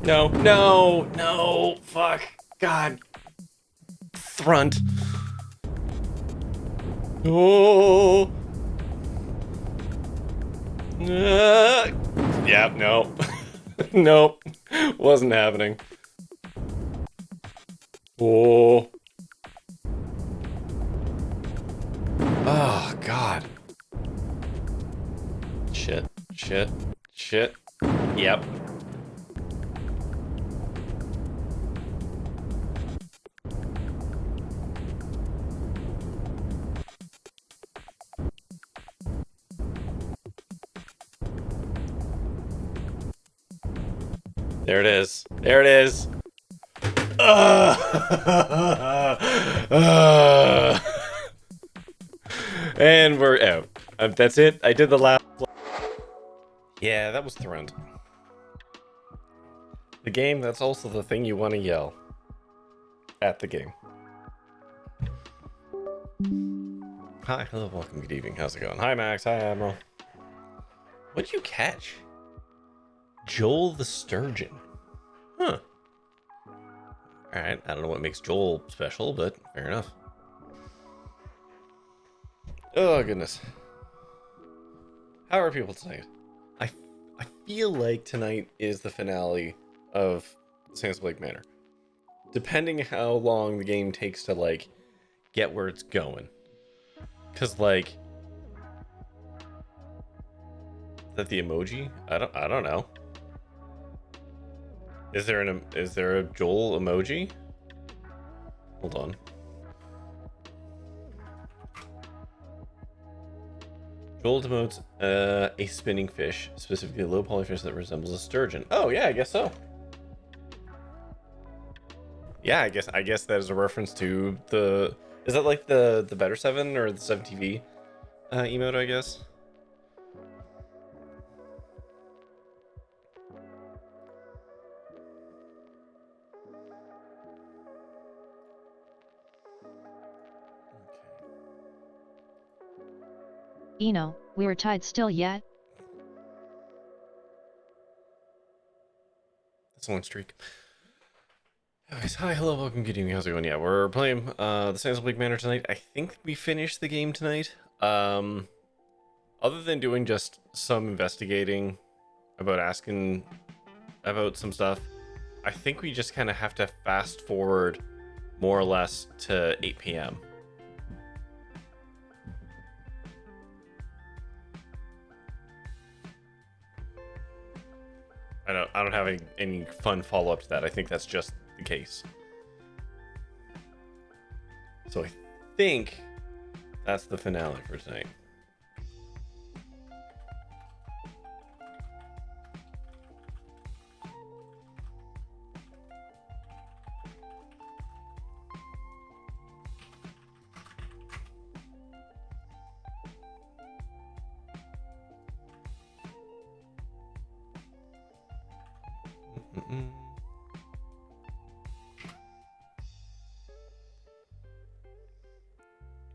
No, no, no, fuck. God. Thrunt. Oh. Yep, no. Nope. Wasn't happening. Oh. Oh, God. Shit, shit, shit. Yep. There it is. There it is. And we're out. That's it. I did the last. Yeah, that was Thrunt. The game, that's also the thing you want to yell at the game. Hi, hello, welcome, good evening. How's it going? Hi, Max. Hi, Admiral. What'd you catch? Joel the Sturgeon. Huh. Alright, I don't know what makes Joel special, but fair enough. Oh, goodness. How are people tonight? I feel like tonight is the finale of Séance Manor. Depending how long the game takes to, like, get where it's going. Because, like... Is that the emoji? I don't know. Is there a Joel emoji? Hold on. Joel demotes a spinning fish, specifically a low polyfish that resembles a sturgeon. Oh yeah, I guess so. Yeah, I guess that is a reference to the. Is that like the Better 7 or the 7TV emote? I guess. Eno, we were tied still yet? That's a long streak. Anyways, hi, hello, welcome, good evening, how's it going? Yeah, we're playing the Sands of Lake Manor tonight. I think we finished the game tonight. Other than doing just some investigating about asking about some stuff, I think we just kind of have to fast forward more or less to 8 p.m. I don't have any fun follow-up to that. I think that's just the case. So I think that's the finale for tonight.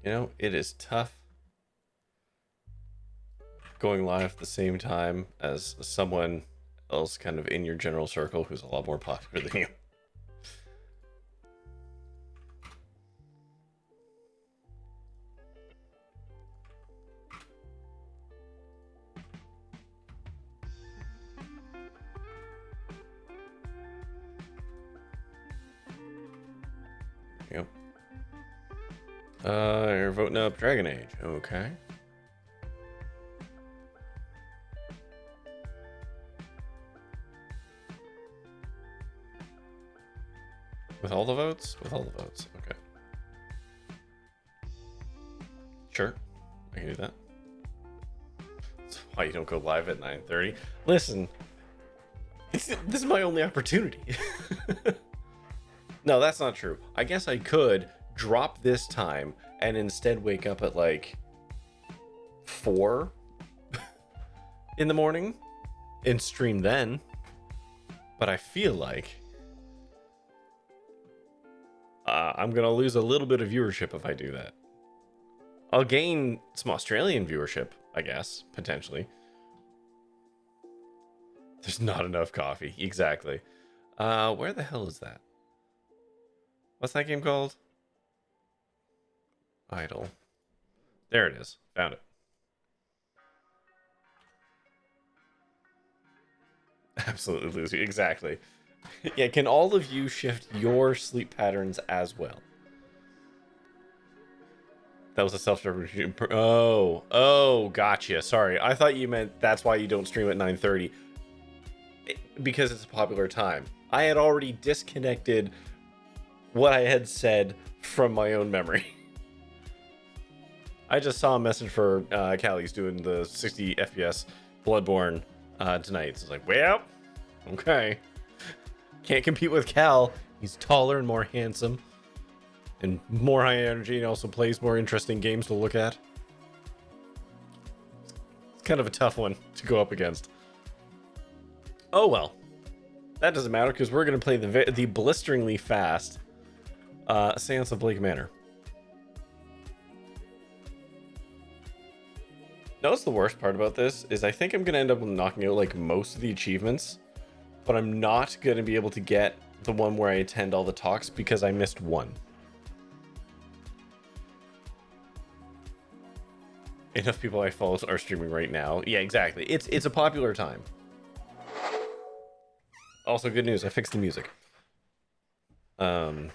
You know, it is tough going live at the same time as someone else kind of in your general circle who's a lot more popular than you. Yep. You're voting up Dragon Age. Okay. With all the votes? With all the votes. Okay. Sure. I can do that. That's why you don't go live at 9:30. Listen, this is my only opportunity. No, that's not true. I guess I could drop this time and instead wake up at like 4 in the morning and stream then. But I feel like I'm going to lose a little bit of viewership if I do that. I'll gain some Australian viewership, I guess, potentially. There's not enough coffee. Exactly. Where the hell is that? What's that game called? Idle. There it is. Found it. Absolutely lose you. Exactly. Yeah, can all of you shift your sleep patterns as well? That was a self-deprecation. Oh, gotcha. Sorry. I thought you meant that's why you don't stream at 9:30. Because it's a popular time. I had already disconnected what I had said from my own memory. I just saw a message for Callie's doing the 60 FPS Bloodborne tonight. So it's like, well, okay. Can't compete with Cal. He's taller and more handsome. And more high energy, and also plays more interesting games to look at. It's kind of a tough one to go up against. Oh well. That doesn't matter, because we're going to play the blisteringly fast Séance of Blake Manor. Notice the worst part about this is I think I'm going to end up knocking out like most of the achievements, but I'm not going to be able to get the one where I attend all the talks because I missed one. Enough people I follow are streaming right now. Yeah, exactly. It's a popular time. Also, good news, I fixed the music. I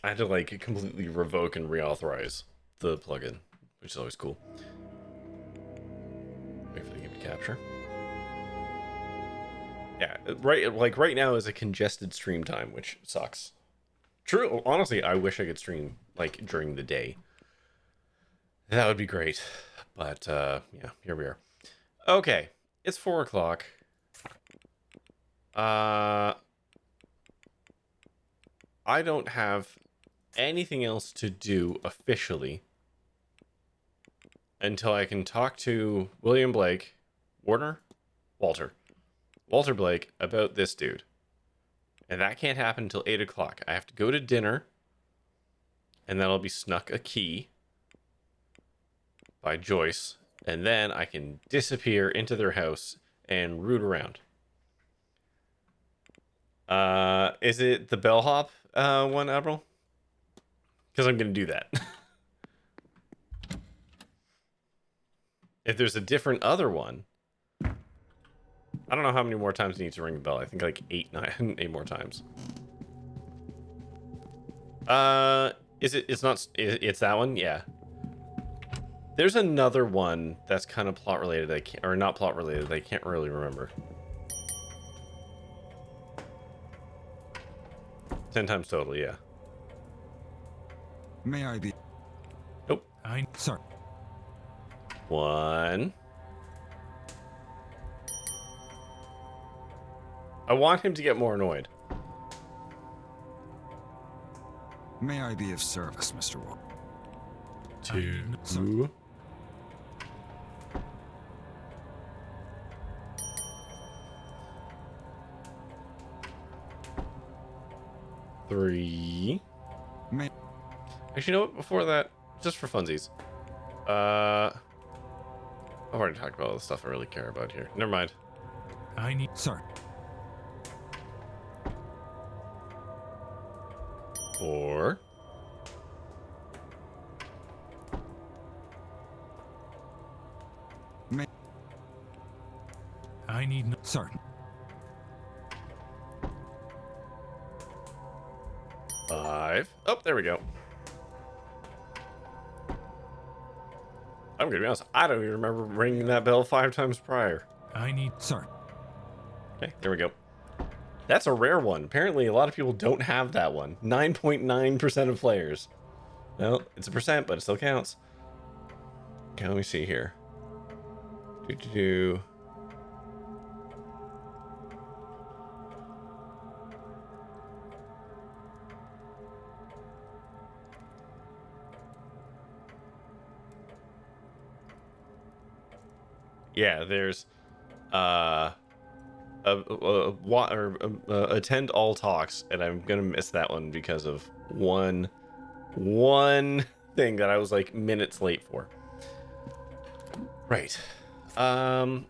had to like completely revoke and reauthorize the plugin, which is always cool. Wait for the game to capture. Yeah, right now is a congested stream time, which sucks. True, honestly, I wish I could stream like during the day. That would be great. But yeah, here we are. Okay, it's 4 o'clock. I don't have anything else to do officially until I can talk to William Blake, Walter Blake about this dude. And that can't happen until 8 o'clock. I have to go to dinner, and then I'll be snuck a key by Joyce, and then I can disappear into their house and root around. Is it the bellhop one, Admiral? Because I'm gonna do that. If there's a different other one, I don't know how many more times you need to ring the bell. I think like 8 more times. Is it? It's not. It's that one. Yeah. There's another one that's kind of plot related. I can't, or not plot related. I can't really remember. 10 times total. Yeah. May I be? Nope. Sir. 1. I want him to get more annoyed. May I be of service, Mr. Wall? 2. Sir. 3. May. Actually, you know what? Before that, just for funsies. I've already talked about all the stuff I really care about here. Never mind. Sir. 4. May. Sir. 5. Oh, there we go. I'm gonna be honest, I don't even remember ringing that bell 5 times prior. Sir. Okay, there we go. That's a rare one. Apparently, a lot of people don't have that one. 9.9% of players. Well, it's a percent, but it still counts. Okay, let me see here. Do. Yeah, there's attend all talks, and I'm gonna miss that one because of one thing that I was like minutes late for. Right. So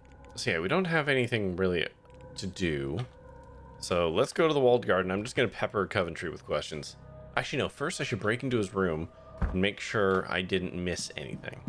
yeah, we don't have anything really to do. So let's go to the walled garden. I'm just going to pepper Coventry with questions. Actually, no. First, I should break into his room and make sure I didn't miss anything.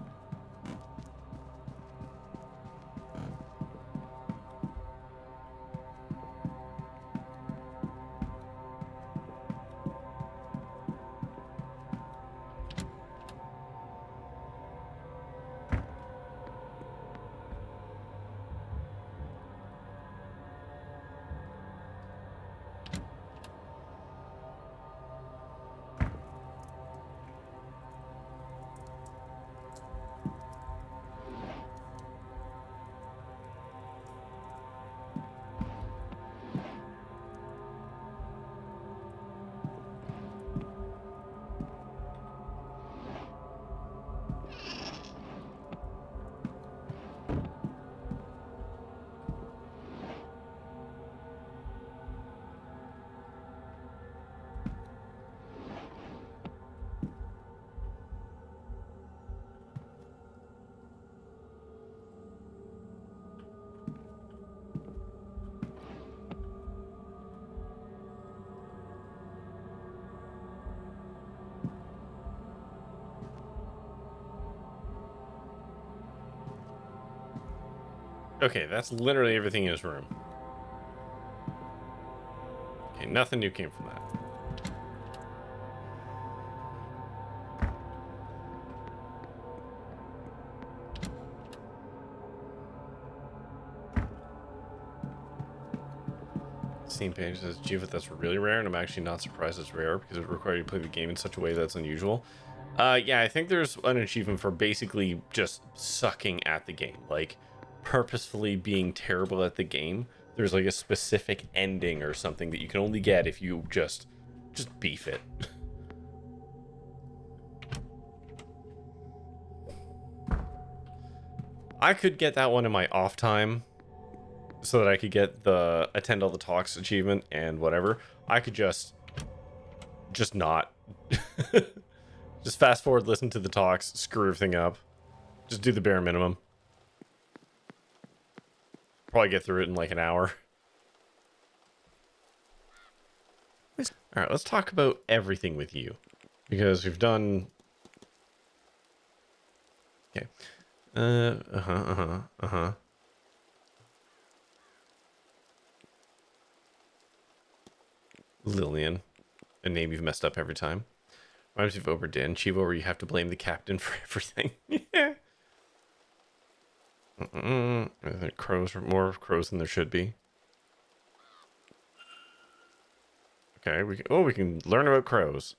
Okay, that's literally everything in his room. Okay, nothing new came from that. Steam page says, Jiva, that's really rare, and I'm actually not surprised it's rare because it requires you to play the game in such a way that's unusual. Yeah, I think there's an achievement for basically just sucking at the game, like purposefully being terrible at the game. There's like a specific ending or something that you can only get if you just beef it. I could get that one in my off time so that I could get the attend all the talks achievement and whatever. I could just not just fast forward, listen to the talks, screw everything up, just do the bare minimum. Probably get through it in like an hour. All right, let's talk about everything with you because we've done. Okay. Lillian, a name you've messed up every time. Reminds me of Oberdin. Chivo, where you have to blame the captain for everything. Yeah. I think crows are more crows than there should be. Okay, we can learn about crows.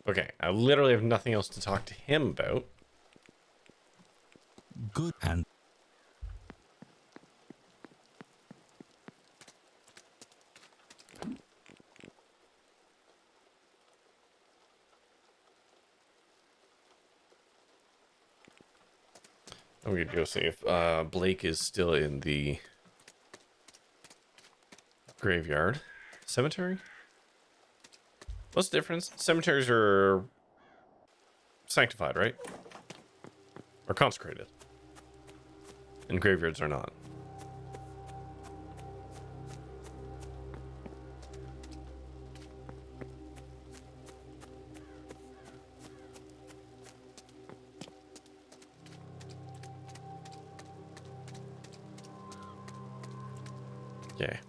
Okay, I literally have nothing else to talk to him about. Good and I'm gonna go see if Blake is still in the graveyard. Cemetery? What's the difference? Cemeteries are sanctified, right? Or consecrated. And graveyards are not. Okay.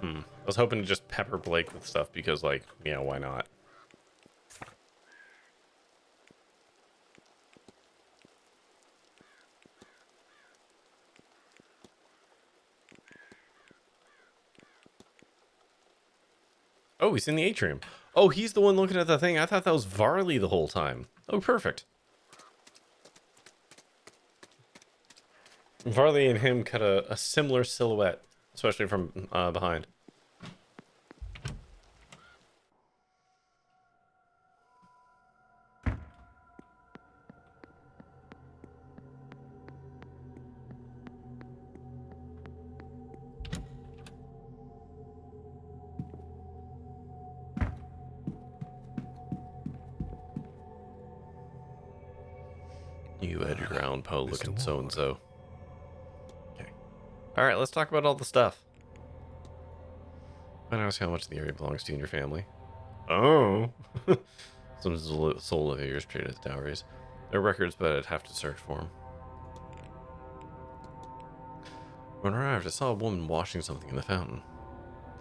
I was hoping to just pepper Blake with stuff because, like, yeah, why not? Oh, he's in the atrium. Oh, he's the one looking at the thing. I thought that was Varley the whole time. Oh, perfect. Varley and him cut a similar silhouette, especially from behind. You had your own Poe looking so and so. Okay. Alright, let's talk about all the stuff. Find out how much of the area belongs to you and your family. Oh. Some soul evaders traded as dowries. There are records, but I'd have to search for them. When I arrived, I saw a woman washing something in the fountain.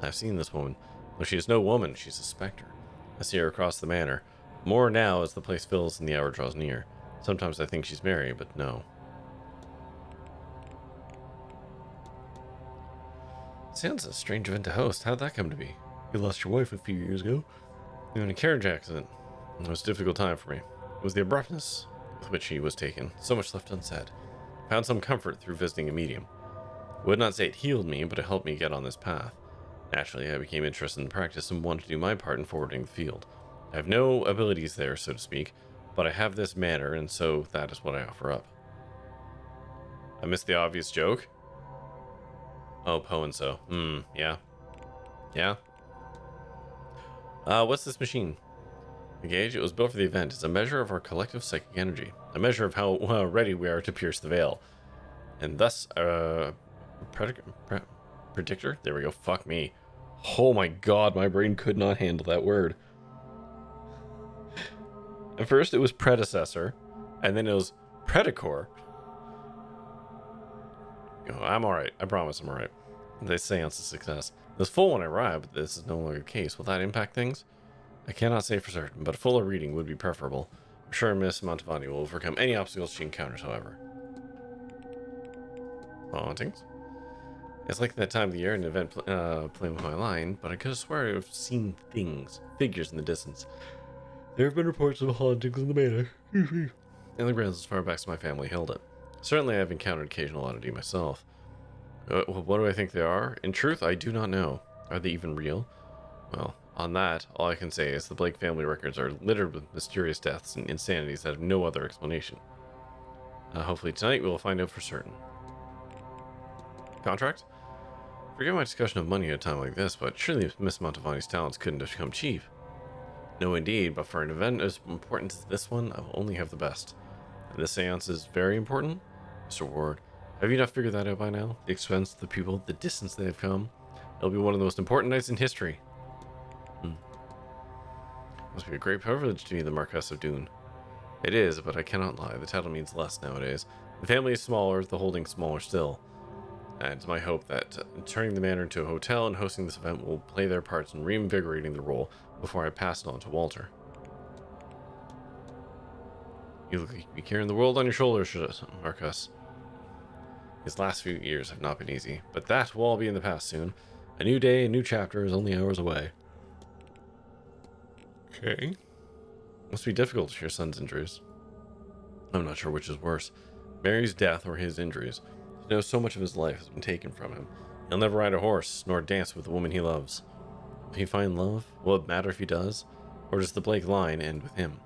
I've seen this woman. Though she is no woman, she's a specter. I see her across the manor. More now as the place fills and the hour draws near. Sometimes I think she's Mary, but no. Sounds a strange event to host. How'd that come to be? You lost your wife a few years ago. In a carriage accident. It was a difficult time for me. It was the abruptness with which she was taken. So much left unsaid. I found some comfort through visiting a medium. I would not say it healed me, but it helped me get on this path. Naturally, I became interested in practice and wanted to do my part in forwarding the field. I have no abilities there, so to speak, but I have this manner, and so that is what I offer up. I missed the obvious joke. Oh, Poe and so. Yeah. Yeah. What's this machine? The gauge, it was built for the event. It's a measure of our collective psychic energy. A measure of how ready we are to pierce the veil. And thus, predictor? There we go. Fuck me. Oh my god, my brain could not handle that word. At first it was predecessor, and then it was predicor. Oh, I'm alright. I promise I'm alright. They Séance a success. This full one arrived, but this is no longer the case. Will that impact things? I cannot say for certain, but a fuller reading would be preferable. I'm sure Miss Montevani will overcome any obstacles she encounters, however. Hauntings? It's like that time of the year, an event playing with my line, but I could have sworn I've seen things, figures in the distance. There have been reports of hauntings in the manor, and the grounds as far back as my family held it. Certainly I have encountered occasional oddity myself. What do I think they are? In truth, I do not know. Are they even real? Well, on that, all I can say is the Blake family records are littered with mysterious deaths and insanities that have no other explanation. Hopefully tonight we will find out for certain. Contract? Forget my discussion of money at a time like this, but surely Miss Montevani's talents couldn't have come cheap. No, indeed, but for an event as important as this one, I will only have the best. And this seance is very important? Mr. Ward, have you not figured that out by now? The expense, the people, the distance they have come? It'll be one of the most important nights in history. Must be a great privilege to be the Marquess of Dune. It is, but I cannot lie. The title means less nowadays. The family is smaller, the holding smaller still. And it's my hope that turning the manor into a hotel and hosting this event will play their parts in reinvigorating the role before I pass it on to Walter. You look like you be carrying the world on your shoulders, Marcus. His last few years have not been easy, but that will all be in the past soon. A new day, a new chapter is only hours away. Okay. Must be difficult to your son's injuries. I'm not sure which is worse, Mary's death or his injuries. He knows so much of his life has been taken from him. He'll never ride a horse, nor dance with the woman he loves. Will he find love? Will it matter if he does? Or does the Blake line end with him?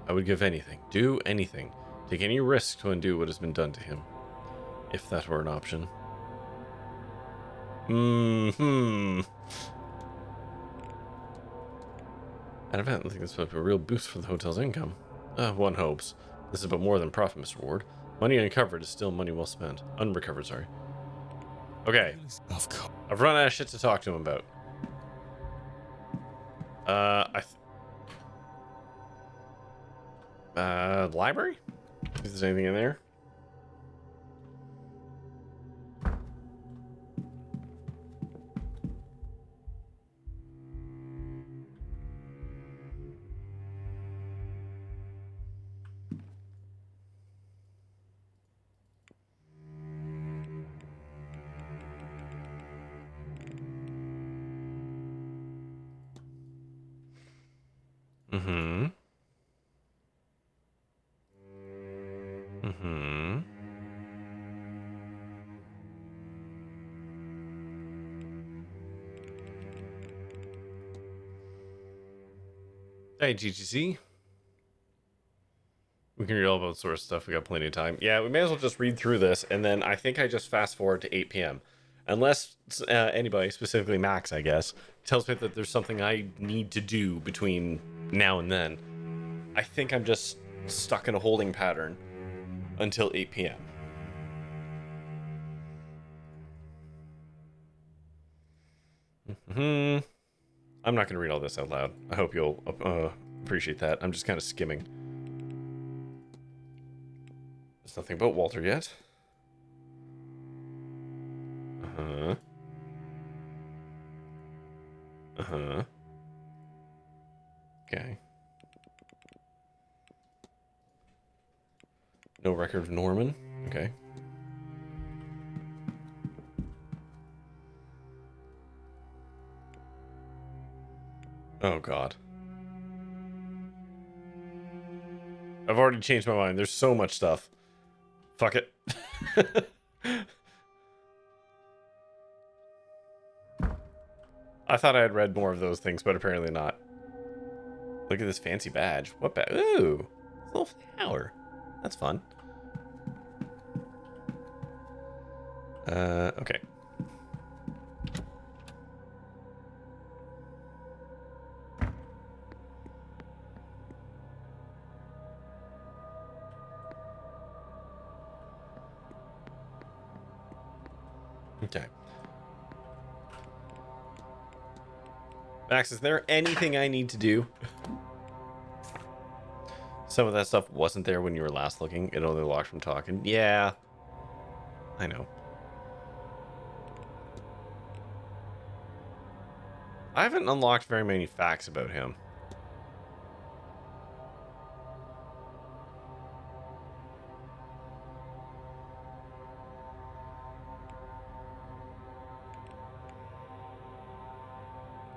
I would give anything, do anything, take any risk to undo what has been done to him. If that were an option. At event, I think this would be a real boost for the hotel's income. One hopes. This is but more than profit, Mr. Ward. Money uncovered is still money well spent. Unrecovered, sorry. Okay. Of course. I've run out of shit to talk to him about. Library? If there's anything in there. Hey, GTC. We can read all about sort of stuff. We got plenty of time. Yeah, we may as well just read through this, and then I think I just fast forward to 8 p.m. Unless anybody, specifically Max, I guess, tells me that there's something I need to do between now and then. I think I'm just stuck in a holding pattern until 8 p.m. I'm not going to read all this out loud. I hope you'll appreciate that. I'm just kind of skimming. There's nothing about Walter yet. Uh-huh. Uh-huh. Okay. No record of Norman. Okay. Oh, God. I've already changed my mind. There's so much stuff. Fuck it. I thought I had read more of those things, but apparently not. Look at this fancy badge. What badge? Ooh. It's a little flower. That's fun. Okay. Okay. Max, is there anything I need to do? Some of that stuff wasn't there when you were last looking. It only locked from talking. Yeah. I know. I haven't unlocked very many facts about him.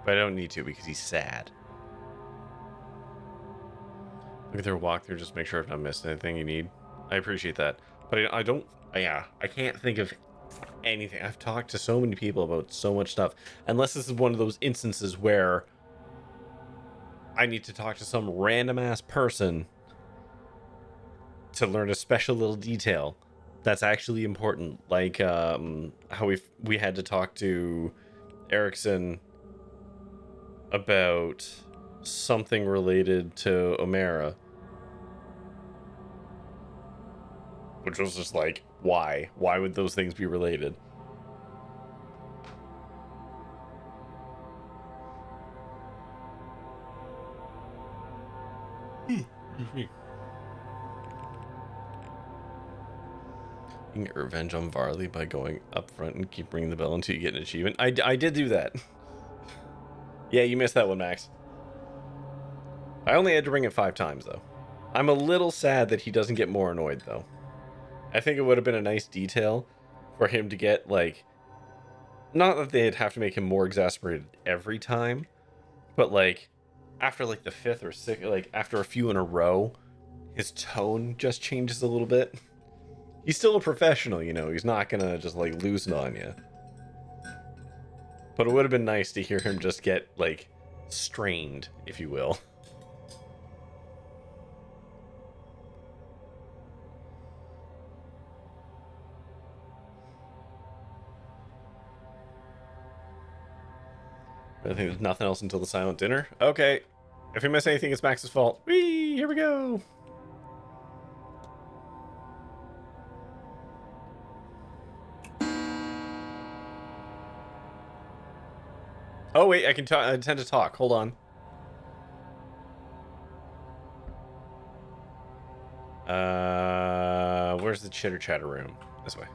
But I don't need to because he's sad. Look at their walkthrough, just make sure I've not missed anything you need. I appreciate that. But I don't, yeah, I can't think of anything. I've talked to so many people about so much stuff. Unless this is one of those instances where I need to talk to some random ass person to learn a special little detail that's actually important. Like how we had to talk to Erickson about something related to Omera, which was just like, why would those things be related? You can get revenge on Varley by going up front and keep ringing the bell until you get an achievement. I did do that. Yeah, you missed that one, Max. I only had to ring it 5 times, though. I'm a little sad that he doesn't get more annoyed, though. I think it would have been a nice detail for him to get, like... Not that they'd have to make him more exasperated every time, but, like, after, like, the 5th or 6th, like, after a few in a row, his tone just changes a little bit. He's still a professional, you know? He's not gonna just, like, loosen on you. But it would have been nice to hear him just get, like, strained, if you will. I think there's nothing else until the silent dinner. Okay. If we miss anything, it's Max's fault. Whee! Here we go! Oh, wait, I tend to talk. Hold on. Where's the chitter chatter room? This way.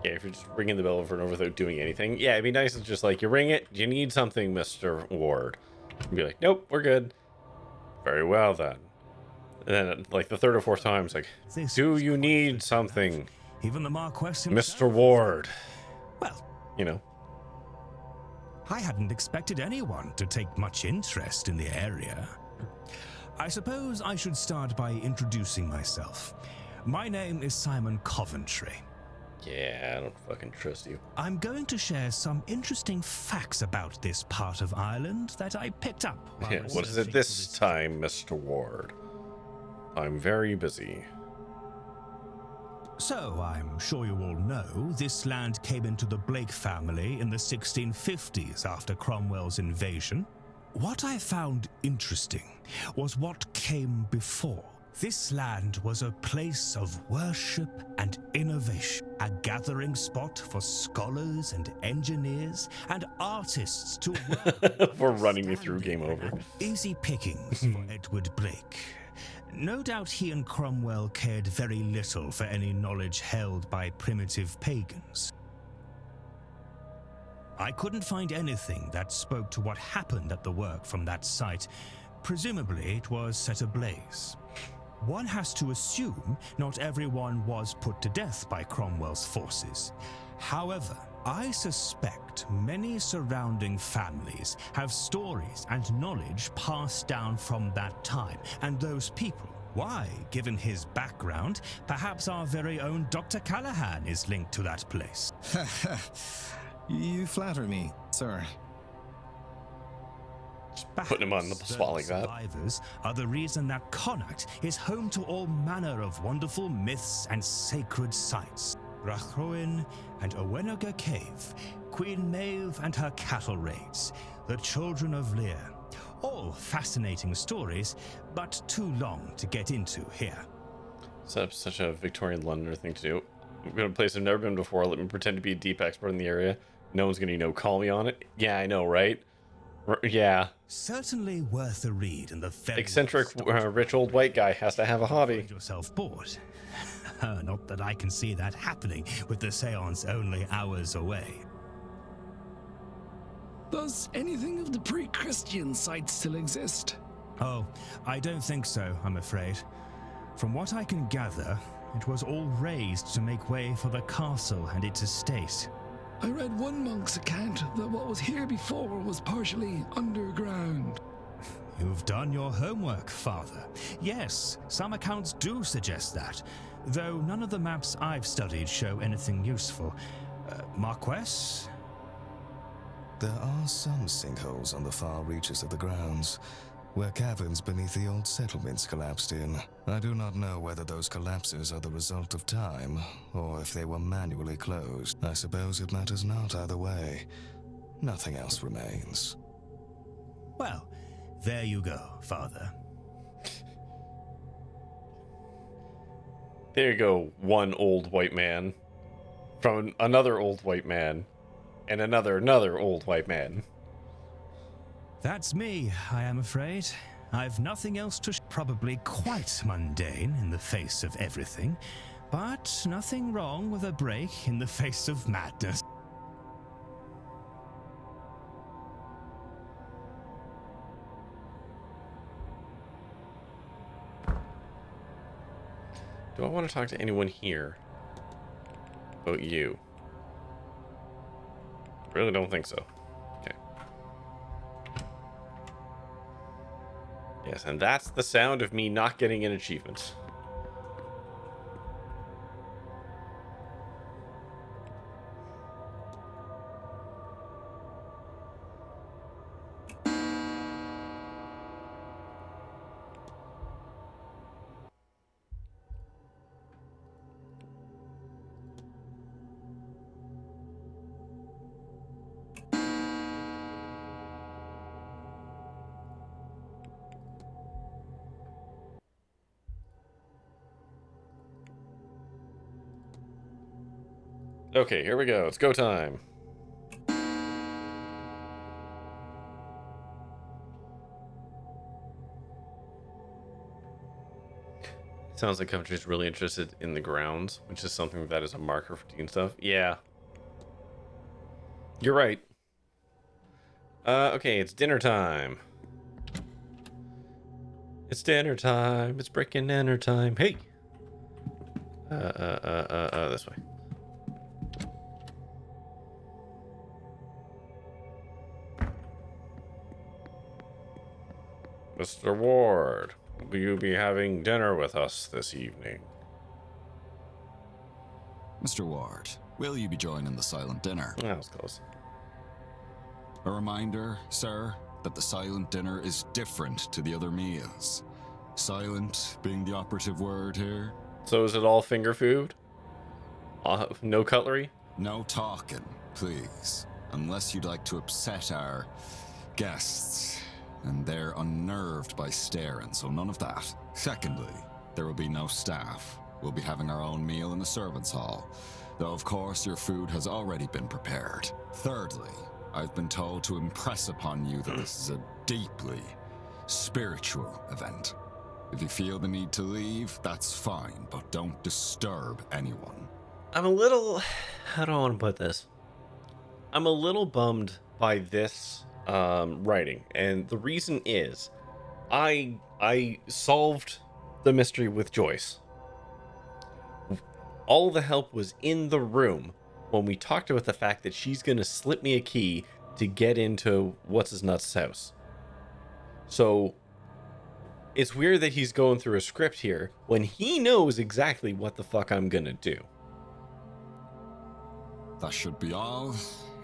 Yeah, if you're just ringing the bell over and over without doing anything. Yeah, it'd be nice to just like, you ring it, do you need something, Mr. Ward? And be like, nope, we're good. Very well, then. And then, like, the 3rd or 4th time, it's like, do you need something, Even the Marquess Mr. Ward? Well, You know. I hadn't expected anyone to take much interest in the area. I suppose I should start by introducing myself. My name is Simon Coventry. Yeah, I don't fucking trust you. I'm going to share some interesting facts about this part of Ireland that I picked up while Yeah, what is it researching this for time, Mr. Ward? I'm very busy. So, I'm sure you all know, this land came into the Blake family in the 1650s after Cromwell's invasion. What I found interesting was what came before. This land was a place of worship and innovation, a gathering spot for scholars and engineers and artists to work. For running me through game over. Easy pickings for Edward Blake. No doubt he and Cromwell cared very little for any knowledge held by primitive pagans. I couldn't find anything that spoke to what happened at the work from that site. Presumably it was set ablaze. One has to assume not everyone was put to death by Cromwell's forces. However, I suspect many surrounding families have stories and knowledge passed down from that time, and those people. Why, given his background, perhaps our very own Dr. Callahan is linked to that place. You flatter me, sir. Putting him on the spot like that. Survivors are the reason that Connacht is home to all manner of wonderful myths and sacred sites. Rachroin and Owenega Cave, Queen Maeve and her cattle raids, the Children of Lear. All fascinating stories, but too long to get into here. Such a Victorian Londoner thing to do. I'm going to a place I've never been before. Let me pretend to be a deep expert in the area. No one's going to, call me on it. Yeah, I know, right? Yeah. Certainly worth a read in the very Eccentric, rich old white guy has to have a hobby. Find yourself bored. Not that I can see that happening with the seance only hours away. Does anything of the pre-Christian site still exist? Oh, I don't think so, I'm afraid. From what I can gather, it was all razed to make way for the castle and its estate. I read one monk's account that what was here before was partially underground. You've done your homework, Father. Yes, some accounts do suggest that, though none of the maps I've studied show anything useful. Marquess? There are some sinkholes on the far reaches of the grounds, where caverns beneath the old settlements collapsed in. I do not know whether those collapses are the result of time, or if they were manually closed. I suppose it matters not either way. Nothing else remains. Well, there you go, Father. There you go, one old white man. From another old white man. And another old white man. That's me, I am afraid. I've nothing else to probably quite mundane in the face of everything, but nothing wrong with a break in the face of madness. Do I want to talk to anyone here about you? Really don't think so. Okay. Yes, and that's the sound of me not getting an achievement. Okay, here we go. It's go time. Sounds like Coventry's really interested in the grounds, which is something that is a marker for doing stuff. Yeah. You're right. Okay, it's dinner time. It's dinner time. It's breaking dinner time. Hey. This way. Mr. Ward, will you be having dinner with us this evening? Mr. Ward, will you be joining the silent dinner? That was close. A reminder, sir, that the silent dinner is different to the other meals. Silent being the operative word here. So is it all finger food? No cutlery? No talking, please. Unless you'd like to upset our guests. And they're unnerved by staring, so none of that. Secondly, there will be no staff. We'll be having our own meal in the servants' hall. Though, of course, your food has already been prepared. Thirdly, I've been told to impress upon you that this is a deeply spiritual event. If you feel the need to leave, that's fine, but don't disturb anyone. I'm a little... How do I want to put this? I'm a little bummed by this writing. And the reason is, I solved the mystery with Joyce. All the help was in the room when we talked about the fact that she's going to slip me a key to get into What's-His-Nuts' house. So it's weird that he's going through a script here when he knows exactly what the fuck I'm going to do. That should be all.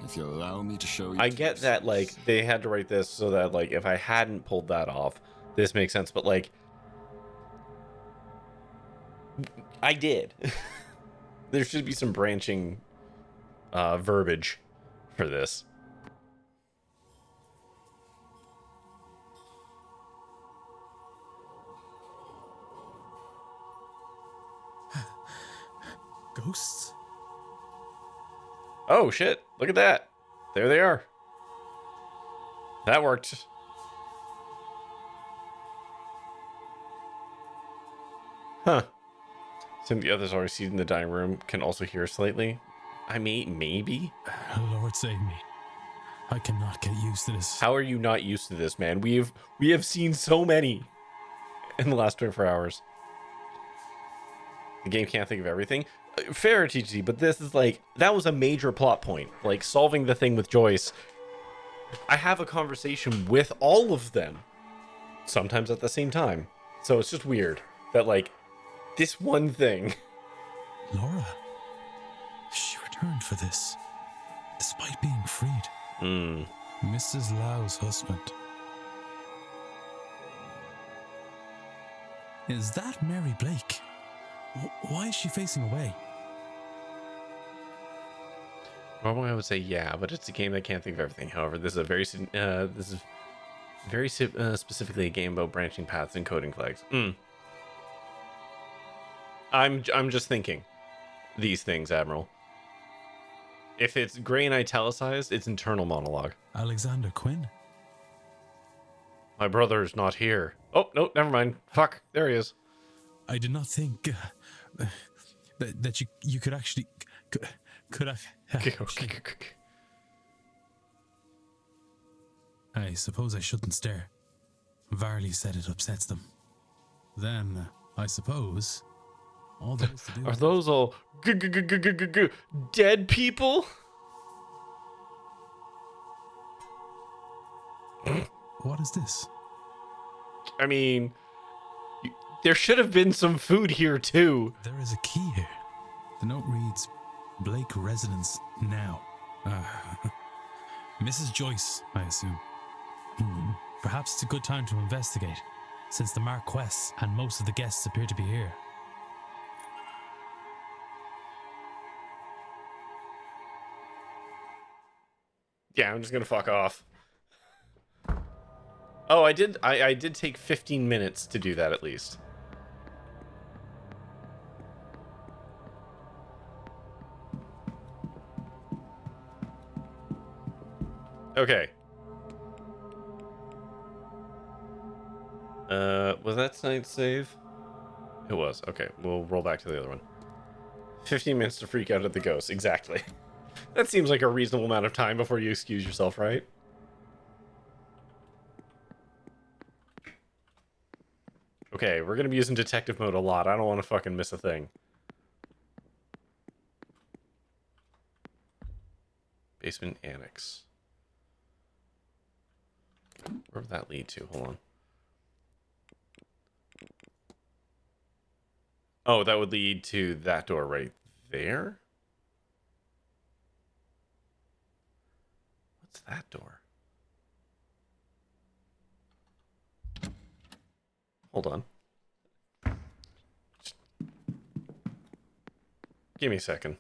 If you'll allow me to show you... I get that, like, they had to write this so that, like, if I hadn't pulled that off, this makes sense. But, like, I did. There should be some branching verbiage for this. Ghosts? Oh, shit. Look at that. There they are. That worked. Huh. Some of the others already seated in the dining room can also hear slightly. I mean, maybe? Lord save me. I cannot get used to this. How are you not used to this, man? We have seen so many in the last 24 hours. The game can't think of everything. Fair TTT, but this is like, that was a major plot point. Like, solving the thing with Joyce. I have a conversation with all of them, sometimes at the same time. So it's just weird that, like, this one thing. Laura. She returned for this, despite being freed. Mrs. Lau's husband. Is that Mary Blake? Why is she facing away? Normally I would say yeah, but it's a game that can't think of everything. However, this is a very specifically a game about branching paths and coding flags. I'm just thinking these things, Admiral. If it's gray and italicized, it's internal monologue. Alexander Quinn? My brother is not here. Oh, no, never mind. Fuck, there he is. I did not think that you could actually could have. I suppose I shouldn't stare. Varley said it upsets them. Then I suppose all there is to do. Are those all dead people? What is this? I mean, there should have been some food here too. There is a key here. The note reads, Blake residence now. Mrs. Joyce, I assume. Perhaps it's a good time to investigate, since the Marquess and most of the guests appear to be here. Yeah, I'm just gonna fuck off. Oh, I did take 15 minutes to do that at least. Okay. Was that tonight's save? It was. Okay, we'll roll back to the other one. 15 minutes to freak out at the ghost. Exactly. That seems like a reasonable amount of time before you excuse yourself, right? Okay, we're gonna be using detective mode a lot. I don't want to fucking miss a thing. Basement annex. Where would that lead to? Hold on. Oh, that would lead to that door right there? that door? Hold on. Just give me a second.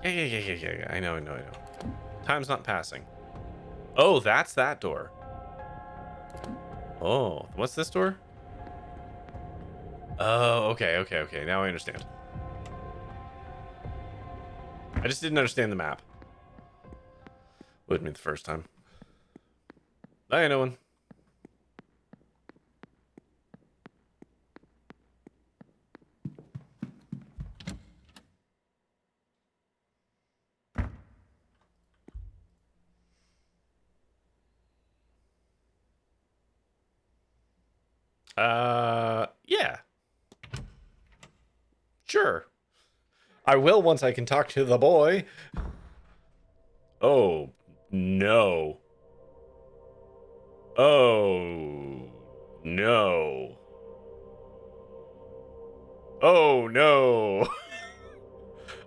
Yeah. I know. Time's not passing. Oh, that's that door. Oh, what's this door? Oh, okay. Now I understand. I just didn't understand the map. Wouldn't be the first time. Bye, no one. Yeah. Sure. I will once I can talk to the boy. Oh, no. Oh, no. Oh, no.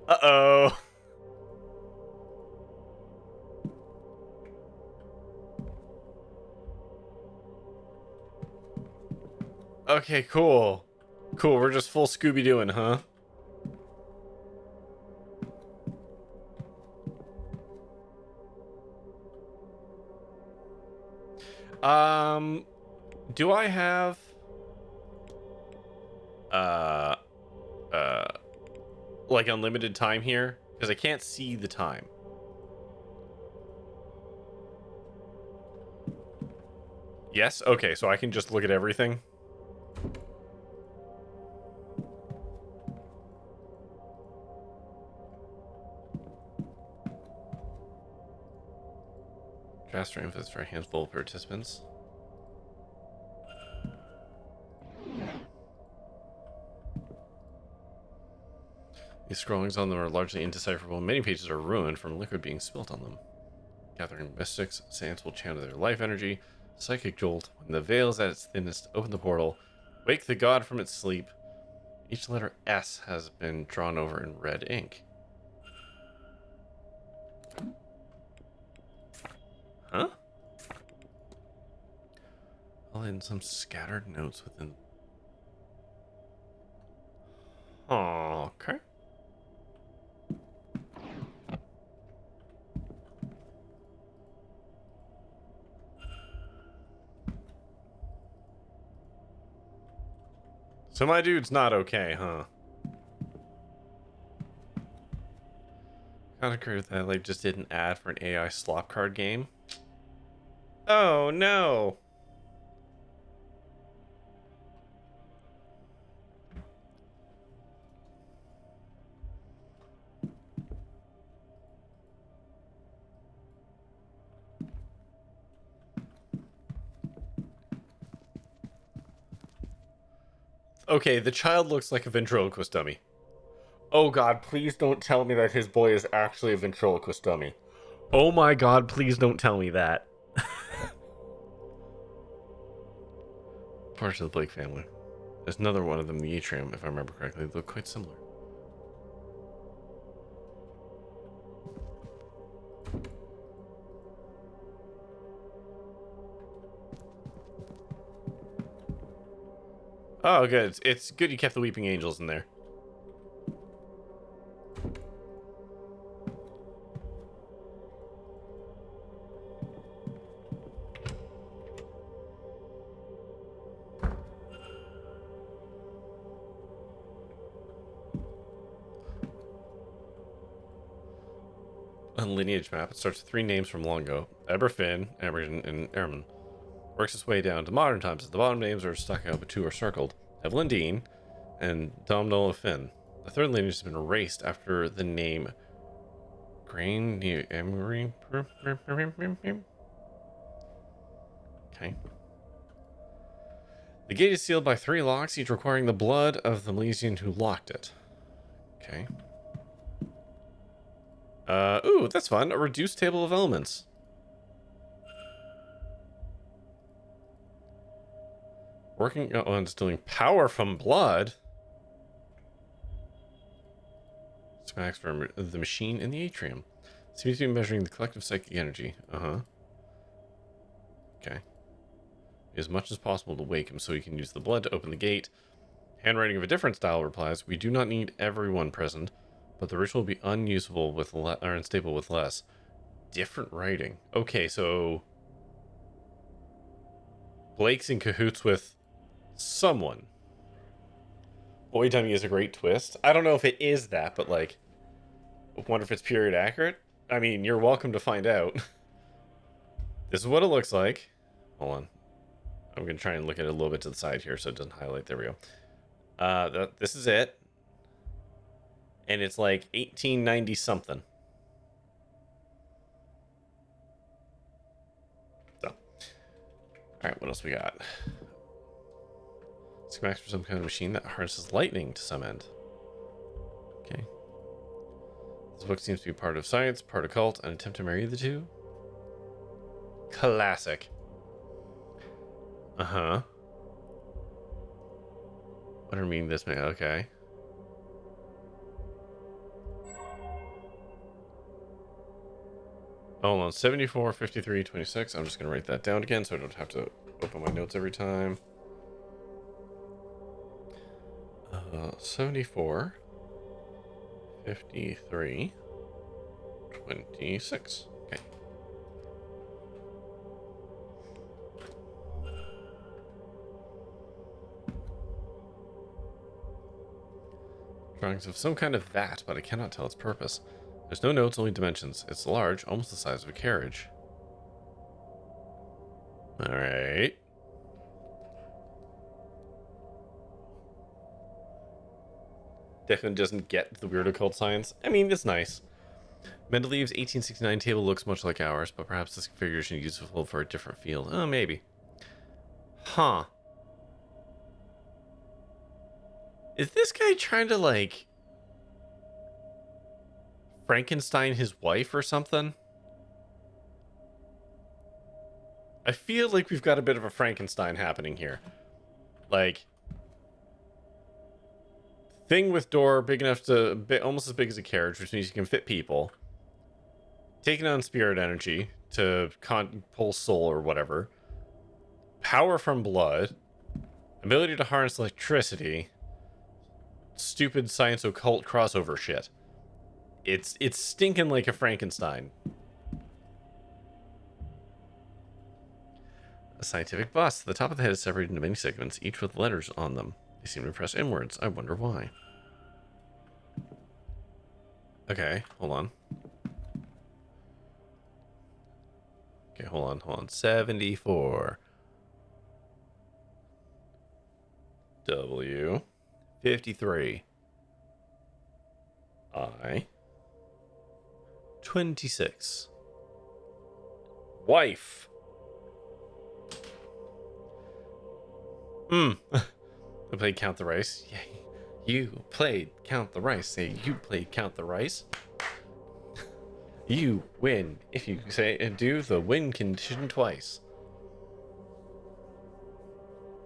Uh-oh. Okay, cool. Cool, we're just full Scooby-Dooing, huh? Do I have uh uh like unlimited time here? Because I can't see the time. Yes? Okay, so I can just look at everything. Draft infos for a handful of participants. These scrawlings on them are largely indecipherable. Many pages are ruined from liquid being spilt on them. Gathering mystics, Séance will channel their life energy. Psychic jolt. When the veil is at its thinnest, open the portal. Wake the god from its sleep. Each letter S has been drawn over in red ink. Huh? I'll in some scattered notes within. Oh, okay. So my dude's not okay, huh? Kind of curious that like just did an ad for an AI slot card game. Oh no. Okay, the child looks like a ventriloquist dummy. Oh god, please don't tell me that his boy is actually a ventriloquist dummy. Oh my god, please don't tell me that. Part of the Blake family. There's another one of them in the atrium, if I remember correctly. They look quite similar. Oh, good. It's good you kept the Weeping Angels in there. A lineage map. It starts with 3 names from long ago. Eberfin, Ebergen, and Erman. Works its way down to modern times. At the bottom names are stuck out, but 2 are circled. Evelyn Dean and Domhnall Finn. The third lineage has been erased after the name Grain Emery. Okay. The gate is sealed by 3 locks, each requiring the blood of the Milesian who locked it. Okay. Ooh, that's fun. A reduced table of elements. Working on distilling power from blood. Schematics for the machine in the atrium. Seems to be measuring the collective psychic energy. Okay. As much as possible to wake him so he can use the blood to open the gate. Handwriting of a different style replies, we do not need everyone present, but the ritual will be unusable with or unstable with less. Different writing. Okay, so Blake's in cahoots with someone. Boy Dummy is a great twist. I don't know if it is that, but like, I wonder if it's period accurate. I mean, you're welcome to find out. This is what it looks like. Hold on. I'm going to try and look at it a little bit to the side here so it doesn't highlight. There we go. This is it. And it's like 1890 something. So. Alright, what else we got? Schematics for some kind of machine that harnesses lightning to some end. Okay. This book seems to be part of science, part occult, an attempt to marry the two. Classic. Uh-huh. What do I mean this man? Okay. Hold on. 74, 53, 26. I'm just going to write that down again so I don't have to open my notes every time. 74, 53, 26. Okay. Drawings of some kind of vat, but I cannot tell its purpose. There's no notes, only dimensions. It's large, almost the size of a carriage. Alright. Declan doesn't get the weird occult science. I mean, it's nice. Mendeleev's 1869 table looks much like ours, but perhaps this configuration is useful for a different field. Oh, maybe. Huh. Is this guy trying to, like, Frankenstein his wife or something? I feel like we've got a bit of a Frankenstein happening here. Like, thing with door big enough to almost as big as a carriage, which means you can fit people. Taking on spirit energy to pull soul or whatever. Power from blood. Ability to harness electricity. Stupid science occult crossover shit. It's stinking like a Frankenstein. A scientific bust. The top of the head is separated into many segments, each with letters on them. They seem to press inwards. I wonder why. Okay, hold on. Okay, hold on. 74. W. 53. I. 26. Wife. I played Count the Rice. Yeah, you played Count the Rice. Say you played Count the Rice. You win. If you say and do the win condition twice.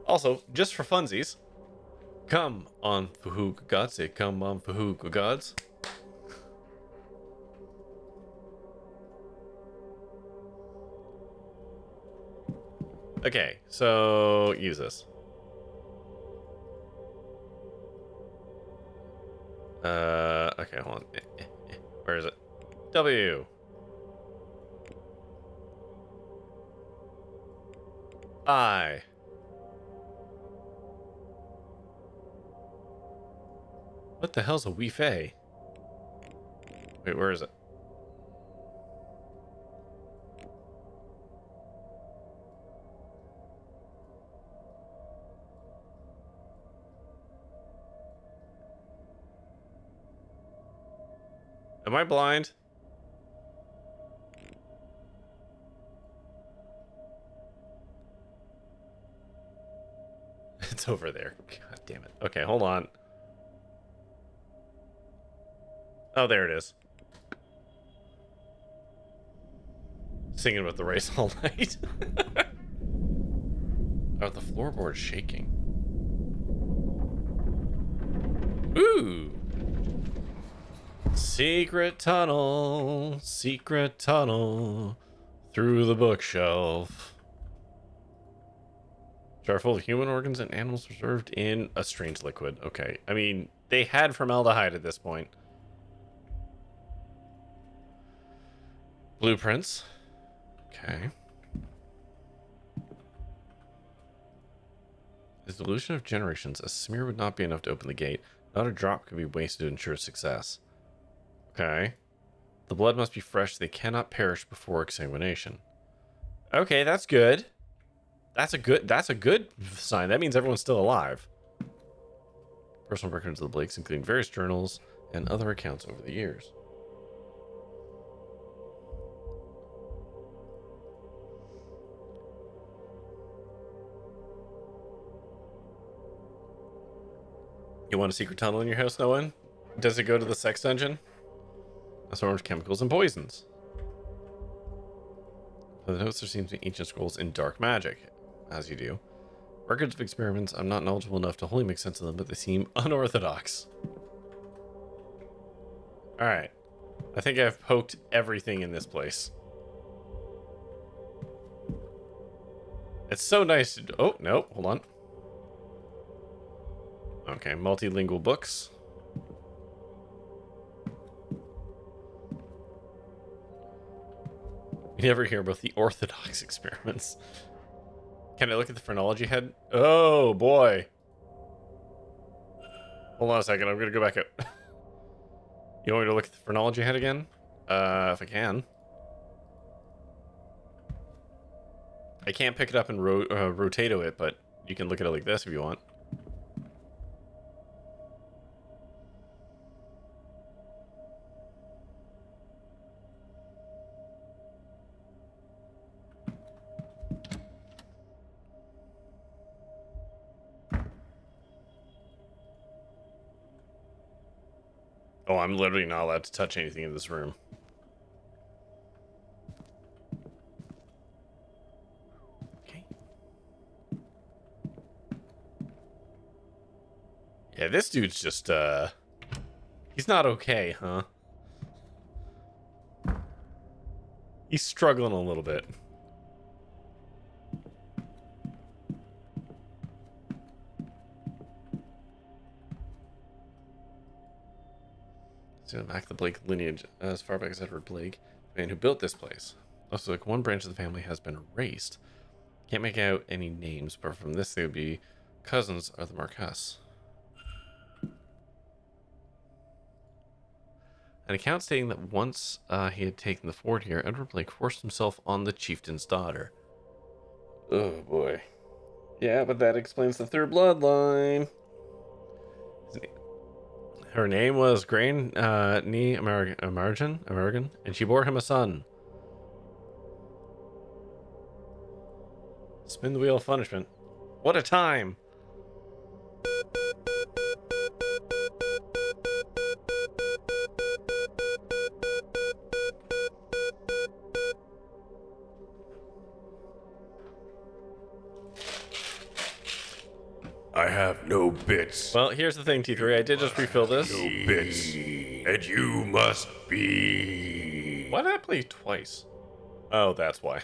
Also, just for funsies, come on Fahook Gods. Say come on Fahook Gods. Okay, so use this. Okay, hold on. Where is it? W. I. What the hell's a wee fay? Wait, where is it? Am I blind? It's over there. God damn it. Okay, hold on. Oh, there it is. Singing with the race all night. Oh, the floorboard's shaking. Ooh! Secret tunnel through the bookshelf. Jar full of human organs and animals preserved in a strange liquid. Okay, I mean, they had formaldehyde at this point. Blueprints. Okay. The dilution of generations. A smear would not be enough to open the gate. Not a drop could be wasted to ensure success. Okay. The blood must be fresh. They cannot perish before exsanguination. Okay, that's good. That's a good sign. That means everyone's still alive. Personal records of the Blakes, including various journals and other accounts over the years. You want a secret tunnel in your house, no one? Does it go to the sex dungeon? That's orange chemicals and poisons. For the notes, there seems to be ancient scrolls in dark magic, as you do. Records of experiments, I'm not knowledgeable enough to wholly make sense of them, but they seem unorthodox. Alright. I think I've poked everything in this place. It's so nice to... Oh, no, hold on. Okay, multilingual books. You never hear about the orthodox experiments. Can I look at the phrenology head? Oh, boy. Hold on a second, I'm gonna go back up. You want me to look at the phrenology head again? If I can. I can't pick it up and rotato it, but you can look at it like this if you want. Oh, I'm literally not allowed to touch anything in this room. Okay. Yeah, this dude's just, he's not okay, huh? He's struggling a little bit. So back the Blake lineage, as far back as Edward Blake, the man who built this place. Also, like one branch of the family has been erased. Can't make out any names, but from this they would be cousins of the Marquess. An account stating that once he had taken the fort here, Edward Blake forced himself on the chieftain's daughter. Oh boy. Yeah, but that explains the third bloodline. Her name was Grain Nee American, and she bore him a son. Spin the wheel of punishment. What a time! I have no bits. Well, here's the thing, T3. I did just refill this. No bits. And you must be... Why did I play twice? Oh, that's why.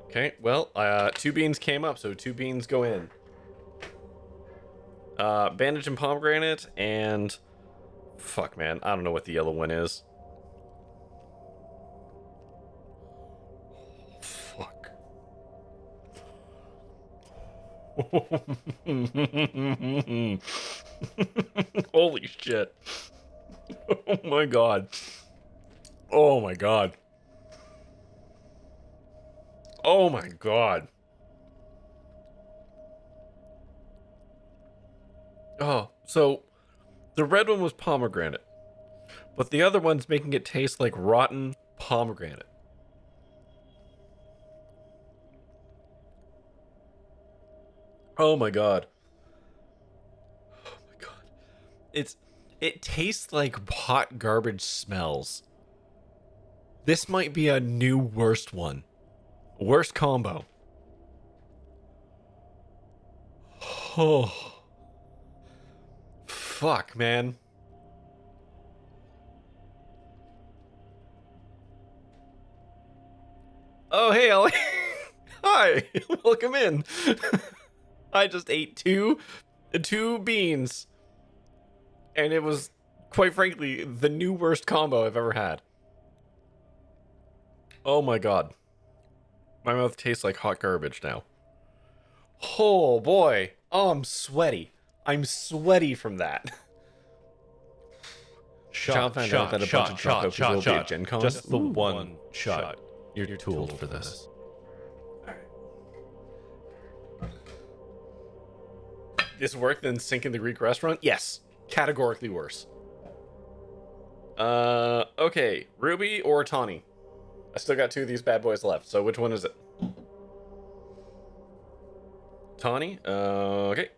Okay, well, 2 beans came up, so 2 beans go in. Bandage and pomegranate, and... Fuck, man. I don't know what the yellow one is. Fuck. Holy shit. Oh my god. Oh my god. Oh my god. Oh, so the red one was pomegranate, but the other one's making it taste like rotten pomegranate. Oh my god. Oh my god. It tastes like hot garbage smells. This might be a new worst one. Worst combo. Oh. Fuck, man. Oh, hey, Ellie. Hi. Welcome in. I just ate two beans. And it was, quite frankly, the new worst combo I've ever had. Oh my god. My mouth tastes like hot garbage now. Oh boy. Oh, I'm sweaty. I'm sweaty from that. Child found out that a bunch of dropouts will be at Gen Con. Just the one shot. You're too old for this. This worse than sinking the Greek restaurant? Yes. Categorically worse. Okay. Ruby or Tawny? I still got two of these bad boys left, so which one is it? Tawny? Okay.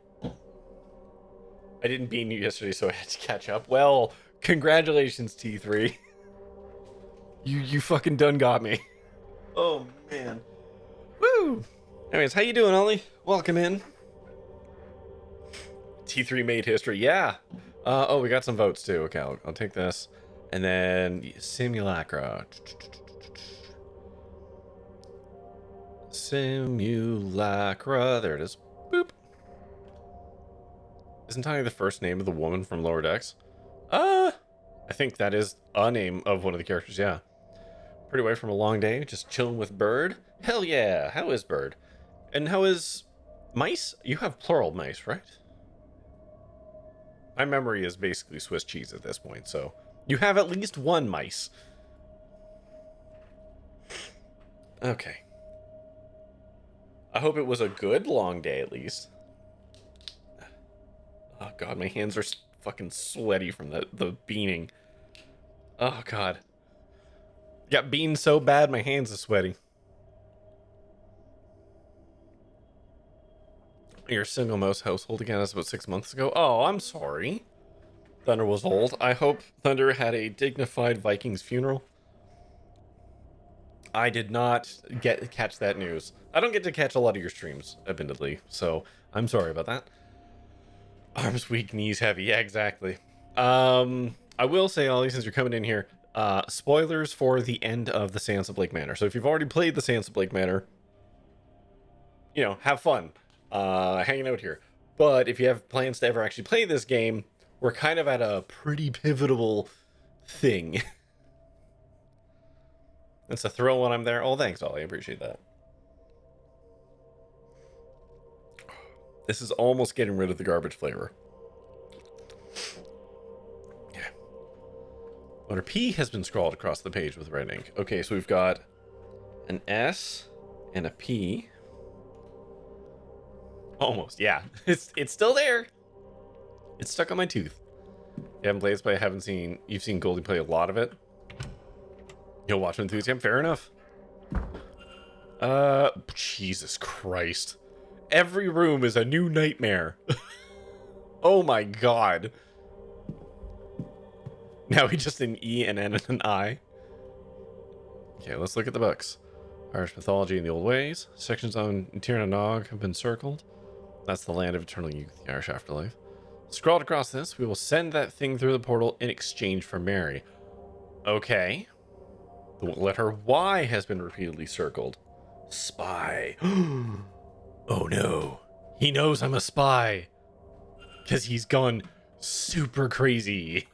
I didn't bean you yesterday, so I had to catch up. Well, congratulations, T3. You fucking done got me. Oh, man. Woo! Anyways, how you doing, Ollie? Welcome in. T3 made history. Yeah. Oh, we got some votes, too. Okay, I'll take this. And then Simulacra. Simulacra. There it is. Boop. Isn't Tanya the first name of the woman from Lower Decks? I think that is a name of one of the characters, yeah. Pretty away from a long day, just chilling with Bird. Hell yeah. How is Bird? And how is Mice? You have plural mice, right? My memory is basically Swiss cheese at this point, so you have at least one mice. Okay. I hope it was a good long day, at least. Oh, God, my hands are fucking sweaty from the beaning. Oh, God. Got beaned so bad, my hands are sweaty. Your single mouse household again as about 6 months ago. Oh, I'm sorry. Thunder was old. I hope Thunder had a dignified Vikings funeral. I did not catch that news. I don't get to catch a lot of your streams, admittedly, so I'm sorry about that. Arms weak, knees heavy. Yeah, exactly. I will say, Ollie, since you're coming in here, spoilers for the end of the Séance of Blake Manor. So if you've already played the Séance of Blake Manor, you know, have fun hanging out here. But if you have plans to ever actually play this game, we're kind of at a pretty pivotal thing. It's a thrill when I'm there. Oh, thanks, Ollie. I appreciate that. This is almost getting rid of the garbage flavor. Yeah. Letter P has been scrawled across the page with red ink. Okay, so we've got an S and a P. Almost, yeah. It's still there. It's stuck on my tooth. You haven't played this, but I haven't seen... You've seen Goldie play a lot of it. You'll watch Enthusiasm. Fair enough. Jesus Christ. Every room is a new nightmare. Oh my god. Now we just an E, an N, and an I. Okay, let's look at the books. Irish mythology and the old ways. Sections on Tirna Nog have been circled. That's the land of eternal youth, the Irish afterlife. Scrawled across this, we will send that thing through the portal in exchange for Mary. Okay. The letter Y has been repeatedly circled. Spy. Oh no. He knows I'm a spy. Because he's gone super crazy.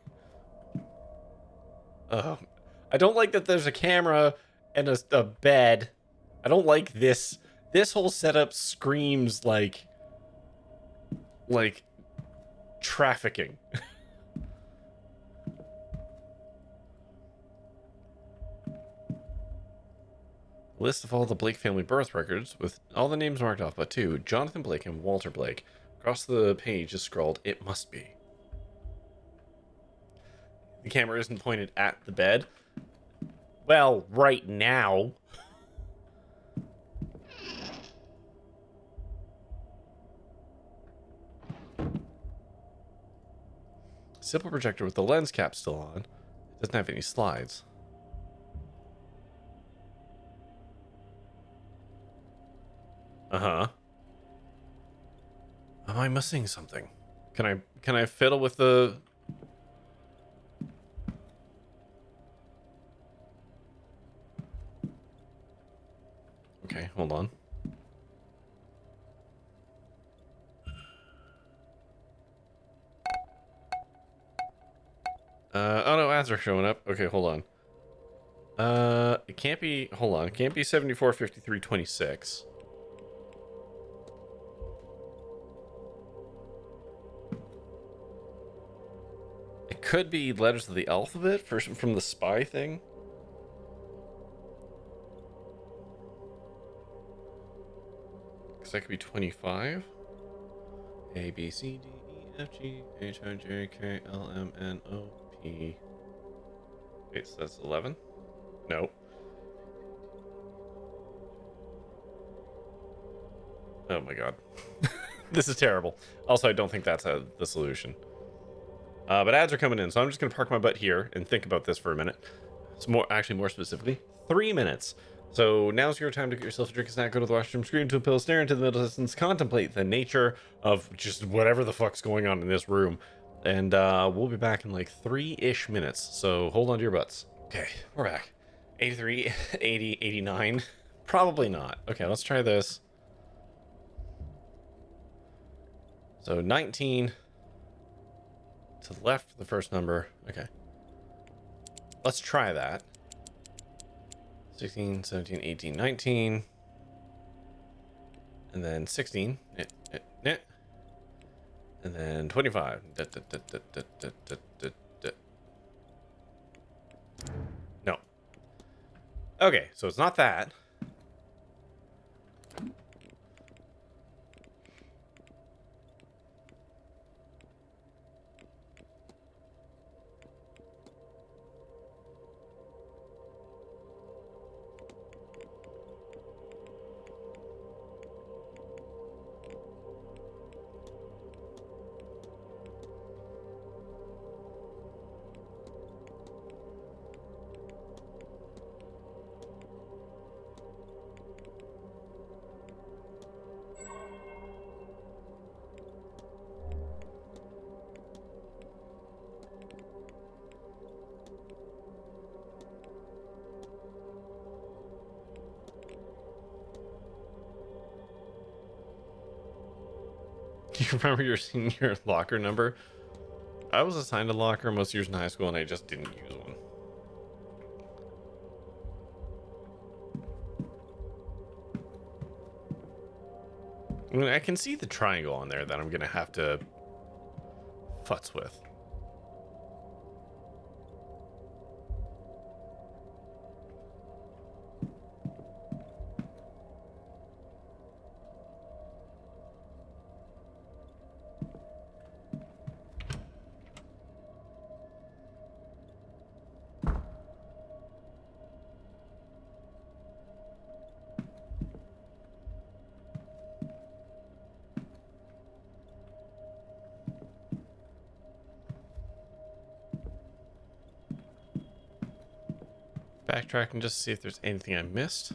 I don't like that there's a camera and a bed. I don't like this. This whole setup screams like trafficking. List of all the Blake family birth records with all the names marked off but two, Jonathan Blake and Walter Blake. Across the page is scrawled, "It must be." The camera isn't pointed at the bed. Well, right now. Simple projector with the lens cap still on. It doesn't have any slides. Uh-huh. Am I missing something? Can I fiddle with the... Okay, hold on. Oh no, ads are showing up. Okay, hold on. It can't be, hold on. It can't be 74, 53, 26. It could be letters of the alphabet from the spy thing. Because that could be 25. A, B, C, D, E, F, G, H, I, J, K, L, M, N, O, P. Wait, so that's 11? No. Oh my god. This is terrible. Also, I don't think that's the solution. But ads are coming in, so I'm just going to park my butt here and think about this for a minute. It's more specifically, 3 minutes. So now's your time to get yourself a drink, a snack, go to the washroom, scream into a pill, stare into the middle distance, contemplate the nature of just whatever the fuck's going on in this room. And we'll be back in like 3-ish minutes. So hold on to your butts. Okay, we're back. 83, 80, 89. Probably not. Okay, let's try this. So 19 to the left, the first number. Okay. Let's try that. 16, 17, 18, 19. And then 16. And then 25. No. Okay, so it's not that. Do you remember your senior locker number? I was assigned a locker most years in high school and I just didn't use one. I mean, I can see the triangle on there that I'm gonna have to futz with. Backtrack and just see if there's anything I missed.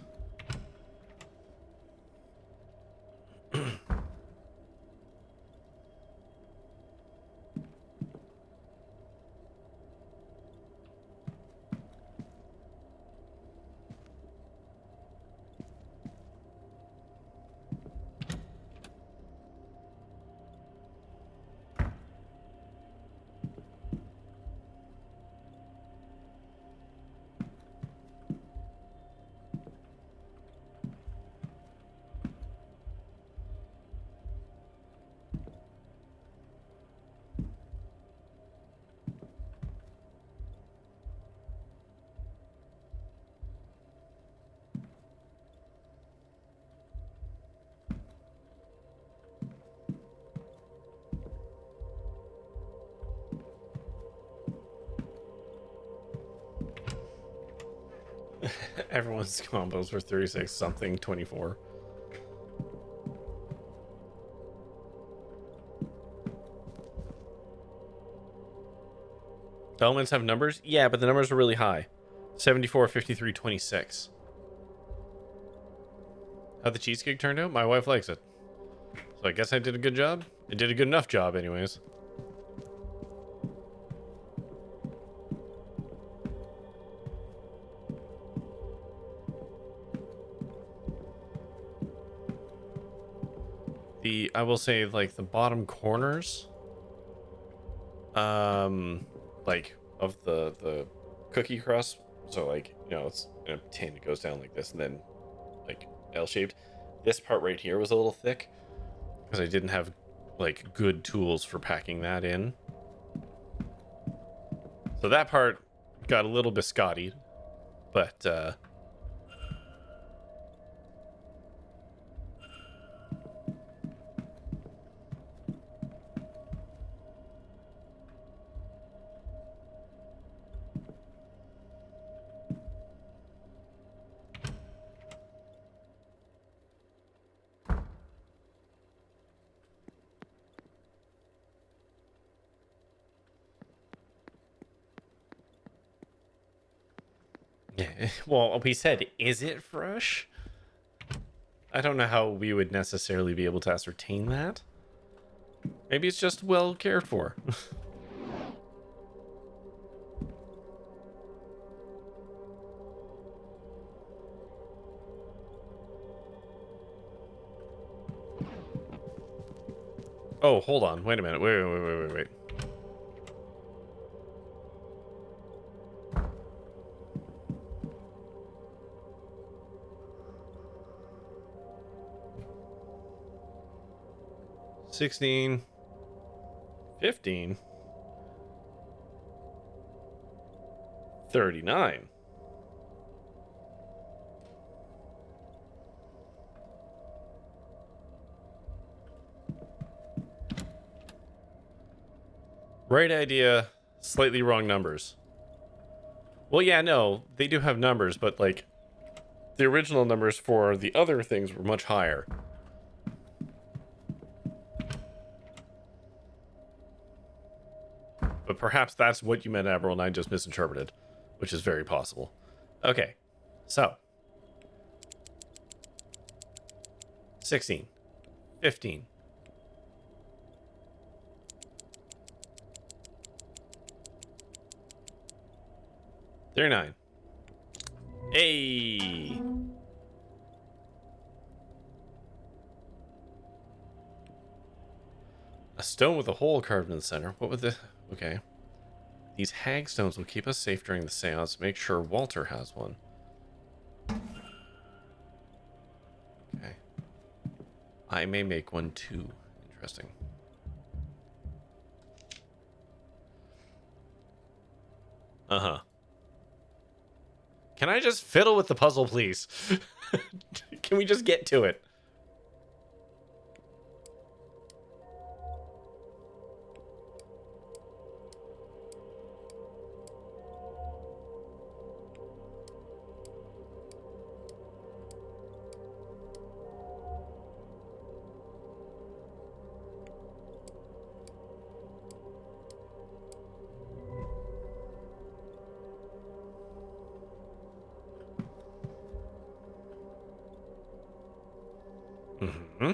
Everyone's combos were 36 something 24. Elements have numbers? Yeah, but the numbers are really high. 74, 53, 26. How the cheesecake turned out? My wife likes it. So I guess I did a good job. It did a good enough job anyways. I will say, like, the bottom corners, like, of the cookie crust, so, like, you know, it's in a tin, it goes down like this, and then, like, L-shaped. This part right here was a little thick, because I didn't have, like, good tools for packing that in. So that part got a little biscotti, but, yeah, well, we said, is it fresh? I don't know how we would necessarily be able to ascertain that. Maybe it's just well cared for. Oh, hold on. Wait a minute. Wait. 16, 15, 39. Right idea, slightly wrong numbers. Well, yeah, no, they do have numbers, but, like, the original numbers for the other things were much higher. But perhaps that's what you meant, Admiral, and I just misinterpreted, which is very possible. Okay, so 16, 15, 39. Hey! A stone with a hole carved in the center. What would the... Okay. These hag stones will keep us safe during the seance. Make sure Walter has one. Okay. I may make one too. Interesting. Uh-huh. Can I just fiddle with the puzzle, please? Can we just get to it? Mm-hmm.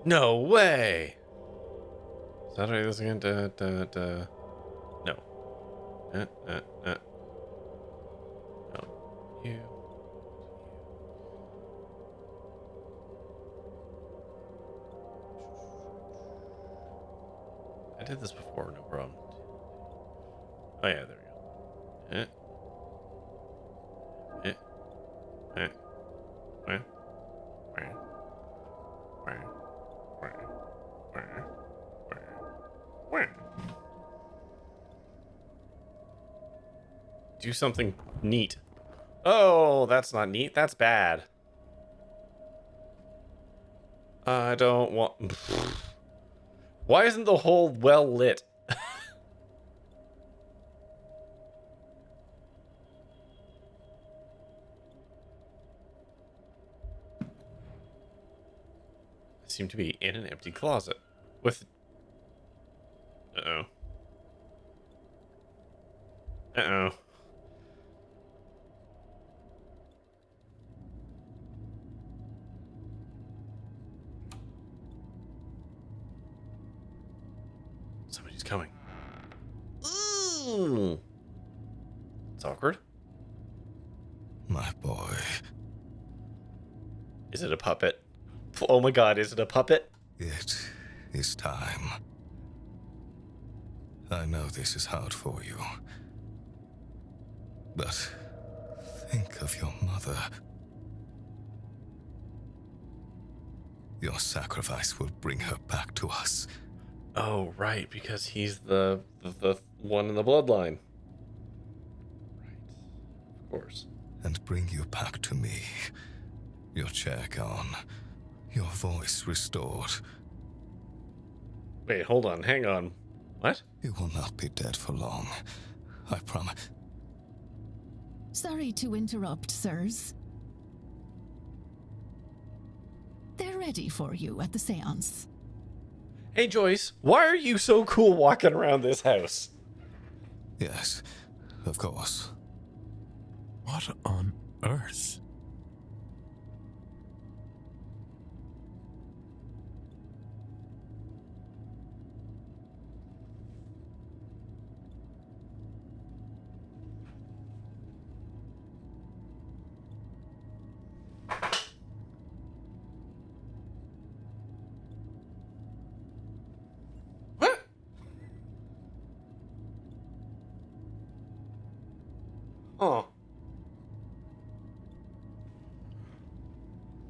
No way! Saturday this again. No. No. You. I did this before, no problem. Oh yeah, there we go. Do something neat. Oh, that's not neat. That's bad. I don't want... Why isn't the hole well lit? I seem to be in an empty closet. With... Uh-oh. Uh-oh. She's coming. Ooh. It's awkward. My boy. Is it a puppet? Oh my god, is it a puppet? It is time. I know this is hard for you. But think of your mother. Your sacrifice will bring her back to us. Oh, right, because he's the one in the bloodline. Right. Of course. And bring you back to me. Your chair gone. Your voice restored. Wait, hold on, hang on. What? You will not be dead for long. I promise. Sorry to interrupt, sirs. They're ready for you at the séance. Hey, Joyce, why are you so cool walking around this house? Yes, of course. What on earth? What? Oh.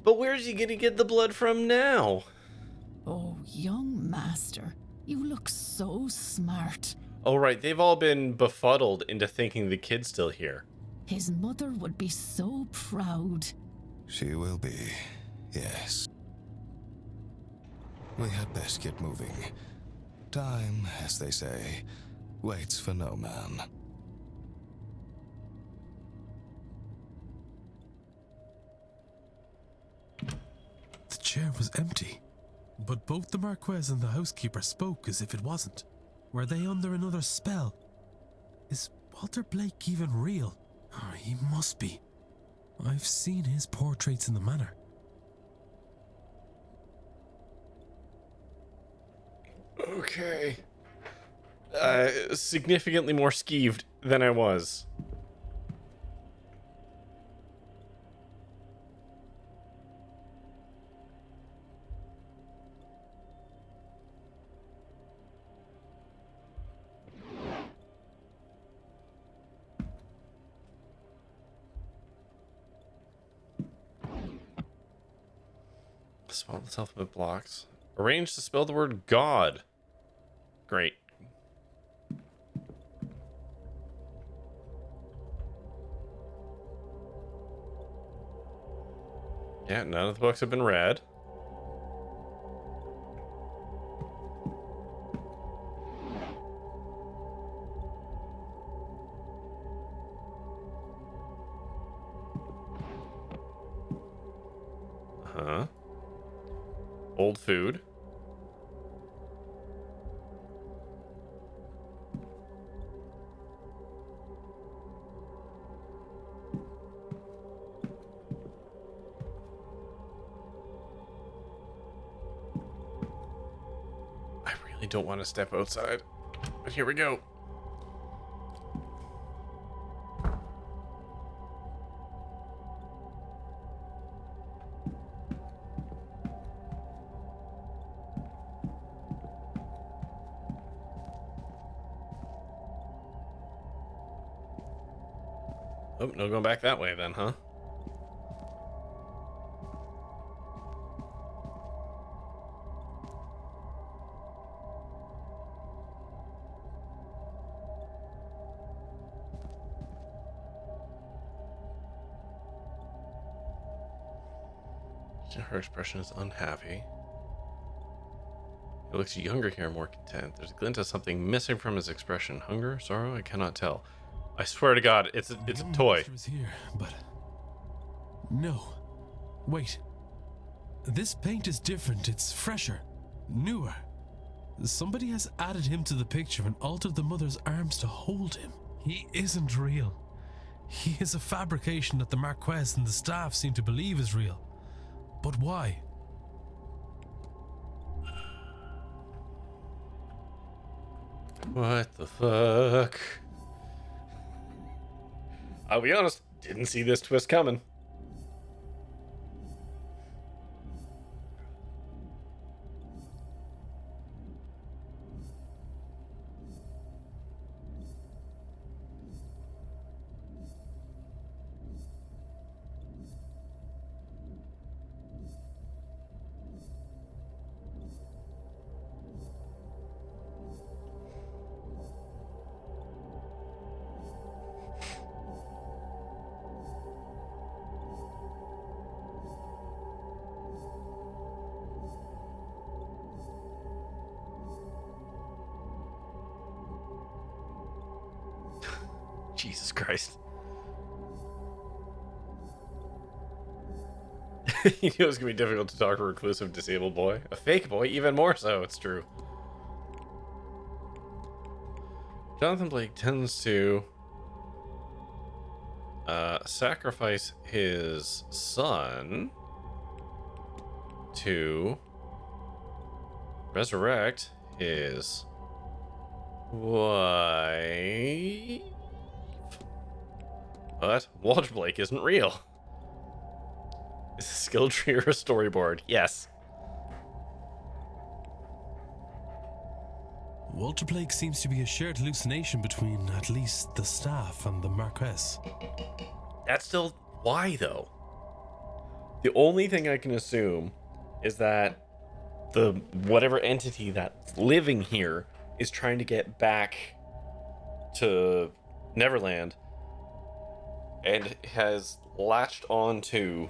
But where's he gonna get the blood from now? Oh, young master, you look so smart. Oh, right, they've all been befuddled into thinking the kid's still here. His mother would be so proud. She will be, yes. We had best get moving. Time, as they say, waits for no man. The chair was empty, but both the Marquez and the housekeeper spoke as if it wasn't. Were they under another spell? Is Walter Blake even real? Oh, he must be. I've seen his portraits in the Manor. Okay. Significantly more skeeved than I was. Spell the alphabet blocks. Arrange to spell the word God. Great. Yeah, none of the books have been read. Uh-huh. Old food. I really don't want to step outside, but here we go. Oh, no going back that way then, huh? Her expression is unhappy. He looks younger here, more content. There's a glint of something missing from his expression. Hunger? Sorrow? I cannot tell. I swear to God, it's a toy. Was here, but no. Wait. This paint is different. It's fresher, newer. Somebody has added him to the picture and altered the mother's arms to hold him. He isn't real. He is a fabrication that the Marquez and the staff seem to believe is real. But why? What the fuck? I'll be honest, didn't see this twist coming. Jesus Christ. You knew it was going to be difficult to talk to a reclusive disabled boy. A fake boy, even more so, it's true. Jonathan Blake tends to sacrifice his son to resurrect his wife. What? Walter Blake isn't real. Is a skill tree or a storyboard? Yes. Walter Blake seems to be a shared hallucination between at least the staff and the Marquess. That's still why, though. The only thing I can assume is that the whatever entity that's living here is trying to get back to Neverland and has latched on to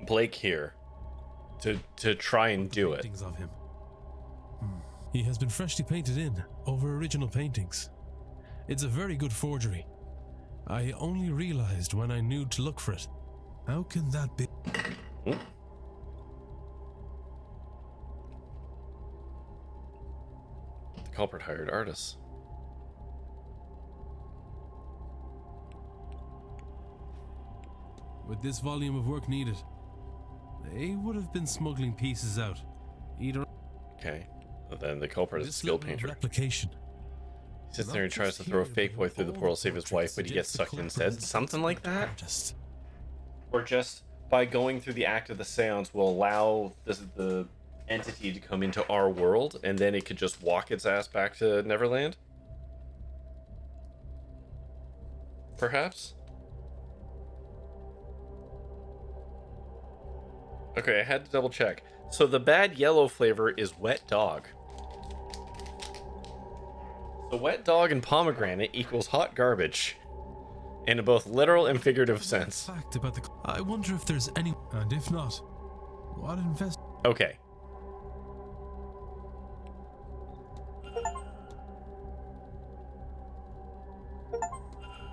Blake here to try and do it. Paintings of him. He has been freshly painted in over original paintings. It's a very good forgery. I only realized when I knew to look for it. How can that be? The culprit hired artists. With this volume of work needed, they would have been smuggling pieces out. Either. Okay. Well, then the culprit is a skilled painter. Replication. He sits there and tries to throw a fake boy through the portal to save his wife, but he gets sucked in instead. Something like that? Or just by going through the act of the seance will allow the entity to come into our world, and then it could just walk its ass back to Neverland? Perhaps? Okay, I had to double check. So the bad yellow flavor is wet dog. So wet dog and pomegranate equals hot garbage. In a both literal and figurative sense. Fact about the. I wonder if there's any. And if not, what invest? Okay.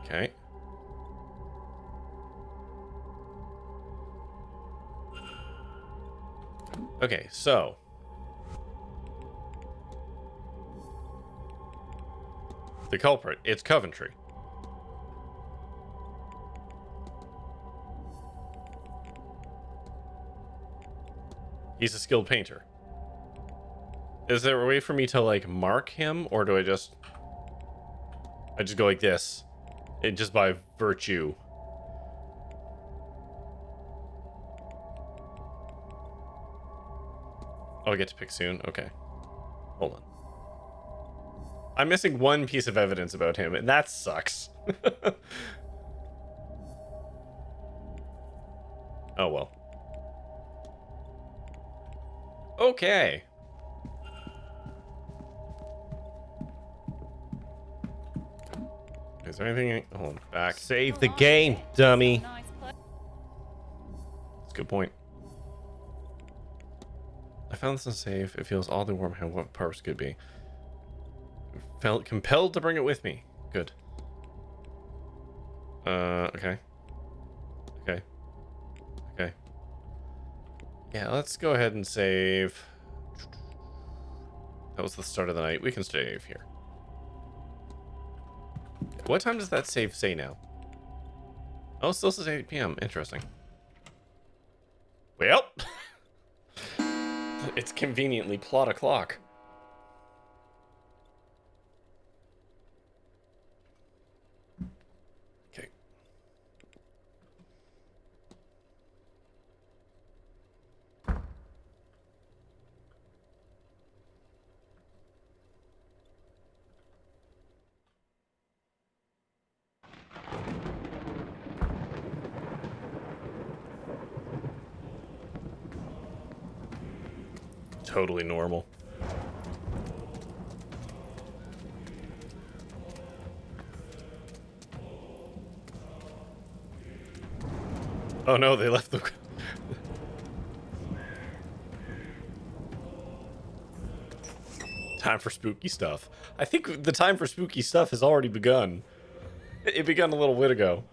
Okay. Okay, so the culprit, it's Coventry. He's a skilled painter. Is there a way for me to like mark him, or do I just go like this, and just by virtue? Oh, I get to pick soon? Okay. Hold on. I'm missing one piece of evidence about him, and that sucks. Oh, well. Okay. Is there anything... Hold on. Back. Save the game, dummy. That's a good point. I found this unsafe. It feels oddly warm. How what purpose could be? Felt compelled to bring it with me. Good. Okay. Okay. Okay. Yeah, let's go ahead and save. That was the start of the night. We can save here. What time does that save say now? Oh, it still says 8 p.m. Interesting. Well, it's conveniently plot o'clock. totally normal. Oh no, they left the... Time for spooky stuff. I think the time for spooky stuff has already begun. It began a little bit ago.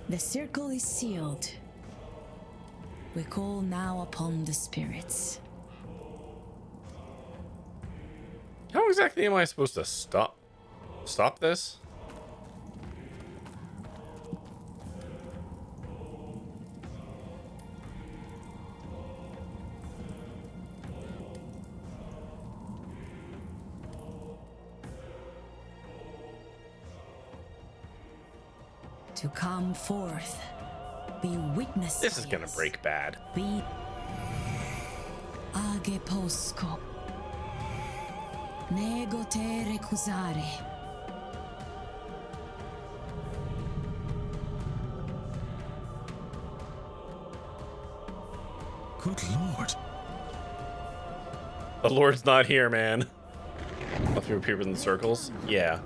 The circle is sealed. We call now upon the spirits. How exactly am I supposed to stop this? To come forth, be witnesses. This is gonna break bad. Be ageposco. Nego te recusare. Good lord. The Lord's not here, man. I'll throw people in the circles. Yeah.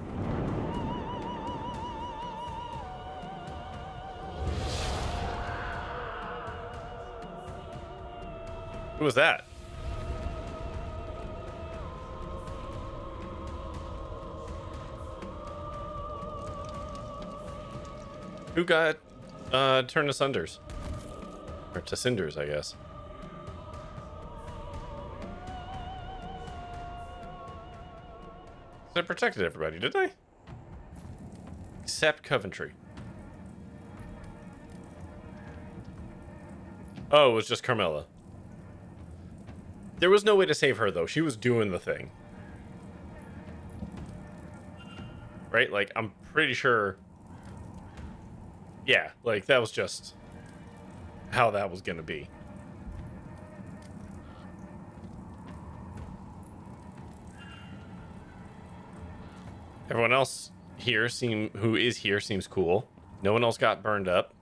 Who was that? Who got turned to cinders? Or to cinders, I guess. I protected everybody, did I? Except Coventry. Oh, it was just Carmela. There was no way to save her, though. She was doing the thing. Right? Like, I'm pretty sure... Yeah, like, that was just how that was gonna be. Everyone else here who is here seems cool. No one else got burned up.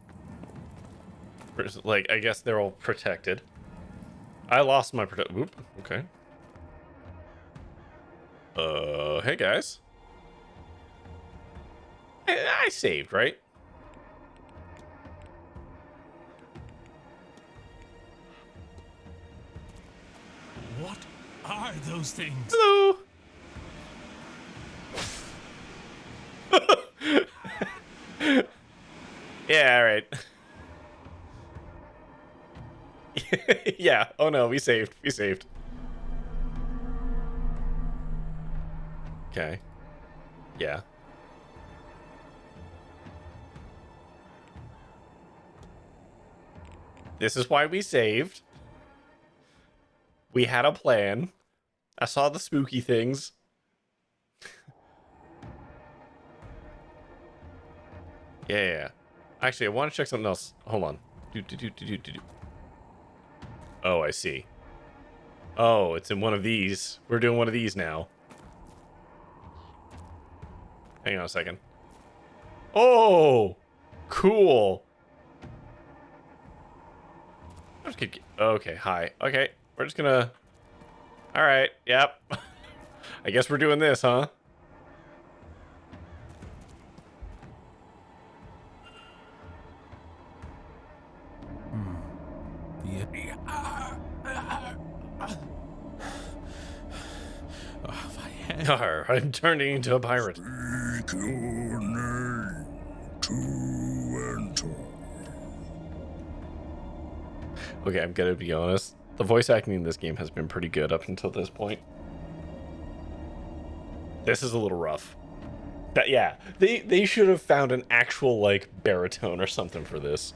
Like, I guess they're all protected. I lost my Whoop. Okay. Hey guys. I saved, right? What are those things? Hello. Yeah, all right. Yeah. Oh no, we saved. We saved. Okay. Yeah. This is why we saved. We had a plan. I saw the spooky things. Yeah. Actually, I want to check something else. Hold on. Oh, I see. Oh, it's in one of these. We're doing one of these now. Hang on a second. Oh, cool. Okay, hi. Okay, we're just gonna... All right, yep. I guess we're doing this, huh? I'm turning into a pirate. Speak your name to enter. Okay, I'm gonna be honest. The voice acting in this game has been pretty good up until this point. This is a little rough. But yeah, they should have found an actual, like, baritone or something for this.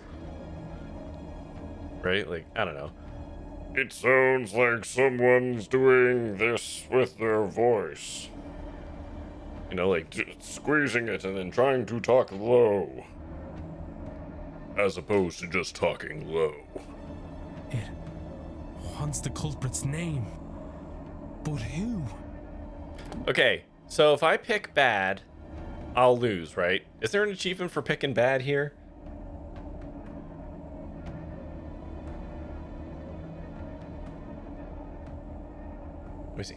Right? Like, I don't know. It sounds like someone's doing this with their voice. You know, like, Squeezing it and then trying to talk low. As opposed to just talking low. It wants the culprit's name. But who? okay, so if I pick bad, I'll lose, right? Is there an achievement for picking bad here? Let me see.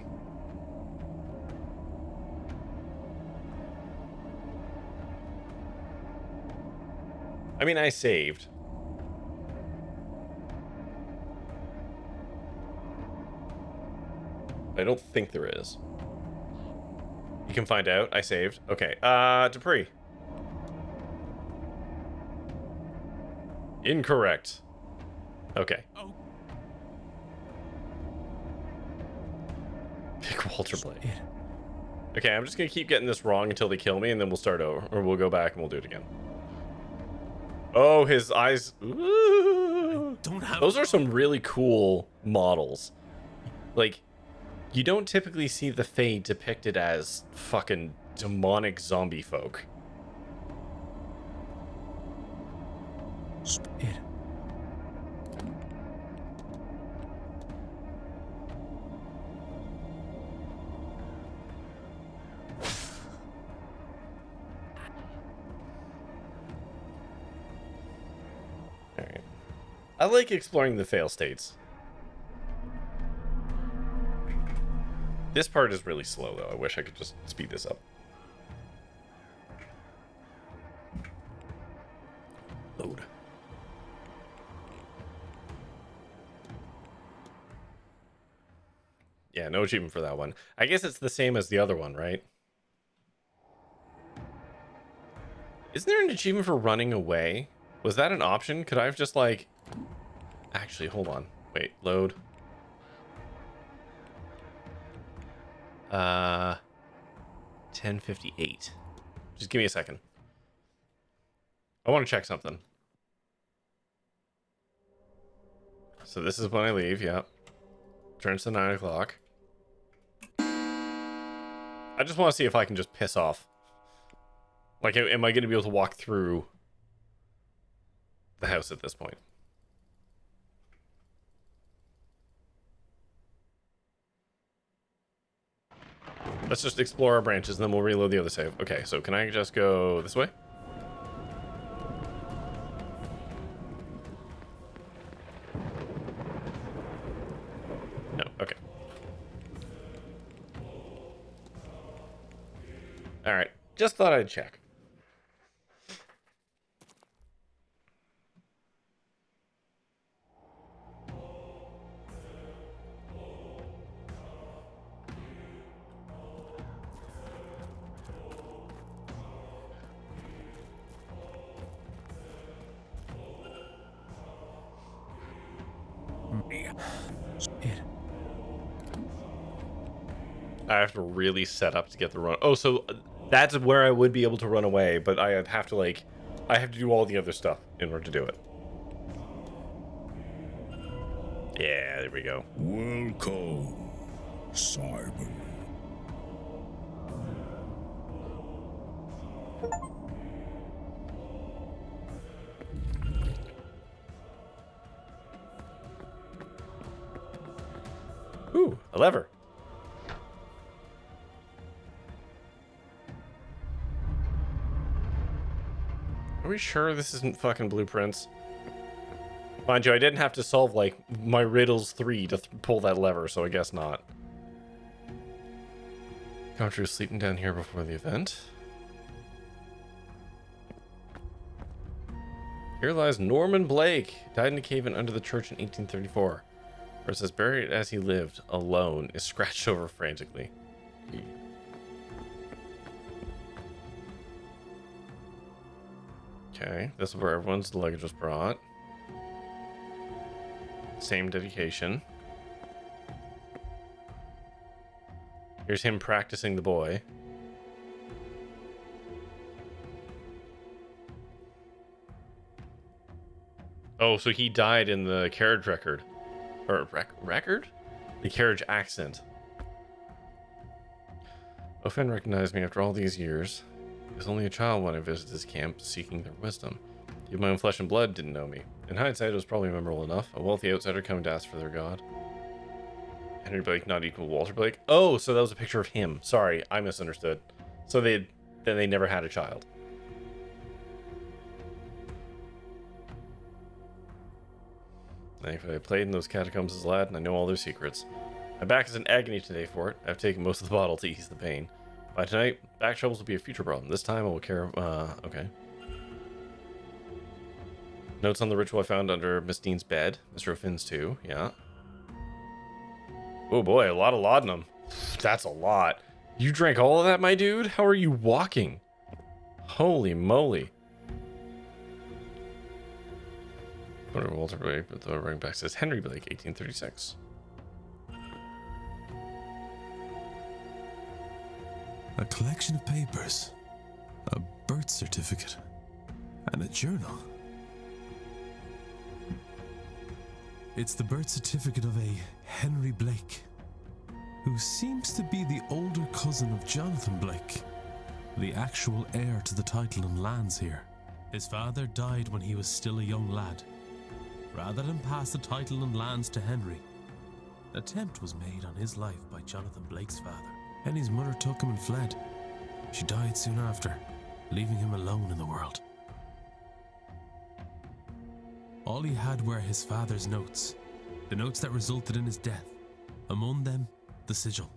I mean, I saved. I don't think there is. You can find out. I saved. Okay. Dupree. Incorrect. Okay. Oh. Pick Walter Blake. Okay, I'm just gonna keep getting this wrong until they kill me, and then we'll start over. Or we'll go back and we'll do it again. Oh, his eyes. Ooh. Those are some really cool models. Like, you don't typically see the Fae depicted as fucking demonic zombie folk. Spit. Alright. I like exploring the fail states. This part is really slow, though. I wish I could just speed this up. Load. Yeah, no achievement for that one. I guess it's the same as the other one, right? Isn't there an achievement for running away? Was that an option? Could I have just, like... Actually, hold on. Wait, load. 10:58. Just give me a second. I want to check something. So this is when I leave, yeah. Turns to 9 o'clock. I just want to see if I can just piss off. Like, am I going to be able to walk through the house at this point? Let's just explore our branches, and then we'll reload the other save. Okay, so can I just go this way? No, okay. Alright, just thought I'd check. I have to really set up to get the run. Oh, so that's where I would be able to run away, but I have to, like, I have to do all the other stuff in order to do it. Yeah, there we go. Welcome, Simon. Ooh, a lever. Are we sure this isn't fucking blueprints? Mind you, I didn't have to solve, like, my riddles 3 to pull that lever, so I guess not. Country was sleeping down here before the event. Here lies Norman Blake, died in a cave in under the church in 1834. Where it says, buried as he lived, alone, is scratched over frantically. Okay, this is where everyone's luggage was brought. Same dedication. Here's him practicing the boy. Oh, so he died in the carriage record. Or record? The carriage accident. Ofen recognized me after all these years. He was only a child when I visited his camp, seeking their wisdom. Even my own flesh and blood didn't know me. In hindsight, it was probably memorable enough. A wealthy outsider coming to ask for their god. Henry Blake not equal Walter Blake. Oh, so that was a picture of him. Sorry, I misunderstood. So then they never had a child. Thankfully, I played in those catacombs as a lad, and I know all their secrets. My back is in agony today for it. I've taken most of the bottle to ease the pain. By tonight, back troubles will be a future problem. This time I will care. Okay. Notes on the ritual I found under Miss Dean's bed. Mr. O'Finn's too. Yeah. Oh boy, a lot of laudanum. That's a lot. You drank all of that, my dude? How are you walking? Holy moly. Walter Blake, but the running back says Henry Blake, 1836. A collection of papers, a birth certificate, and a journal. It's the birth certificate of a Henry Blake, who seems to be the older cousin of Jonathan Blake, the actual heir to the title and lands here. His father died when he was still a young lad. Rather than pass the title and lands to Henry, an attempt was made on his life by Jonathan Blake's father. Henry's mother took him and fled. She died soon after, leaving him alone in the world. All he had were his father's notes, the notes that resulted in his death. Among them, the sigil.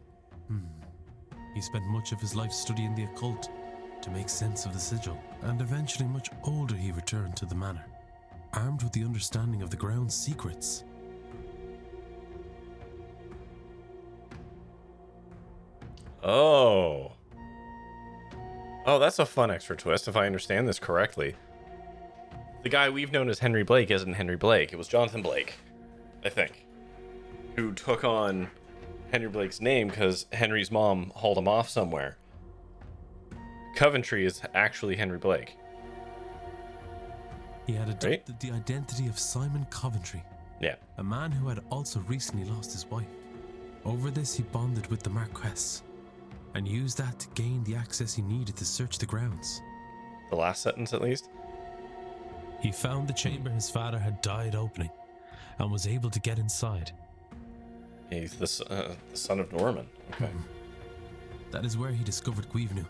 He spent much of his life studying the occult to make sense of the sigil, and eventually much older he returned to the manor, armed with the understanding of the ground's secrets. Oh. Oh, that's a fun extra twist, if I understand this correctly. The guy we've known as Henry Blake isn't Henry Blake. It was Jonathan Blake, I think, who took on Henry Blake's name because Henry's mom hauled him off somewhere. Coventry is actually Henry Blake. He had adopted the identity of Simon Coventry, Yeah. a man who had also recently lost his wife. Over this, he bonded with the Marquess, and used that to gain the access he needed to search the grounds. The last sentence, at least. He found the chamber his father had died opening, and was able to get inside. He's the son of Norman. Okay. That is where he discovered Guivenu.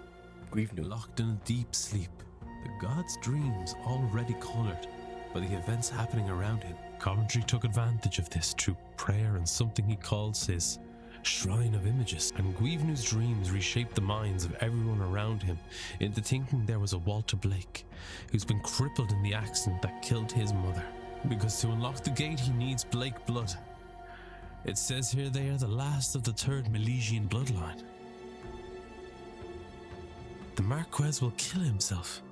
Guivenu. Locked in a deep sleep, the god's dreams already colored by the events happening around him. Coventry took advantage of this through prayer and something he calls his shrine of images, and Guivnu's dreams reshaped the minds of everyone around him into thinking there was a Walter Blake who's been crippled in the accident that killed his mother. Because to unlock the gate he needs Blake blood. It says here they are the last of the third Milesian bloodline. The Marquess will kill himself,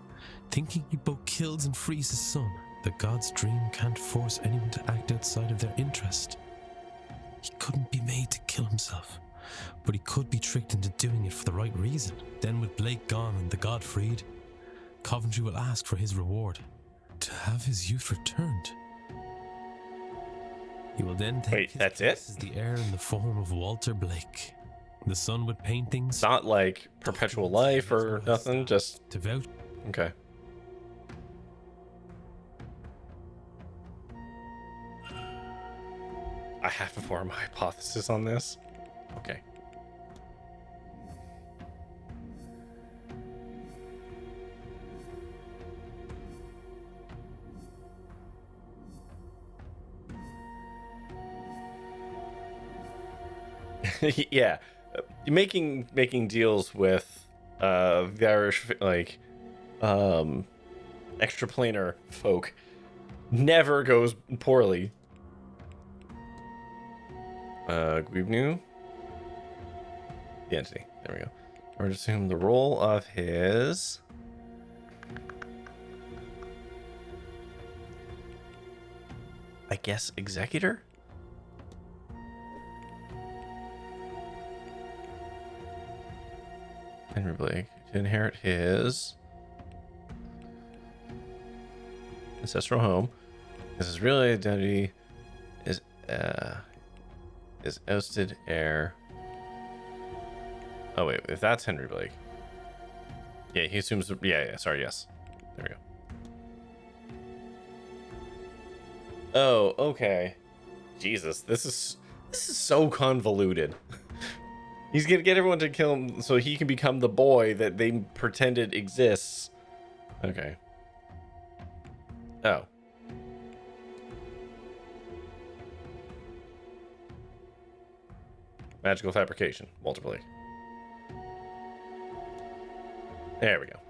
thinking he both kills and frees his son. The god's dream can't force anyone to act outside of their interest. He couldn't be made to kill himself, but he could be tricked into doing it for the right reason. Then with Blake gone and the god freed, Coventry will ask for his reward, to have his youth returned. He will then take his place as the heir in the form of Walter Blake, the son with paintings. Not like perpetual life or nothing, just to vouch. Okay. I have to form a hypothesis on this. Okay. Yeah, making deals with the Irish extraplanar folk never goes poorly. Guivenu, the entity. There we go. We're going to assume the role of his I guess executor. Henry Blake to inherit his ancestral home. His real identity is ousted heir. Oh wait, if that's Henry Blake, yeah, he assumes. Yeah. Sorry, yes. There we go. Oh, okay. Jesus, this is so convoluted. He's gonna get everyone to kill him so he can become the boy that they pretended exists. Okay. Oh. Magical fabrication. Multiply. There we go.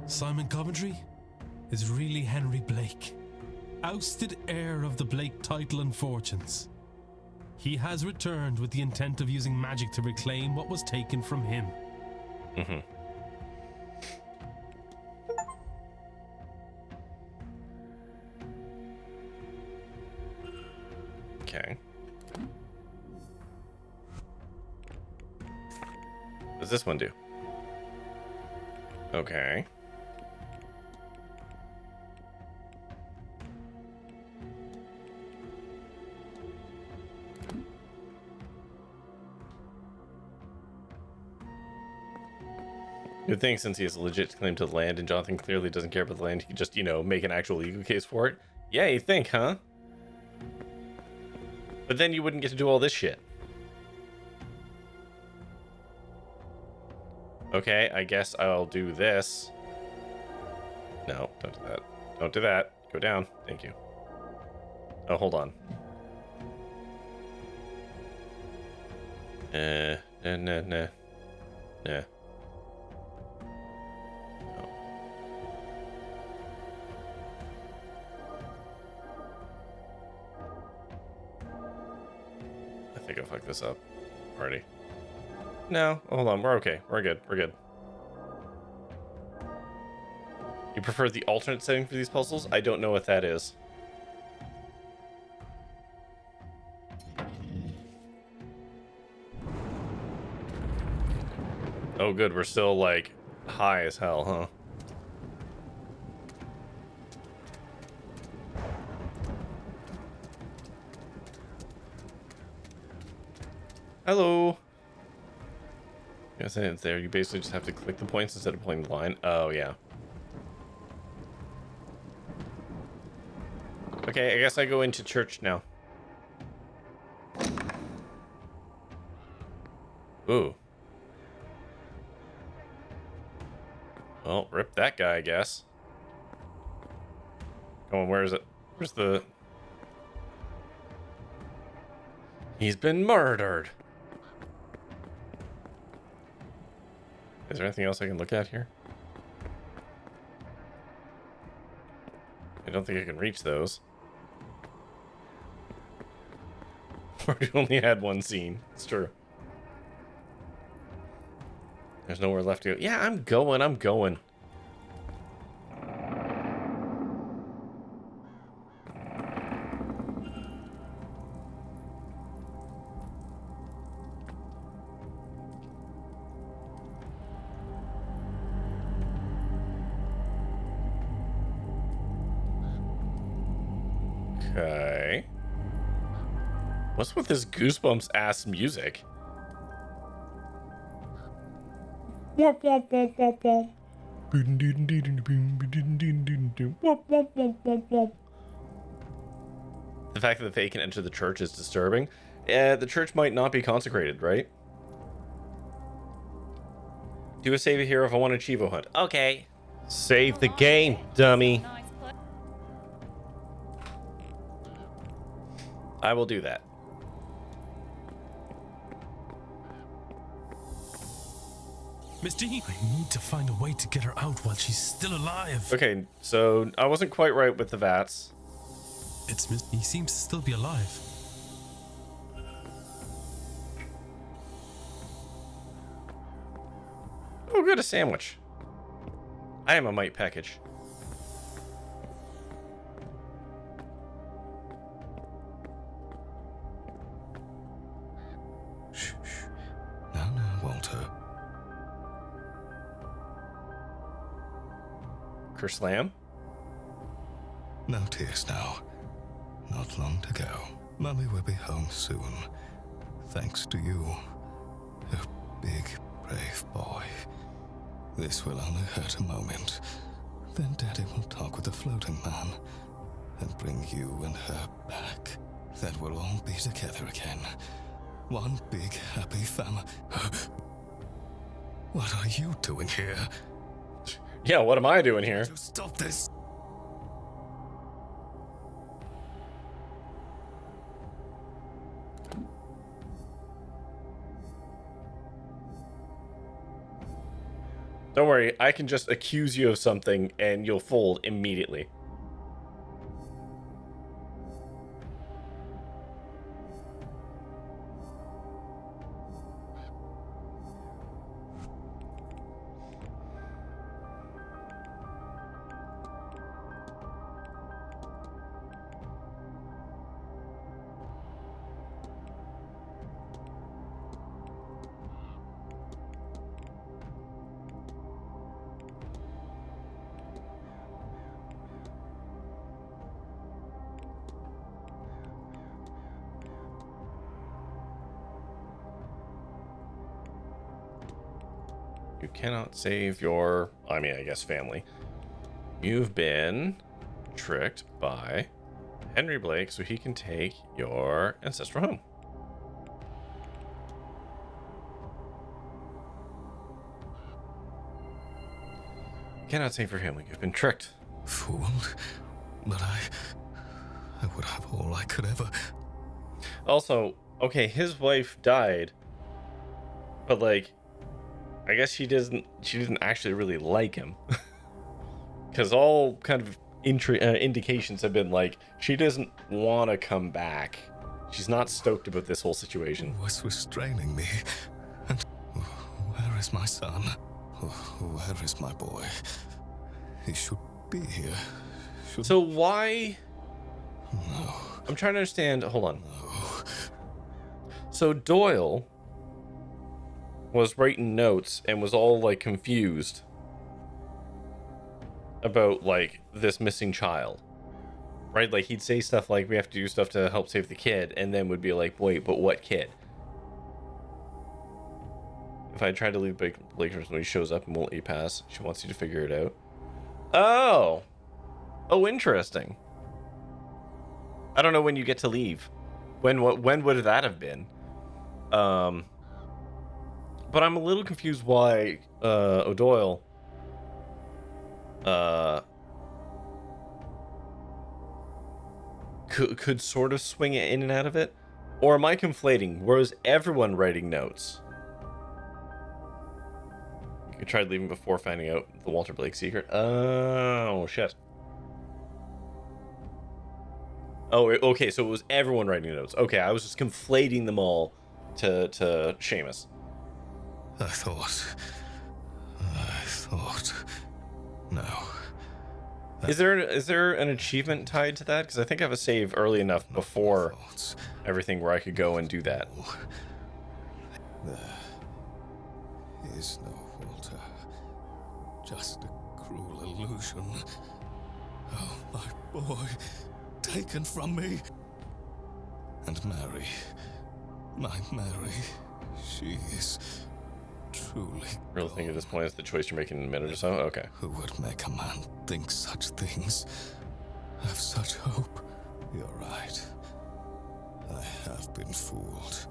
Simon Coventry is really Henry Blake, ousted heir of the Blake title and fortunes. He has returned with the intent of using magic to reclaim what was taken from him. Mm-hmm. Okay. What does this one do? Okay. Good thing, since he has a legit claim to the land and Jonathan clearly doesn't care about the land, he can just, you know, make an actual legal case for it. Yeah, you think, huh? But then you wouldn't get to do all this shit. Okay, I guess I'll do this. No, don't do that. Don't do that. Go down. Thank you. Oh, hold on. Nah. I think I fucked this up already. No, hold on. We're okay. We're good. We're good. You prefer the alternate setting for these puzzles? I don't know what that is. Oh, good. We're still, like, high as hell, huh? Hello. Yes, it's there. You basically just have to click the points instead of pulling the line. Oh, yeah. Okay, I guess I go into church now. Ooh. Well, rip that guy, I guess. Come on, where is it? Where's the... He's been murdered. Is there anything else I can look at here? I don't think I can reach those. We only had one scene. It's true. There's nowhere left to go. Yeah, I'm going. Okay. What's with this Goosebumps ass music? The fact that they can enter the church is disturbing. The church might not be consecrated, right? Do a save a hero if I want a Chivo hunt. Okay. Save the game, dummy. I will do that. Miss D, I need to find a way to get her out while she's still alive. Okay, so I wasn't quite right with the VATS. It's Miss. He seems to still be alive. Oh, good, a sandwich. I am a mite package. Shh. Now, Walter. Kerslam? No tears now. Not long to go. Mummy will be home soon. Thanks to you. A big, brave boy. This will only hurt a moment. Then Daddy will talk with the floating man and bring you and her back. Then we'll all be together again. One big, happy family. What are you doing here? Yeah, what am I doing here? To stop this. Don't worry, I can just accuse you of something and you'll fold immediately. You cannot save your, I mean, I guess family. You've been tricked by Henry Blake so he can take your ancestral home. You cannot save your family. You've been tricked. Fooled? But I would have all I could ever... Also, okay, his wife died, but like, I guess she didn't actually really like him. Because all kind of indications have been like, she doesn't want to come back. She's not stoked about this whole situation. Was restraining me. And where is my son? Where is my boy? He should be here. So why... No. I'm trying to understand. Hold on. No. So Doyle was writing notes and was all like confused about like this missing child, right? Like he'd say stuff like, we have to do stuff to help save the kid, and then would be like, wait, but what kid? If I try to leave Blake when he shows up and won't let you pass, she wants you to figure it out. Oh, interesting. I don't know when you get to leave. When would that have been? But I'm a little confused why O'Doyle could sort of swing it in and out of it. Or am I conflating? Was everyone writing notes? You tried leaving before finding out the Walter Blake secret. Oh, shit. Oh, okay, so it was everyone writing notes. Okay, I was just conflating them all to Seamus. I thought... No. Is there an achievement tied to that? Because I think I have a save early enough before everything where I could go and do that. There is no Walter. Just a cruel illusion. Oh, my boy, taken from me. And Mary, my Mary, she is truly Real thing at this point is the choice you're making in a minute or so? Okay. Who would make a man think such things? Have such hope? You're right. I have been fooled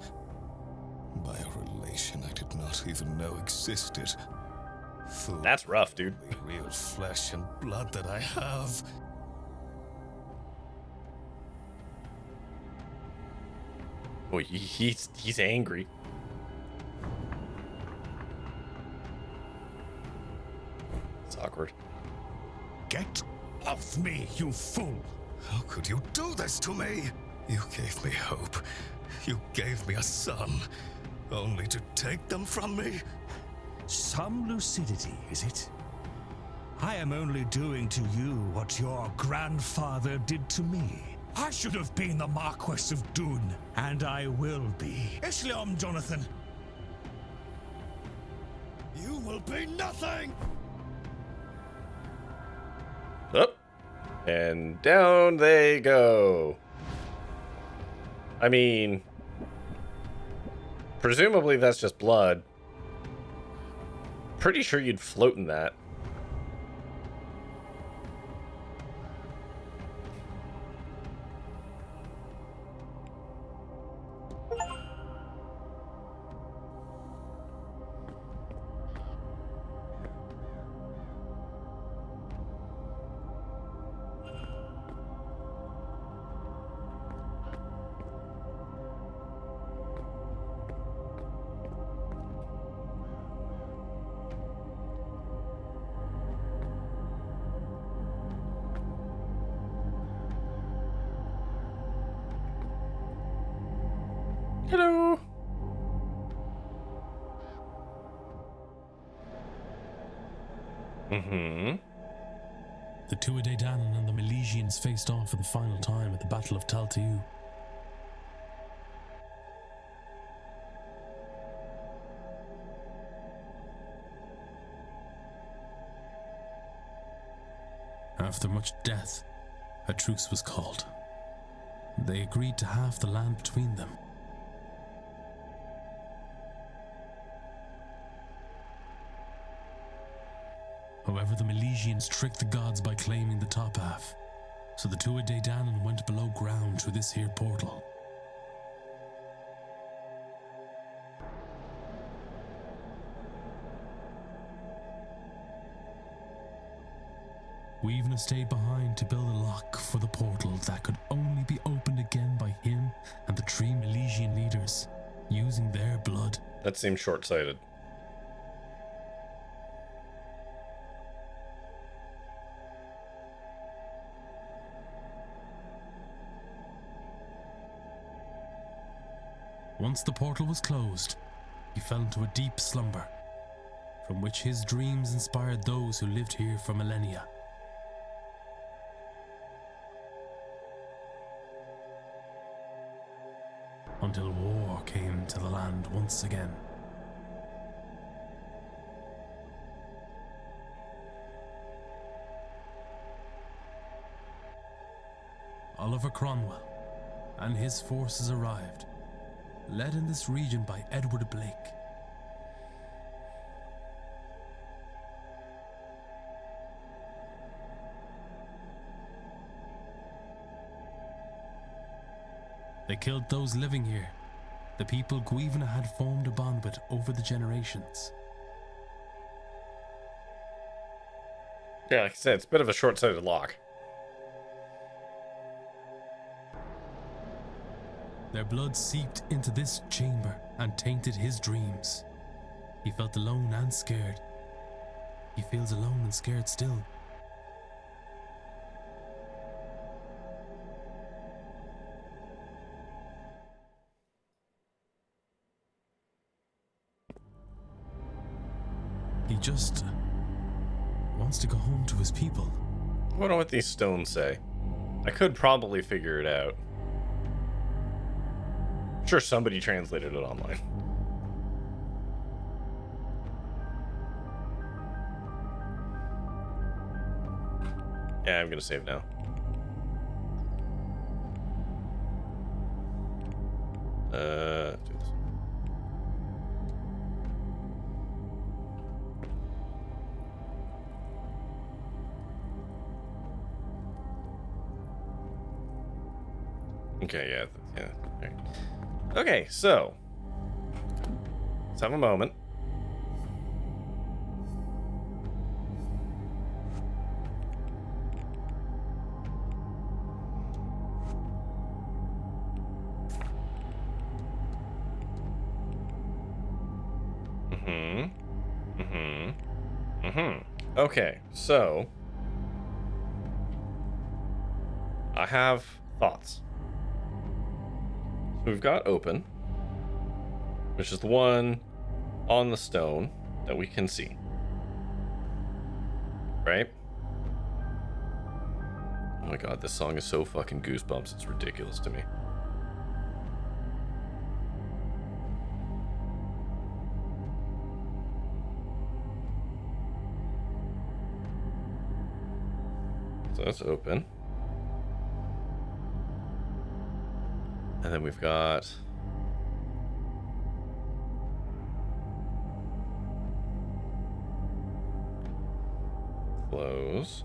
by a relation I did not even know existed. Fooled. That's rough, dude. The real flesh and blood that I have. Boy, he's angry. It's awkward. Get off me, you fool! How could you do this to me? You gave me hope. You gave me a son, only to take them from me. Some lucidity, is it? I am only doing to you what your grandfather did to me. I should have been the Marquess of Dune, and I will be. Islam, Jonathan. You will be nothing! Up. And down they go. I mean, presumably that's just blood. Pretty sure you'd float in that. Hello. Mm-hmm. The Tues and the Milesians faced off for the final time at the Battle of Tues. After much death, a truce was called. They agreed to halve the land between them. However, the Milesians tricked the gods by claiming the top half, so the Tues went below ground through this here portal. Weavna stayed behind to build a lock for the portal that could only be opened again by him and the 3 Milesian leaders, using their blood. That seems short-sighted. Once the portal was closed, he fell into a deep slumber, from which his dreams inspired those who lived here for millennia. Until war came to the land once again. Oliver Cromwell and his forces arrived, led in this region by Edward Blake. They killed those living here, the people Guivna had formed a bond with over the generations. Yeah, like I said, it's a bit of a short-sighted lock. Their blood seeped into this chamber and tainted his dreams. He felt alone and scared. He feels alone and scared still. He just wants to go home to his people. I wonder what these stones say. I could probably figure it out. I'm sure somebody translated it online. Yeah, I'm gonna save now. Do this. Okay, yeah. All right. Okay, so let's have a moment. Okay, so I have thoughts. So we've got open, which is the one on the stone that we can see. Right? Oh my god, this song is so fucking goosebumps, it's ridiculous to me. So that's open. And then we've got close.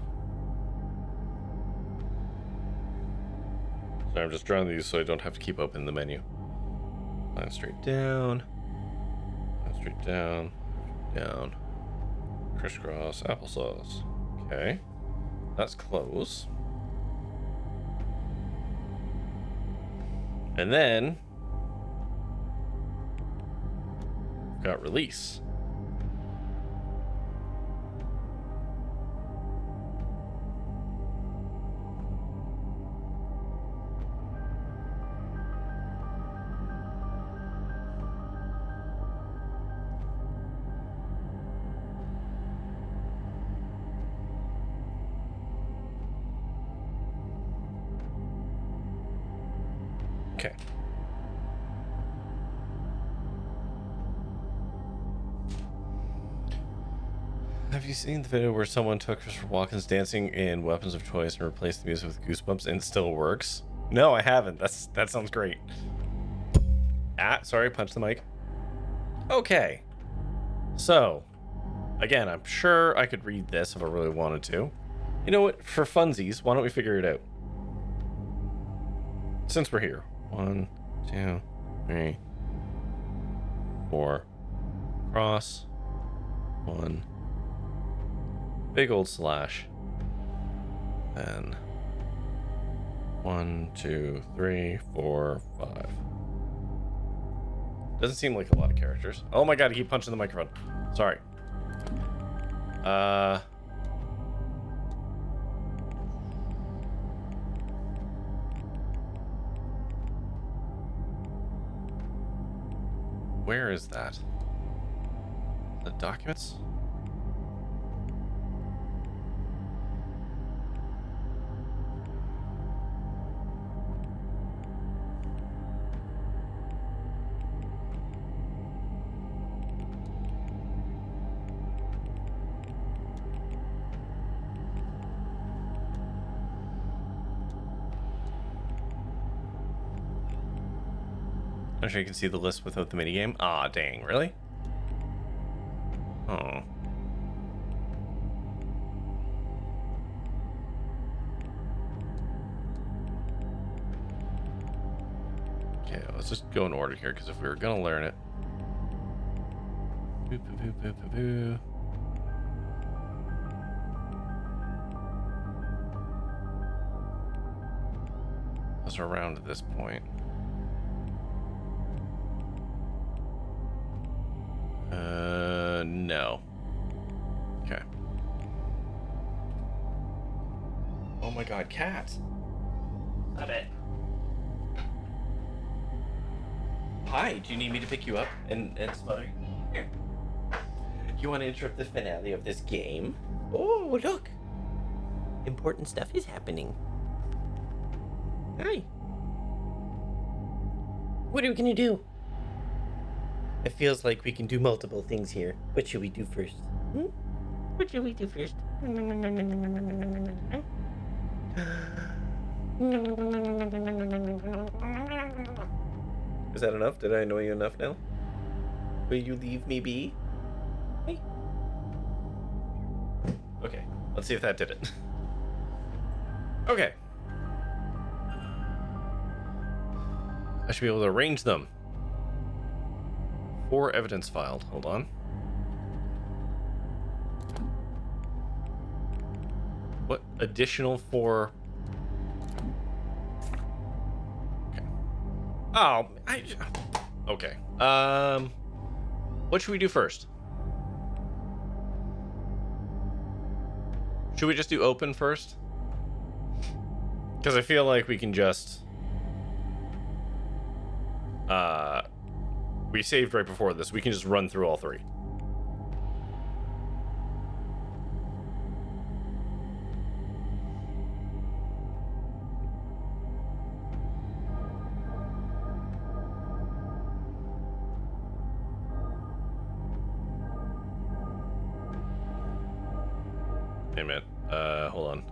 Sorry, I'm just drawing these so I don't have to keep opening the menu. Line straight down. Line straight down. Down. Crisscross applesauce. Okay. That's close. And then we've got release. Okay. Have you seen the video where someone took Christopher Walken's dancing in Weapons of Choice and replaced the music with Goosebumps and it still works? No, I haven't. That sounds great. Sorry, punch the mic. Okay. So, again, I'm sure I could read this if I really wanted to. You know what? For funsies, why don't we figure it out? Since we're here. 1, 2, 3, 4. Cross. 1. Big old slash. And 1, 2, 3, 4, 5. Doesn't seem like a lot of characters. Oh my god, I keep punching the microphone. Sorry. Where is that? The documents? I'm sure you can see the list without the minigame. Aw, dang, really? Oh. Okay, let's just go in order here, because if we were gonna learn it. Boo, boo, boo, boo, boo, boo. Those are around at this point. No. Okay. Oh my god, cat! Stop it. Hi, do you need me to pick you up and smother you? Here. You want to interrupt the finale of this game? Oh, look! Important stuff is happening. Hi. What are we gonna do? It feels like we can do multiple things here. What should we do first? What should we do first? Is that enough? Did I annoy you enough now? Will you leave me be? Hey. Okay, let's see if that did it. Okay. I should be able to arrange them. 4 evidence filed. Hold on. What additional 4? Okay. Oh, okay. What should we do first? Should we just do open first? Because I feel like we can just we saved right before this. We can just run through all 3. Wait a minute. Hold on.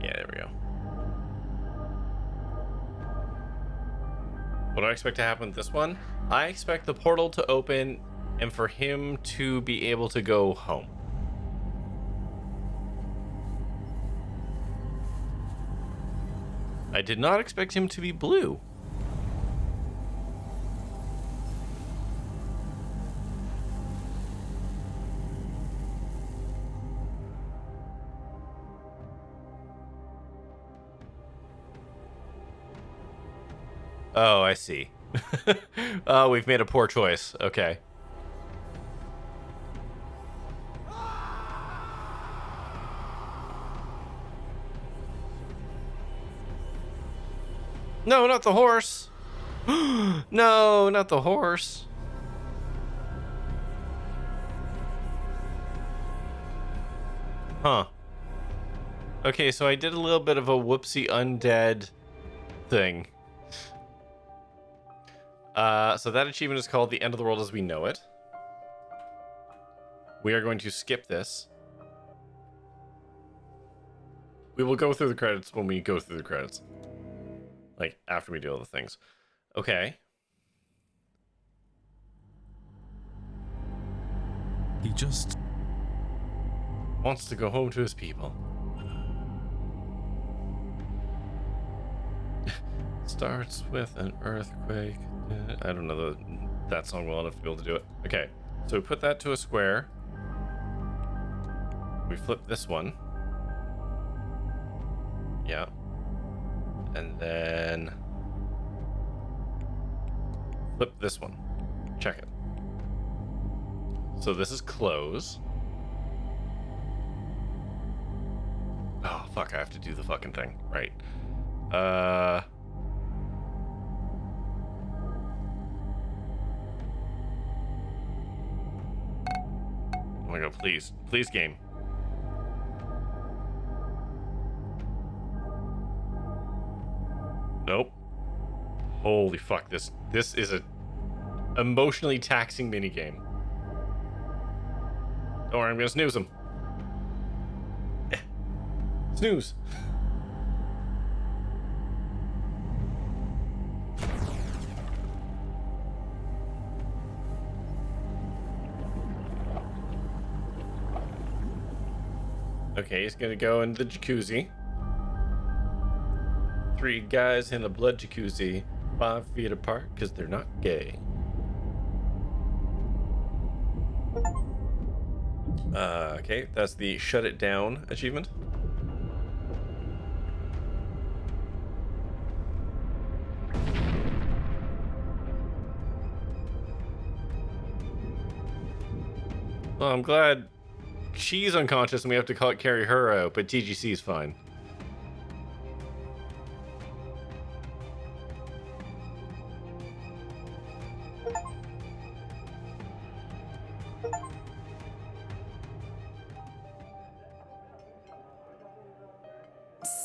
Yeah, there we go. What do I expect to happen with this one? I expect the portal to open and for him to be able to go home. I did not expect him to be blue. Oh, I see. Oh, we've made a poor choice. Okay. No, not the horse. No, not the horse. Huh. Okay, so I did a little bit of a whoopsie undead thing. So that achievement is called The End of the World as We Know It. We are going to skip this. We will go through the credits when we go through the credits. Like, after we do all the things. Okay. He just wants to go home to his people. Starts with an earthquake. I don't know that song well enough to be able to do it. Okay, so we put that to a square. We flip this one. Yeah. And then flip this one. Check it. So this is close. Oh, fuck, I have to do the fucking thing. Right. Oh my god, please. Please, game. Nope. Holy fuck, this is a emotionally taxing minigame. Don't worry, I'm gonna snooze him. Snooze. Okay, he's gonna go in the jacuzzi. 3 guys in a blood jacuzzi, 5 feet apart, because they're not gay. Okay, that's the Shut It Down achievement. Well, I'm glad she's unconscious and we have to carry her out, but TGC is fine.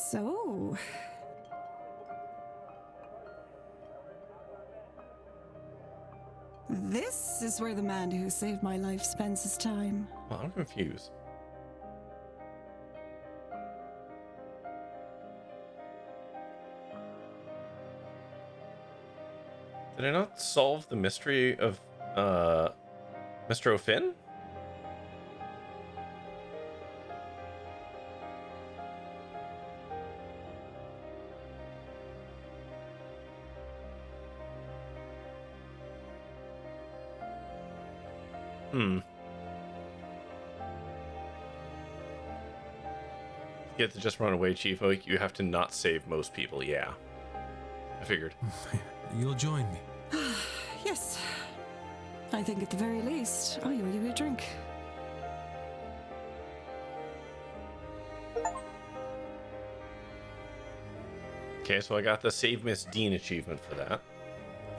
So... this is where the man who saved my life spends his time. Well, I'm confused. Did I not solve the mystery of Mr. O'Finn? You get to just run away, Chief. Like, you have to not save most people. Yeah, I figured. You'll join me. Yes. I think at the very least, I owe you a drink. Okay, so I got the Save Miss Dean achievement for that.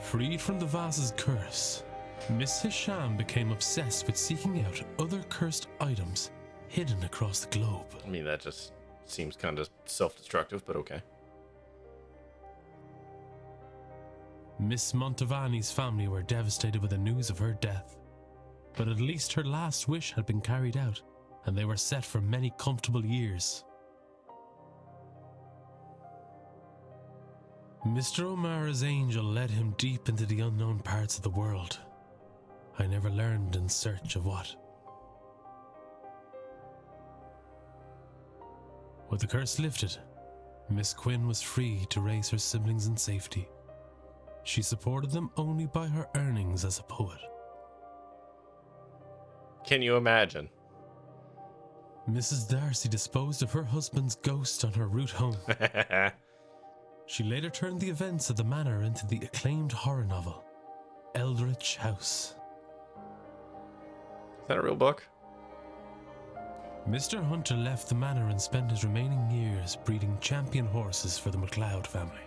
Freed from the vase's curse, Miss Hisham became obsessed with seeking out other cursed items hidden across the globe. I mean, that just seems kind of self-destructive, but okay. Miss Montavani's family were devastated with the news of her death, but at least her last wish had been carried out, and they were set for many comfortable years. Mr. O'Mara's angel led him deep into the unknown parts of the world. I never learned in search of what. With the curse lifted, Miss Quinn was free to raise her siblings in safety. She supported them only by her earnings as a poet. Can you imagine? Mrs. Darcy disposed of her husband's ghost on her route home. She later turned the events of the manor into the acclaimed horror novel, Eldritch House. Is that a real book? Mr. Hunter left the manor and spent his remaining years breeding champion horses for the MacLeod family.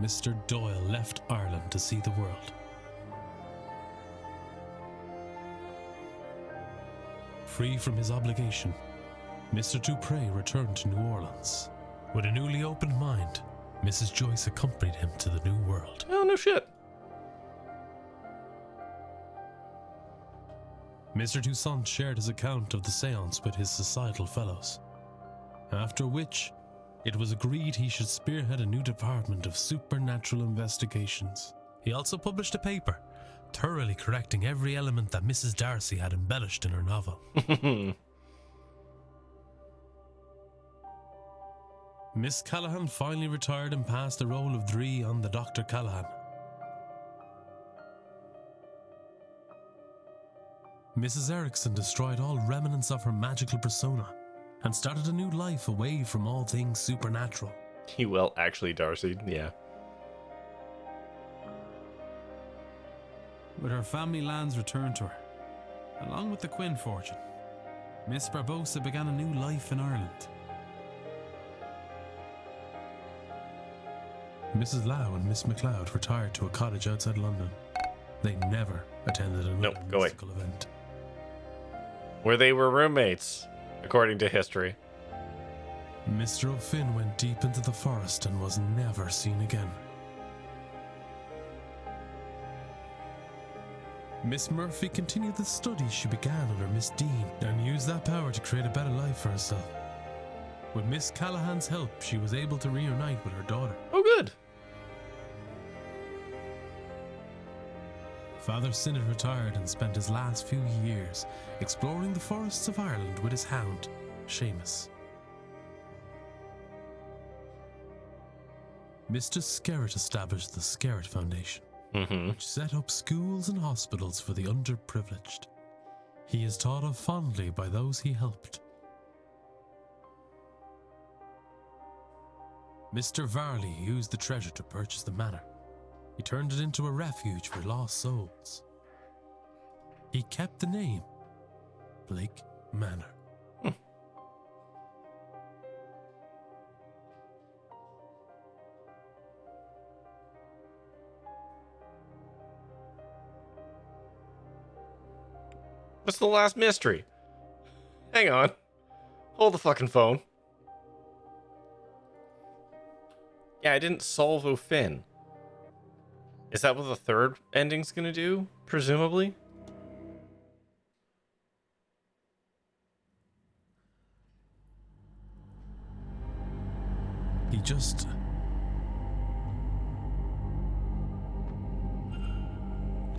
Mr. Doyle left Ireland to see the world. Free from his obligation, Mr. Dupre returned to New Orleans. With a newly opened mind, Mrs. Joyce accompanied him to the new world. Oh, no shit. Mr. Toussaint shared his account of the seance with his societal fellows, after which it was agreed he should spearhead a new department of supernatural investigations. He also published a paper, thoroughly correcting every element that Mrs. Darcy had embellished in her novel. Miss Callahan finally retired and passed the role of Dree on the Dr. Callahan. Mrs. Erickson destroyed all remnants of her magical persona and started a new life away from all things supernatural. Well, actually, Darcy, yeah. With her family lands returned to her, along with the Quinn fortune, Miss Barbosa began a new life in Ireland. Mrs. Lau and Miss MacLeod retired to a cottage outside London. They never attended another musical event. Where they were roommates, according to history. Mr. O'Finn went deep into the forest and was never seen again. Miss Murphy continued the studies she began under Miss Dean and used that power to create a better life for herself. With Miss Callahan's help, she was able to reunite with her daughter. Oh, good. Father Sinnott retired and spent his last few years exploring the forests of Ireland with his hound, Seamus. Mr. Skerritt established the Skerritt Foundation, which set up schools and hospitals for the underprivileged. He is thought of fondly by those he helped. Mr. Varley used the treasure to purchase the manor. He turned it into a refuge for lost souls. He kept the name Blake Manor. What's the last mystery? Hang on. Hold the fucking phone. Yeah, I didn't solve O'Finn. Is that what the third ending's gonna do? Presumably? He just...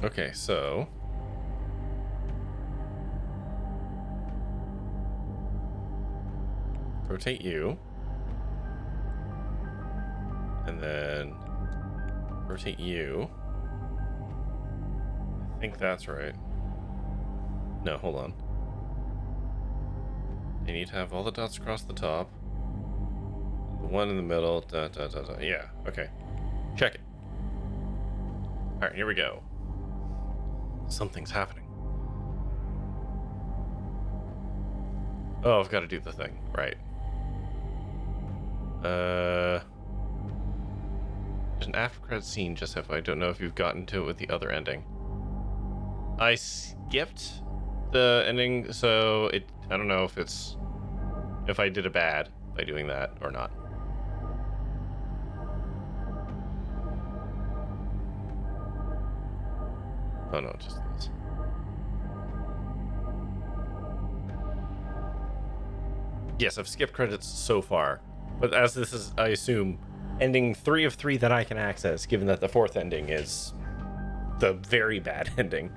Okay, so... rotate you. And then... rotate you. I think that's right. No, hold on. You need to have all the dots across the top. The one in the middle. Yeah, okay. Check it. Alright, here we go. Something's happening. Oh, I've got to do the thing. Right. There's an after credit scene, just if I don't know if you've gotten to it with the other ending. I skipped the ending, so I don't know if I did it bad by doing that or not. Oh no, just this. Yes, I've skipped credits so far, but as this is, I assume, ending 3 of 3 that I can access, given that the 4th ending is the very bad ending.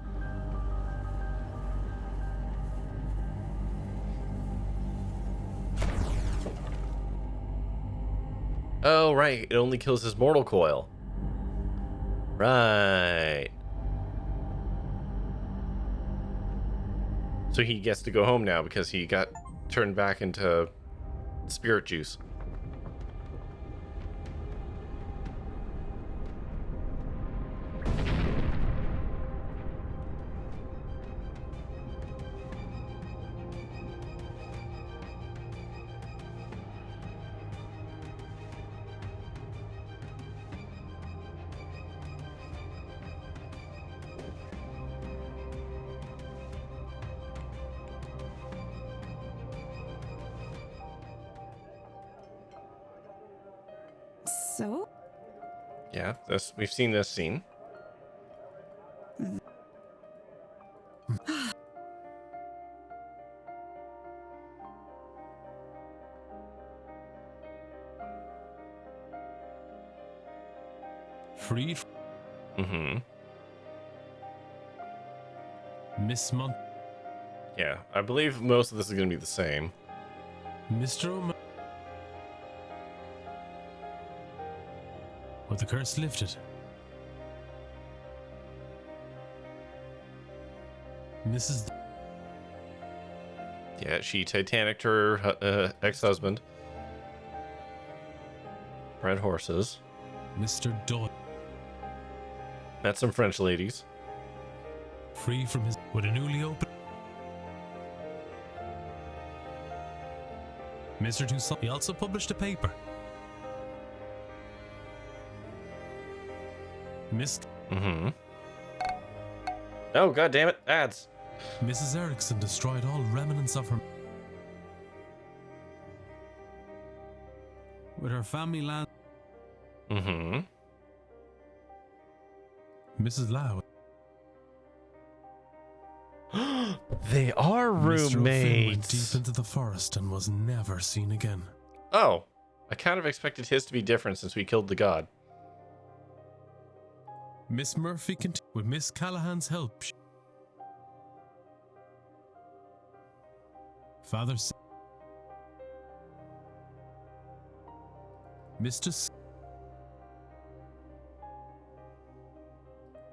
Oh, right. It only kills his mortal coil. Right. So he gets to go home now because he got turned back into spirit juice. So? Yeah, we've seen this scene. Freed. Mm-hmm. Miss Mont. Yeah, I believe most of this is going to be the same. Mr. O'Malley. With the curse lifted. Mrs. Yeah, she Titanicked her ex-husband. Bred horses. Mr. Doyle. Met some French ladies. Free from his. With a newly opened. Mr. Toussaint. He also published a paper. Miss. Mm-hmm. Oh, god damn it, ads. Mrs. Erickson destroyed all remnants of her. With her family land. Mm-hmm. Mrs. Lau. They are Mr. O'Finn went roommates. deep into the forest and was never seen again. Oh, I kind of expected his to be different since we killed the god. Miss Murphy continued with Miss Callahan's help. Father. Mr.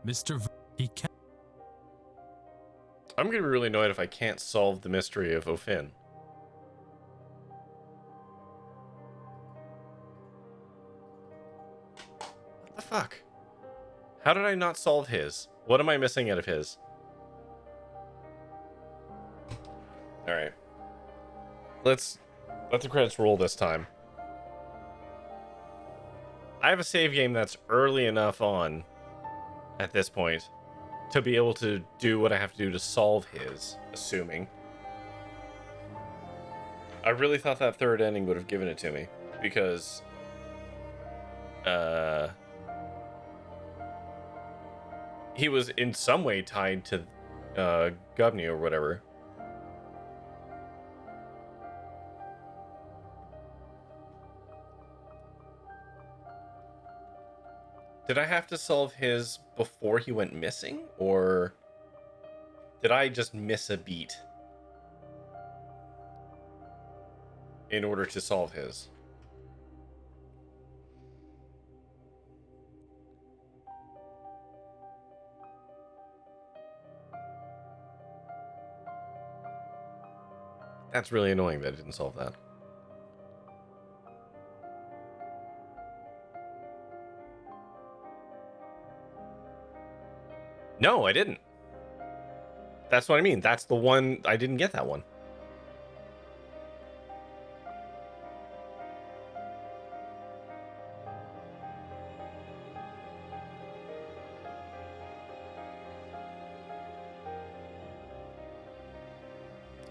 Mr. He can't. I'm gonna be really annoyed if I can't solve the mystery of O'Finn. What the fuck? How did I not solve his? What am I missing out of his? Alright. Let's let the credits roll this time. I have a save game that's early enough on at this point to be able to do what I have to do to solve his, assuming. I really thought that third ending would have given it to me, because he was in some way tied to Gubney or whatever. Did I have to solve his before he went missing, or did I just miss a beat in order to solve his? That's really annoying that I didn't solve that. No, I didn't. That's what I mean. That's the one. I didn't get that one.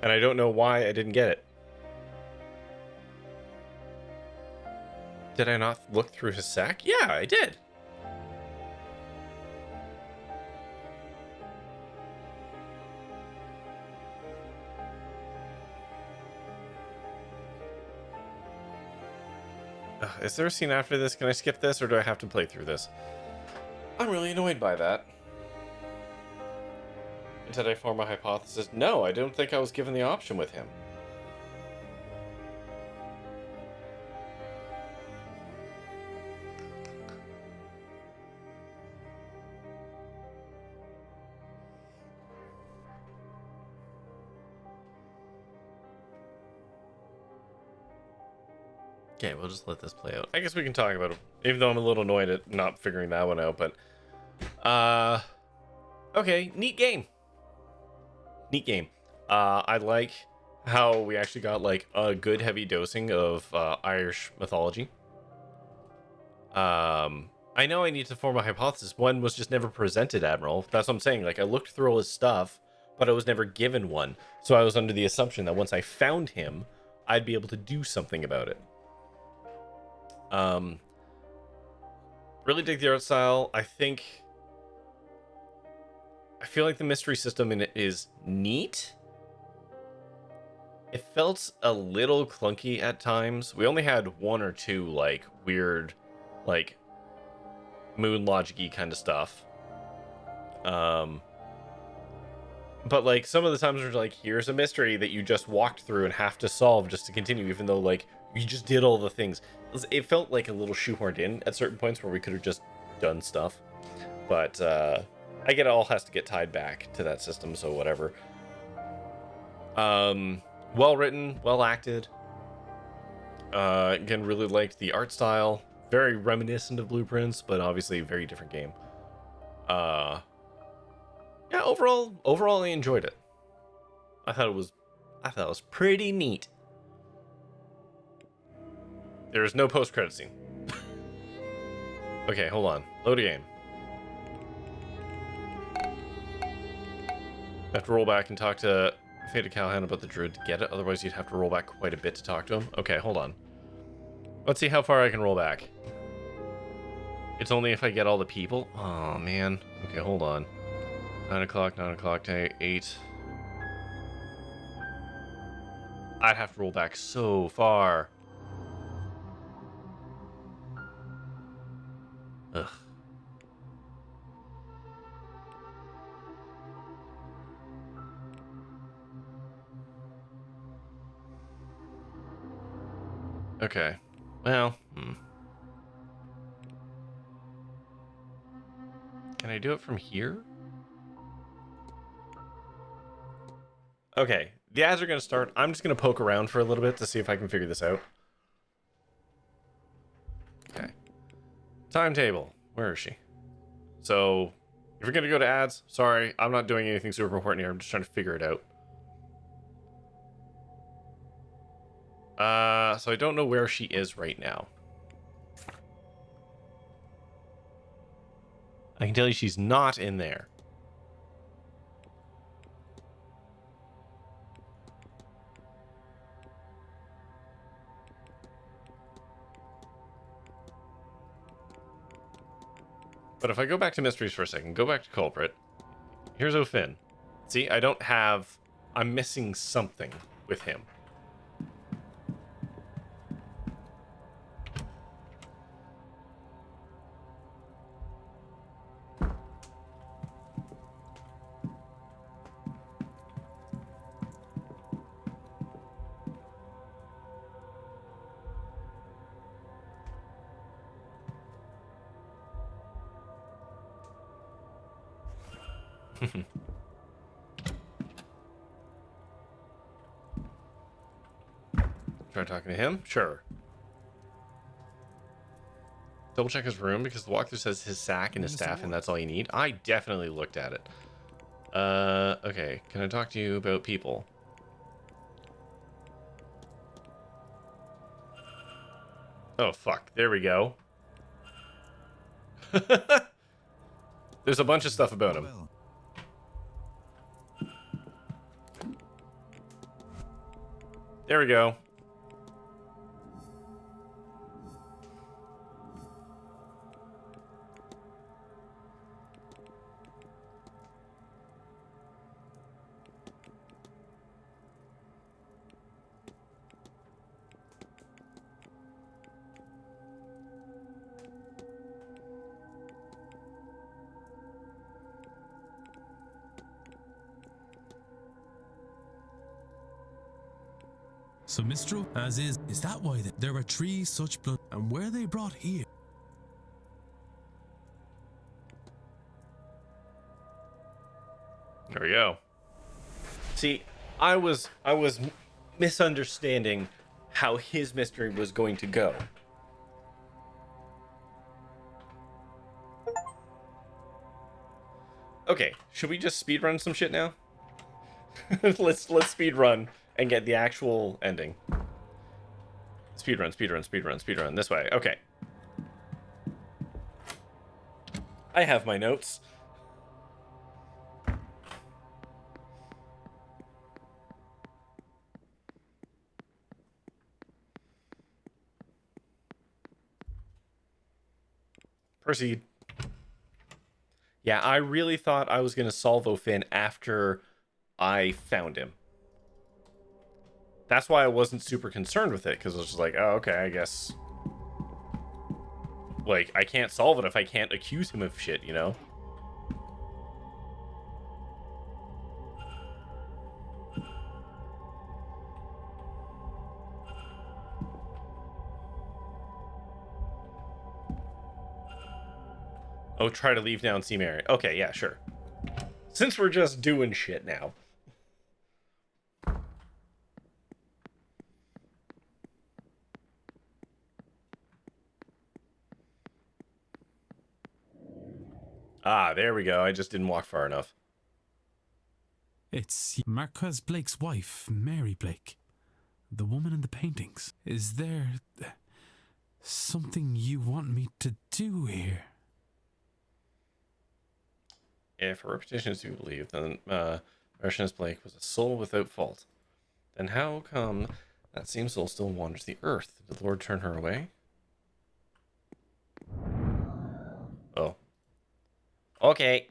And I don't know why I didn't get it. Did I not look through his sack? Yeah, I did. Is there a scene after this? Can I skip this, or do I have to play through this? I'm really annoyed by that. Did I form a hypothesis? No, I don't think I was given the option with him. Okay, we'll just let this play out. I guess we can talk about it, even though I'm a little annoyed at not figuring that one out, but... Okay, neat game. Neat game. I like how we actually got, like, a good heavy dosing of Irish mythology. I know I need to form a hypothesis. One was just never presented, Admiral. That's what I'm saying. Like, I looked through all his stuff, but I was never given one. So I was under the assumption that once I found him, I'd be able to do something about it. Really dig the art style. I feel like the mystery system in it is neat. It felt a little clunky at times. We only had one or two like weird, like moon logic-y kind of stuff. But like some of the times there's like, here's a mystery that you just walked through and have to solve just to continue, even though like you just did all the things. It felt like a little shoehorned in at certain points where we could have just done stuff. But I get it all has to get tied back to that system, so whatever. Well written, well acted. Again, really liked the art style. Very reminiscent of Blueprints, but obviously a very different game. Yeah, overall I enjoyed it. I thought it was pretty neat. There is no post-credit scene. Okay, hold on. Load a game. I have to roll back and talk to Fata Callahan about the druid to get it. Otherwise, you'd have to roll back quite a bit to talk to him. Okay, hold on. Let's see how far I can roll back. It's only if I get all the people. Oh, man. Okay, hold on. 9 o'clock, 8. I'd have to roll back so far. Ugh. Okay. Well, Can I do it from here? Okay. The ads are going to start. I'm just going to poke around for a little bit to see if I can figure this out. Okay. Timetable. Where is she? So, if you're going to go to ads, sorry, I'm not doing anything super important here. I'm just trying to figure it out. So I don't know where she is right now. I can tell you she's not in there. But if I go back to mysteries for a second, go back to culprit. Here's O'Finn. See, I don't have... I'm missing something with him. Try talking to him? Sure. Double check his room because the walkthrough says his sack and his staff and that's all you need. I definitely looked at it. Okay. Can I talk to you about people? Oh, fuck. There we go. There's a bunch of stuff about him. There we go. So Mistral, as is that why there are 3 such blood, and were they brought here? There we go. See, I was misunderstanding how his mystery was going to go. Okay, should we just speedrun some shit now? let's speedrun and get the actual ending. Speedrun this way. Okay. I have my notes. Proceed. Yeah, I really thought I was going to solve Finn after I found him. That's why I wasn't super concerned with it, because I was just like, oh, okay, I guess. Like, I can't solve it if I can't accuse him of shit, you know? Oh, try to leave now and see Mary. Okay, yeah, sure. Since we're just doing shit now. Ah, there we go. I just didn't walk far enough. It's Marquez Blake's wife, Mary Blake. The woman in the paintings. Is there something you want me to do here? If her reputation is to be believed, then Marchioness Blake was a soul without fault. Then how come that same soul still wanders the earth? Did the Lord turn her away? Oh. Okay.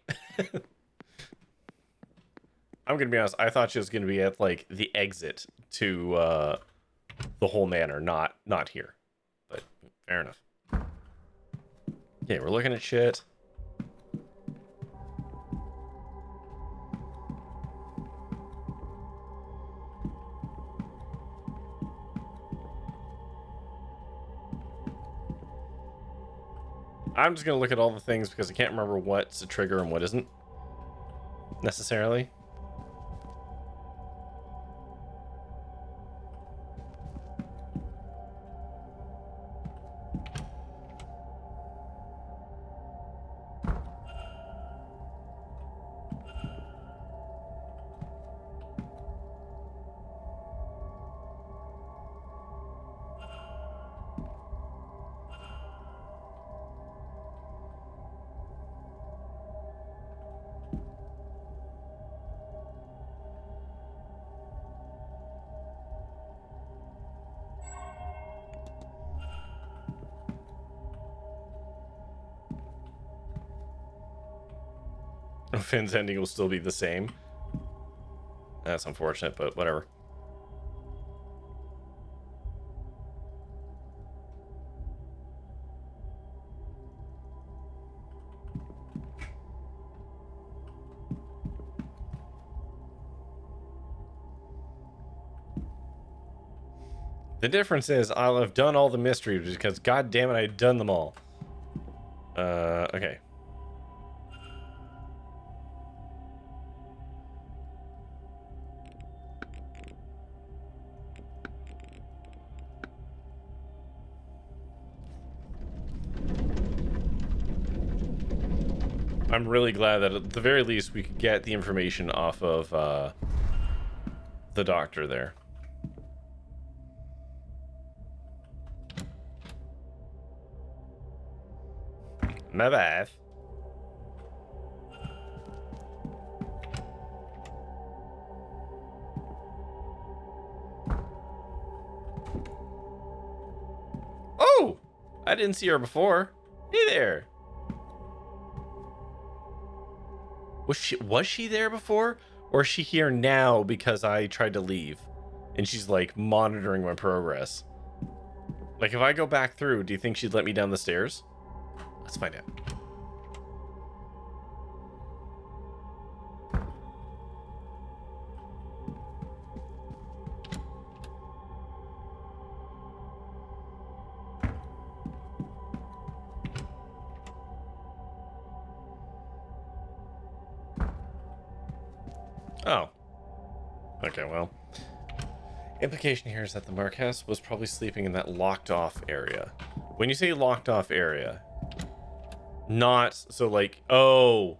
I'm gonna be honest, I thought she was gonna be at, like, the exit to the whole manor, not here. But fair enough. Okay, we're looking at shit. I'm just gonna look at all the things because I can't remember what's a trigger and what isn't necessarily. Finn's ending will still be the same. That's unfortunate, but whatever. The difference is I'll have done all the mysteries because god damn it, I'd done them all. Okay. I'm really glad that at the very least we could get the information off of the doctor there. My bad. Oh! I didn't see her before. Hey there. Was she there before? Or is she here now because I tried to leave? And she's like monitoring my progress. Like if I go back through, do you think she'd let me down the stairs? Let's find out. Oh. Okay, well. Implication here is that the Marquess was probably sleeping in that locked off area. When you say locked off area, not so like, oh,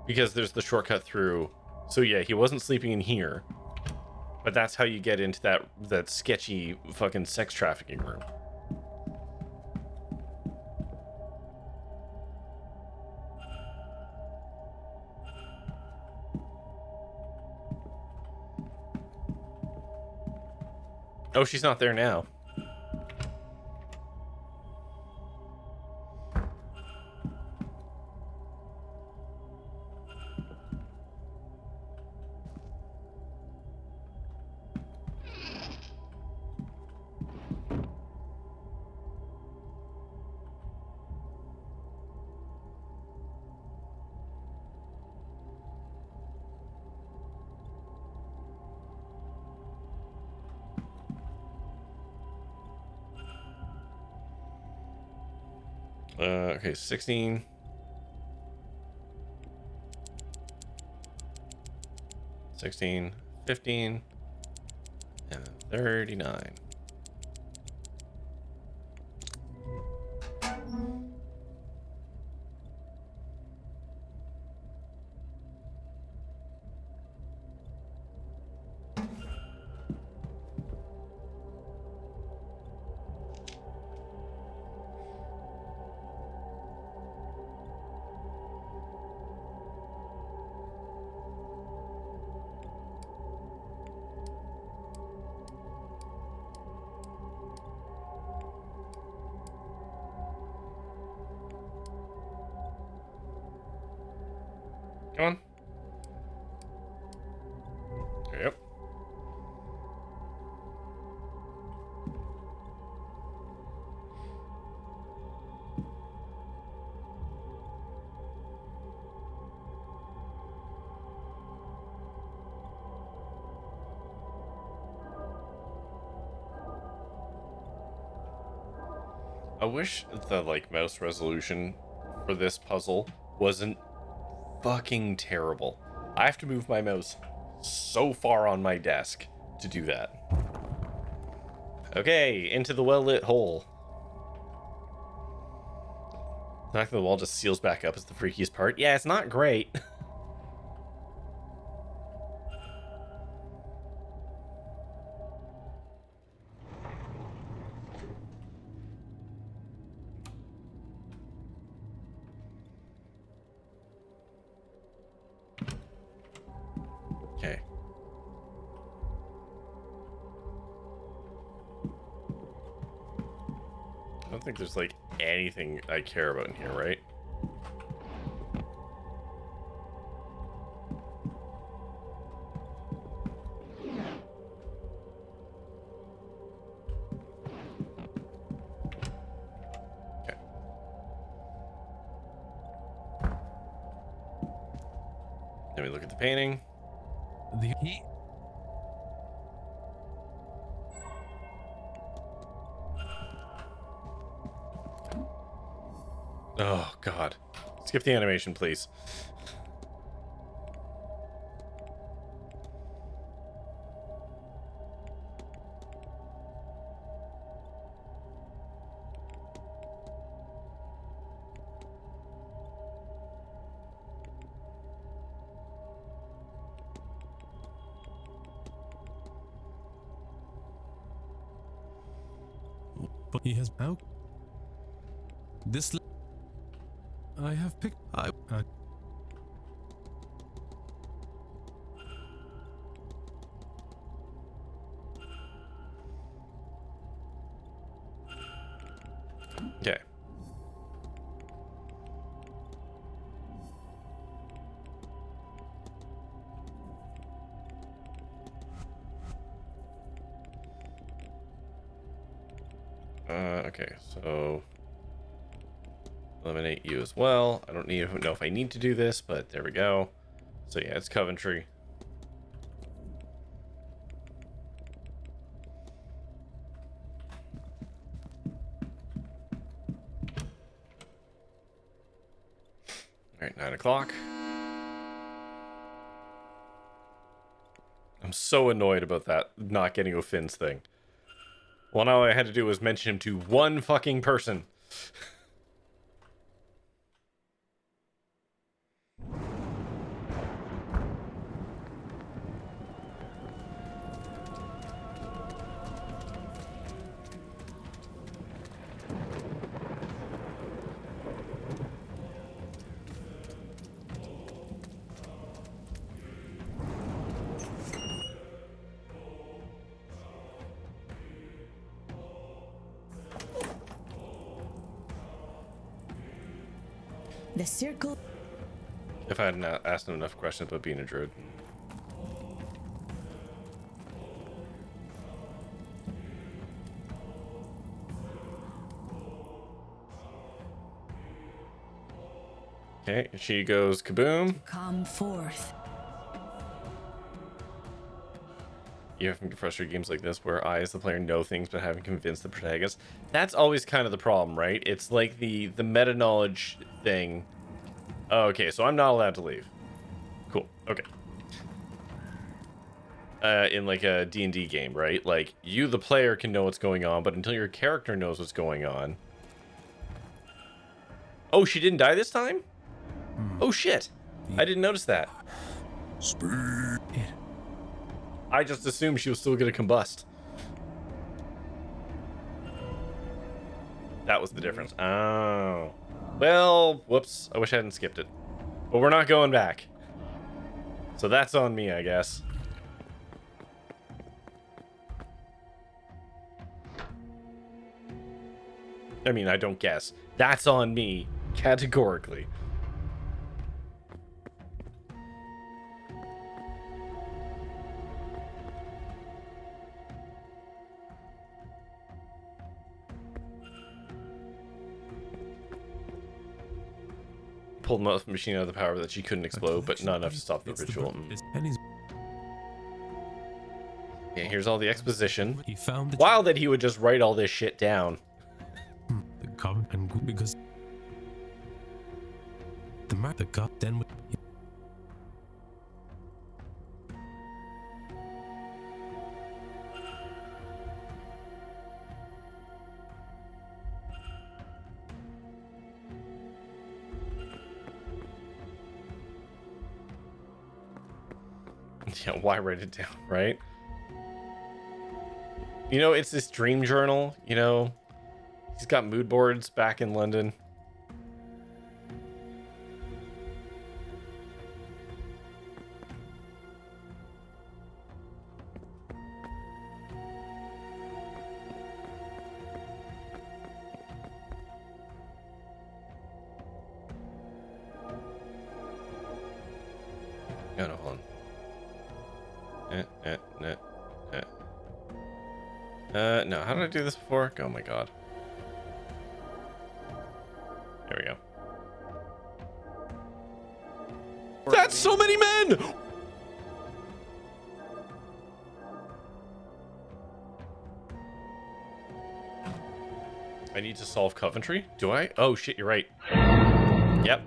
because there's the shortcut through. So yeah, he wasn't sleeping in here. But that's how you get into that sketchy fucking sex trafficking room. Oh, she's not there now. Okay, 16. 16, 15, and then 39. Come on. Yep. I wish the mouse resolution for this puzzle wasn't fucking terrible. I have to move my mouse so far on my desk to do that. Okay, into the well-lit hole. The fact that the wall just seals back up is the freakiest part. Yeah, it's not great. Okay. I don't think there's anything I care about in here, right? Okay. Let me look at the painting. Oh, God. Skip the animation, please. But he has out. This I have picked. Okay. Okay, so eliminate you as well. I don't know if I need to do this, but there we go. So yeah, it's Coventry. All right, 9 o'clock. I'm so annoyed about that not getting O'Finn's thing. Well, all I had to do was mention him to one fucking person. The circle. If I hadn't asked him enough questions about being a druid. Okay, she goes kaboom. Come forth. you having to frustrate games like this where I, as the player, know things but haven't convinced the protagonist. That's always kind of the problem, right? It's like the meta knowledge thing. Oh, okay, so I'm not allowed to leave. Cool. Okay. In like a D&D game, right? Like, you, the player, can know what's going on, but until your character knows what's going on. Oh, she didn't die this time? Oh, shit. I didn't notice that. I just assumed she was still gonna combust. That was the difference. Oh. Well, whoops. I wish I hadn't skipped it. But we're not going back. So that's on me, I guess. I mean, I don't guess. That's on me, categorically. Pulled the machine out of the power that she couldn't explode, but not enough to stop the ritual. Yeah, here's all the exposition. He found the Wild that he would just write all this shit down. the common and because the god then Yeah, why write it down, right? You know, it's this dream journal, you know. He's got mood boards back in London. Oh, no, hold on. No, how did I do this before? Oh my god. There we go. That's so many men! I need to solve Coventry? Do I? Oh shit, you're right. Yep.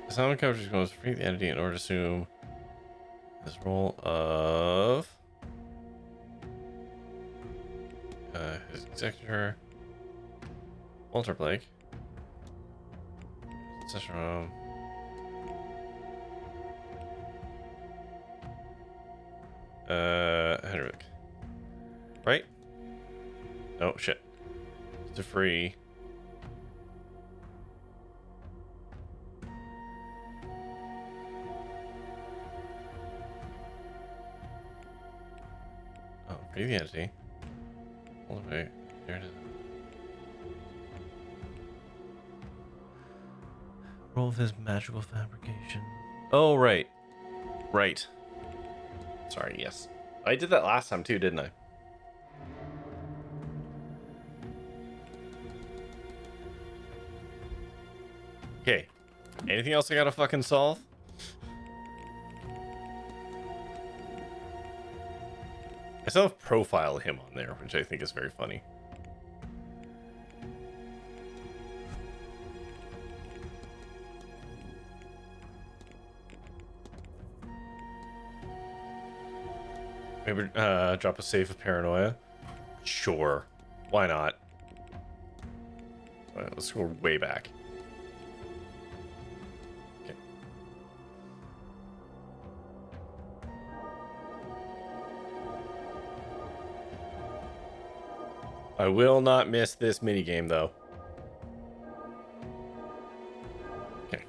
Someone Coventry goes free the entity in order to assume this role of his executor, Walter Blake. Session room. Henrik. Right? Oh shit. To free. Oh, free the entity. All the way. There it is. Roll of his magical fabrication. Oh, right. Right. Sorry, yes. I did that last time too, didn't I? Okay. Anything else I gotta fucking solve? I still have profile him on there, which I think is very funny. Maybe drop a save of paranoia. Sure, why not? All right, let's go way back. Okay. I will not miss this minigame though. Okay.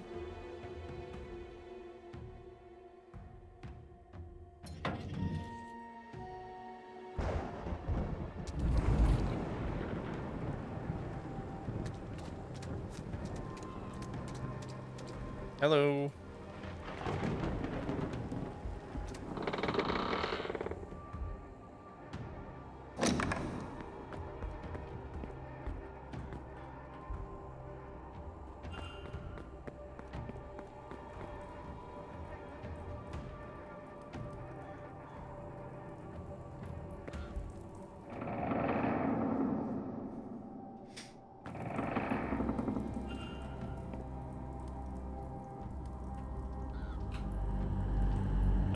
Hello.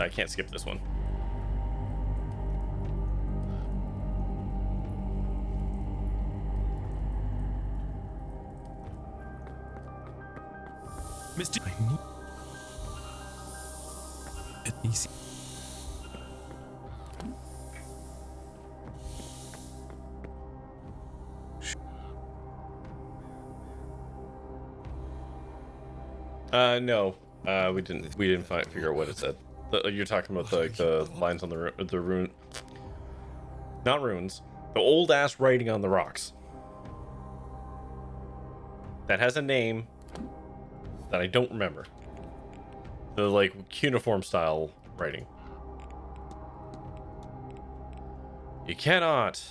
I can't skip this one. Mr. I need it easy. No. We didn't figure out what it said. You're talking about the lines on the rune, not runes, the old ass writing on the rocks. That has a name that I don't remember. The like cuneiform style writing. You cannot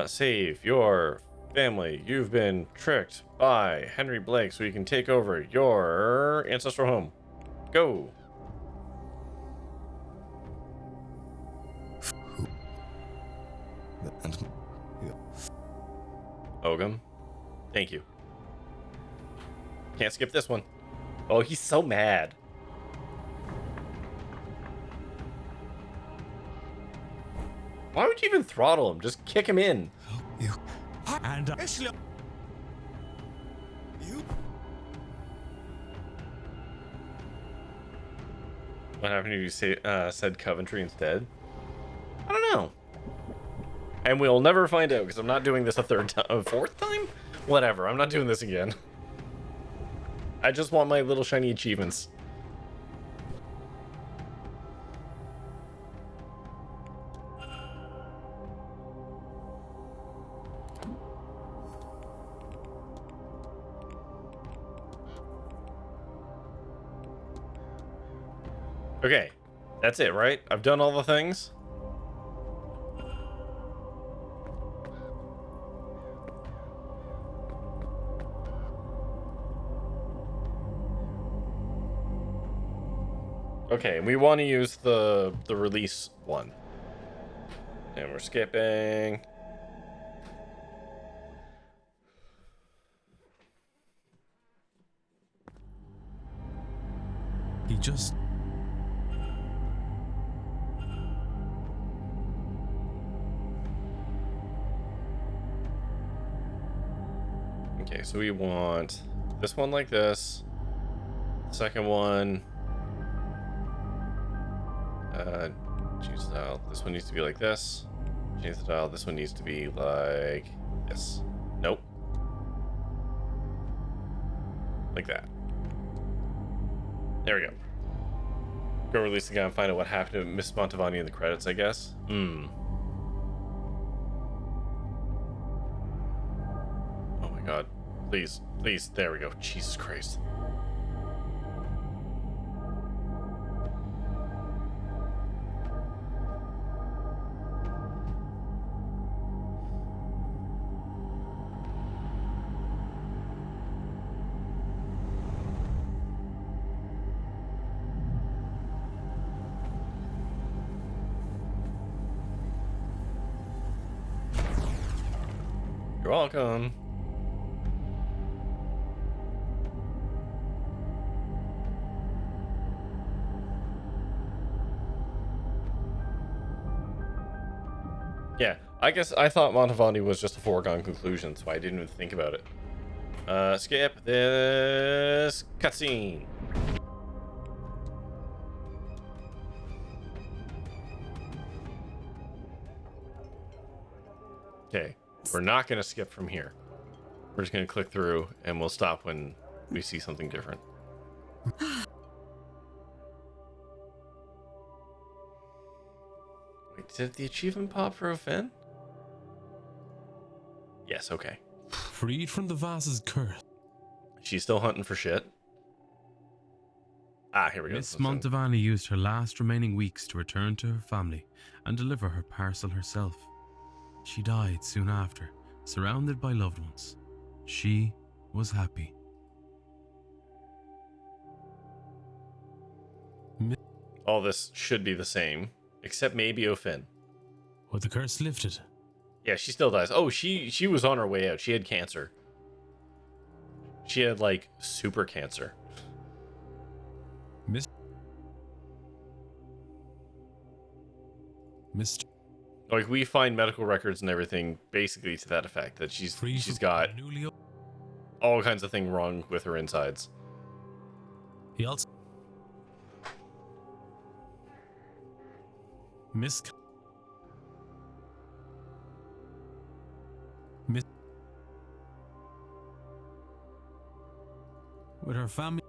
save your family. You've been tricked by Henry Blake, so you can take over your ancestral home. Go. And Ogum. Thank you. Can't skip this one. Oh, he's so mad. Why would you even throttle him? Just kick him in. you. And What happened if you said Coventry instead? I don't know. And we'll never find out because I'm not doing this a fourth time? Whatever, I'm not doing this again. I just want my little shiny achievements. Okay, that's it, right? I've done all the things. Okay, we want to use the release one. And we're skipping. He just... Okay, so we want this one like this. Second one. Change the dial. This one needs to be like this. Change the dial. This one needs to be like this. Nope. Like that. There we go. Go release the guy and find out what happened to Miss Montavani in the credits, I guess. Oh my god. Please. Please. There we go. Jesus Christ. You're welcome. Yeah, I guess I thought Montavani was just a foregone conclusion, so I didn't even think about it. Skip this cutscene. Okay, we're not going to skip from here. We're just going to click through, and we'll stop when we see something different. Wait, did the achievement pop for Ofen? Yes, okay. Freed from the vase's curse. She's still hunting for shit. Ah, here we go. Miss Montavani used her last remaining weeks to return to her family and deliver her parcel herself. She died soon after, surrounded by loved ones. She was happy. All this should be the same, except maybe Ofen. Was the curse lifted? Yeah, she still dies. Oh, she was on her way out. She had cancer. She had, like, super cancer. Mr. Like, we find medical records and everything basically to that effect, that she's got all kinds of things wrong with her insides. He also Miss with her family.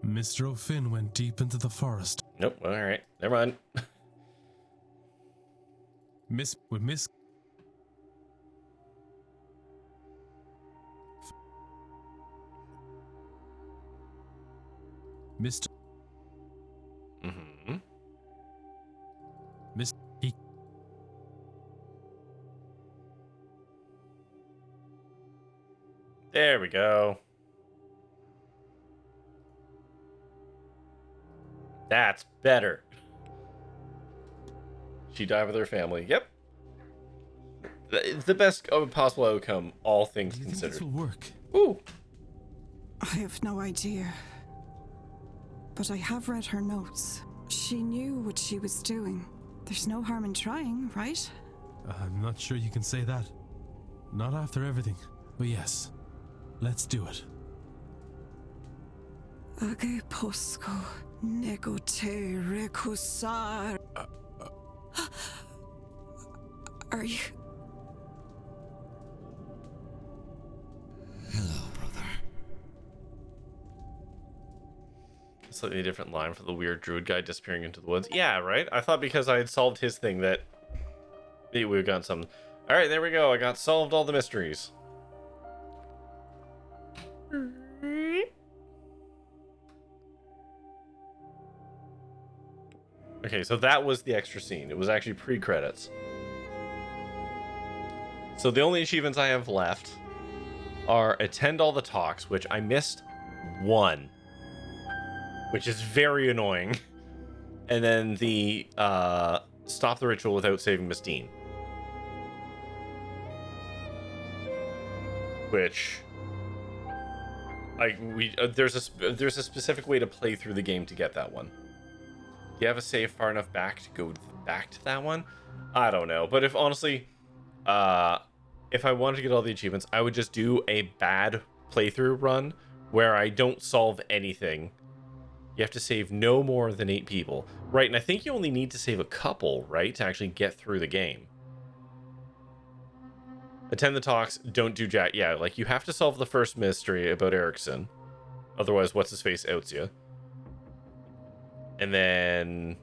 Mr. O'Finn went deep into the forest. Nope. All right. Never mind. Miss Mr. Mm-hmm. Miss There we go. That's better. She died with her family. Yep. The best possible outcome, all things considered. This will work. Ooh. I have no idea. But I have read her notes. She knew what she was doing. There's no harm in trying, right? I'm not sure you can say that. Not after everything. But yes, let's do it. Age posco negote recusar. Are you... Hello, brother. Slightly different line for the weird druid guy disappearing into the woods. Yeah, right? I thought because I had solved his thing that maybe we got some. All right, there we go. I got solved all the mysteries. Okay, so that was the extra scene. It was actually pre-credits. So the only achievements I have left are attend all the talks, which I missed one, which is very annoying. And then the stop the ritual without saving Miss Dean, which there's a specific way to play through the game to get that one. Do you have a save far enough back to go back to that one? I don't know, but if honestly, if I wanted to get all the achievements, I would just do a bad playthrough run where I don't solve anything. You have to save no more than 8 people. Right, and I think you only need to save a couple, right, to actually get through the game. Attend the talks, don't do jack. Yeah, like, you have to solve the first mystery about Erickson. Otherwise, what's-his-face outs you. And then...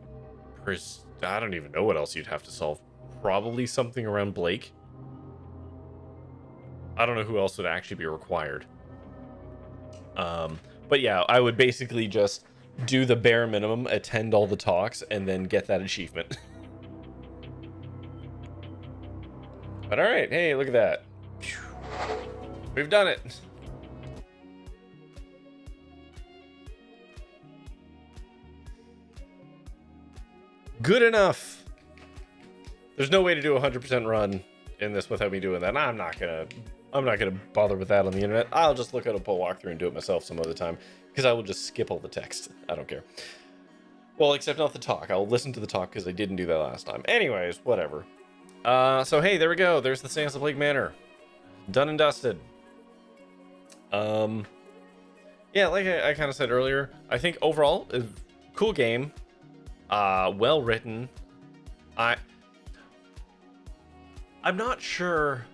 I don't even know what else you'd have to solve. Probably something around Blake. I don't know who else would actually be required. But yeah, I would basically just do the bare minimum, attend all the talks, and then get that achievement. But alright, hey, look at that. We've done it. Good enough. There's no way to do a 100% run in this without me doing that. I'm not gonna bother with that on the internet. I'll just look at a pull walkthrough and do it myself some other time, because I will just skip all the text. I don't care. Well, except not the talk. I'll listen to the talk because I didn't do that last time. Anyways, whatever. So hey, there we go. There's the Séance of Manor. Done and dusted. Yeah, like I kind of said earlier, I think overall, a cool game. Well written. I'm not sure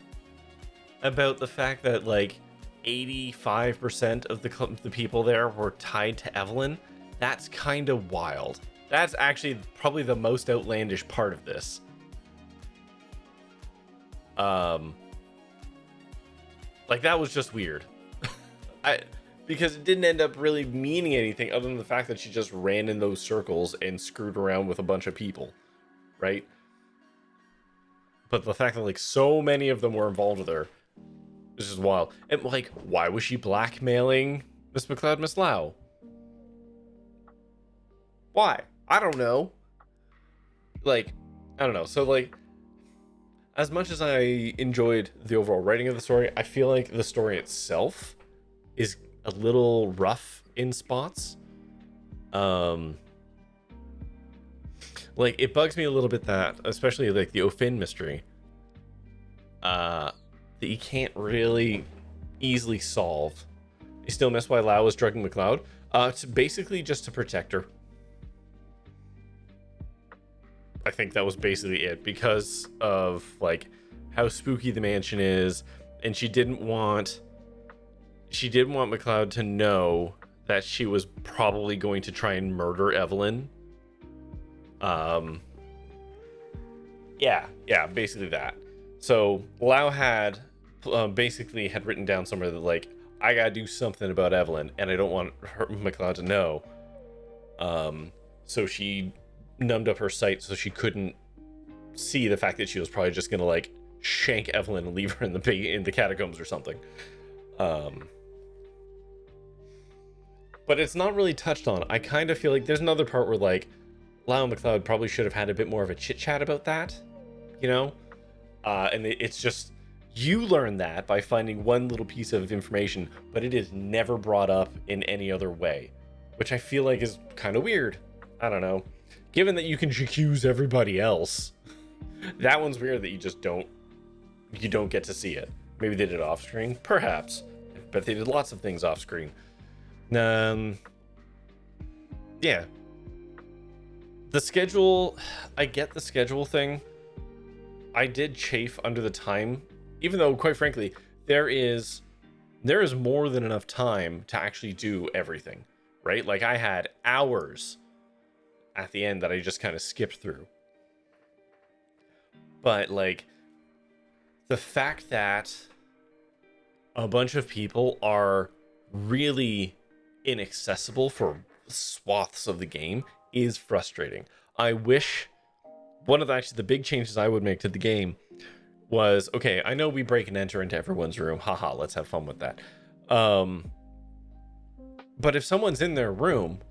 about the fact that like 85% of the people there were tied to Evelyn. That's kind of wild. That's actually probably the most outlandish part of this. Like, that was just weird. Because it didn't end up really meaning anything other than the fact that she just ran in those circles and screwed around with a bunch of people, right? But the fact that like so many of them were involved with her is just wild. And like, why was she blackmailing Miss McLeod, Miss Lau? Why? I don't know. Like, I don't know. So like, as much as I enjoyed the overall writing of the story, I feel like the story itself is a little rough in spots. Like, it bugs me a little bit that, especially like the O'Finn mystery, that you can't really easily solve. You still miss why Lau was drugging McLeod? It's basically just to protect her. I think that was basically it, because of like how spooky the mansion is, and she didn't want McLeod to know that she was probably going to try and murder Evelyn. Yeah, basically that. So Lau had basically had written down somewhere that like, I gotta do something about Evelyn, and I don't want McLeod to know. So she numbed up her sight so she couldn't see the fact that she was probably just gonna like shank Evelyn and leave her in the catacombs or something. But it's not really touched on. I kind of feel like there's another part where like Lau and McLeod probably should have had a bit more of a chit chat about that, you know? And it's just, you learn that by finding one little piece of information, but it is never brought up in any other way, which I feel like is kind of weird. I don't know. Given that you can accuse everybody else, that one's weird that you don't get to see it. Maybe they did it off screen, perhaps, but they did lots of things off screen. Yeah. The schedule, I get the schedule thing. I did chafe under the time, even though, quite frankly, there is more than enough time to actually do everything, right? Like, I had hours at the end that I just kind of skipped through. But, like, the fact that a bunch of people are really inaccessible for swaths of the game is frustrating. I wish one of the big changes I would make to the game was, okay, I know we break and enter into everyone's room. Haha, let's have fun with that. But if someone's in their room,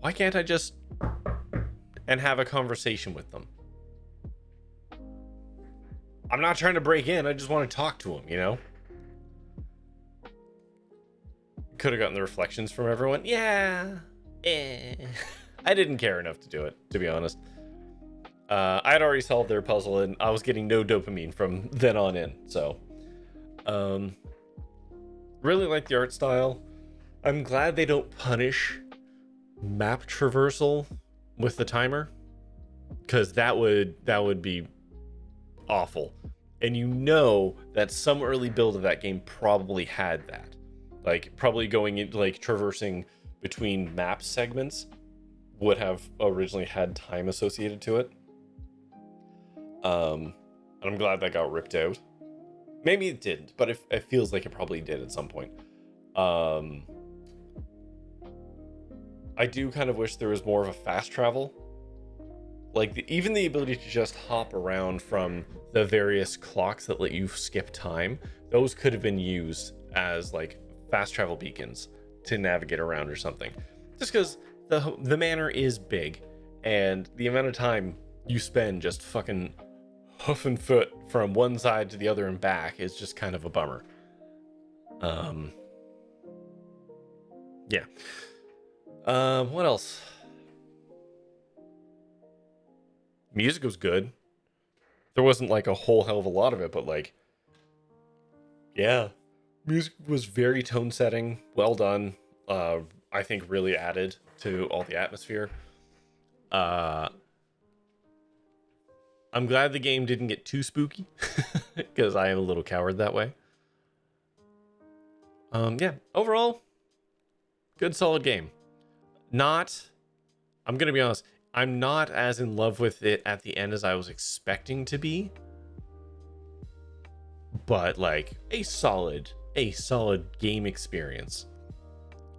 why can't I just and have a conversation with them? I'm not trying to break in. I just want to talk to them, you know? Could have gotten the reflections from everyone. Yeah. I didn't care enough to do it, to be honest. I had already solved their puzzle, and I was getting no dopamine from then on in. So, really like the art style. I'm glad they don't punish map traversal with the timer, because that would be awful. And you know that some early build of that game probably had that, like probably going into like traversing between map segments would have originally had time associated to it. And I'm glad that got ripped out. Maybe it didn't, but it feels like it probably did at some point. I do kind of wish there was more of a fast travel. Like, even the ability to just hop around from the various clocks that let you skip time, those could have been used as, like, fast travel beacons to navigate around or something. Just because the manor is big, and the amount of time you spend just fucking hoof and foot from one side to the other and back is just kind of a bummer. Yeah. What else? Music was good. There wasn't like a whole hell of a lot of it, but like, yeah, music was very tone setting, well done. I think really added to all the atmosphere. I'm glad the game didn't get too spooky, because I am a little coward that way. Yeah, overall, good solid game. I'm gonna be honest, I'm not as in love with it at the end as I was expecting to be, but like a solid game experience.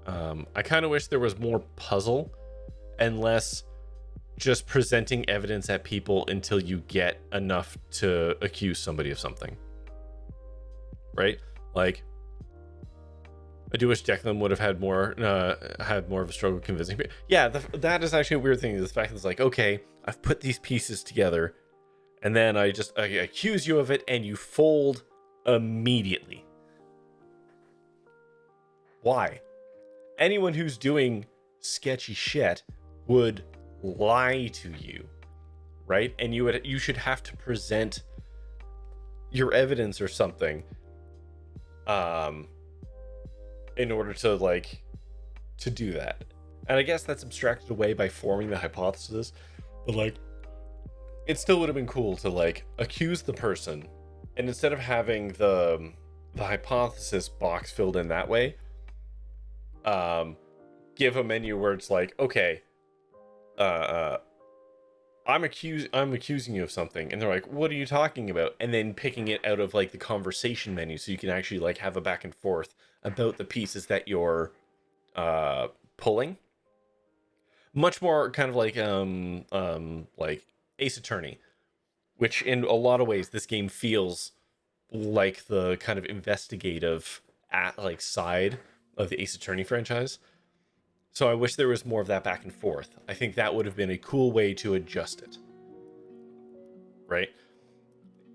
I kind of wish there was more puzzle and less just presenting evidence at people until you get enough to accuse somebody of something, right? Like, I do wish Declan would have had more of a struggle convincing me. Yeah, that is actually a weird thing. The fact that it's like, okay, I've put these pieces together, and then I accuse you of it, and you fold immediately. Why? Anyone who's doing sketchy shit would lie to you, right? And you should have to present your evidence or something in order to to do that. And I guess that's abstracted away by forming the hypothesis, but like it still would have been cool to like accuse the person, and instead of having the hypothesis box filled in that way, give a menu where it's like, okay, I'm accusing you of something, and they're like, what are you talking about? And then picking it out of like the conversation menu, so you can actually like have a back and forth about the pieces that you're pulling. Much more kind of like Ace Attorney, which in a lot of ways this game feels like the kind of investigative side of the Ace Attorney franchise. So I wish there was more of that back and forth. I think that would have been a cool way to adjust it. Right?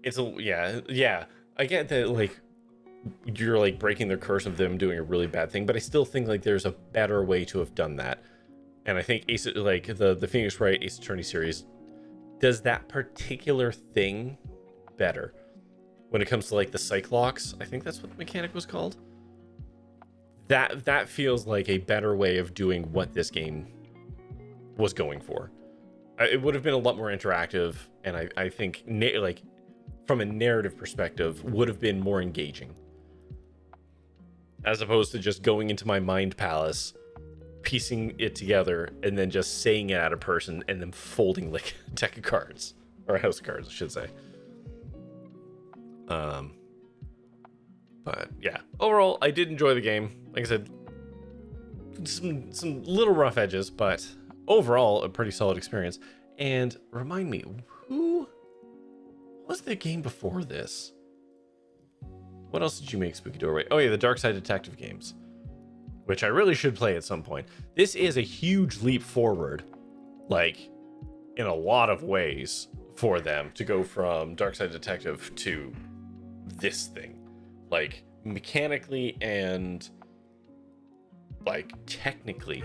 Yeah. I get that like you're like breaking the curse of them doing a really bad thing, but I still think like there's a better way to have done that. And I think the Phoenix Wright Ace Attorney series does that particular thing better. When it comes to like the psych locks, I think that's what the mechanic was called. That feels like a better way of doing what this game was going for. It would have been a lot more interactive, and I think like from a narrative perspective would have been more engaging, as opposed to just going into my mind palace, piecing it together, and then just saying it at a person and then folding like a deck of cards, or a house of cards I should say. But yeah, overall I did enjoy the game. Like I said, some little rough edges, but overall a pretty solid experience. And remind me, who was the game before this? What else did you make Spooky Doorway? Oh yeah, the Dark Side Detective games, which I really should play at some point. This is a huge leap forward, like in a lot of ways, for them to go from Dark Side Detective to this thing, like mechanically and like technically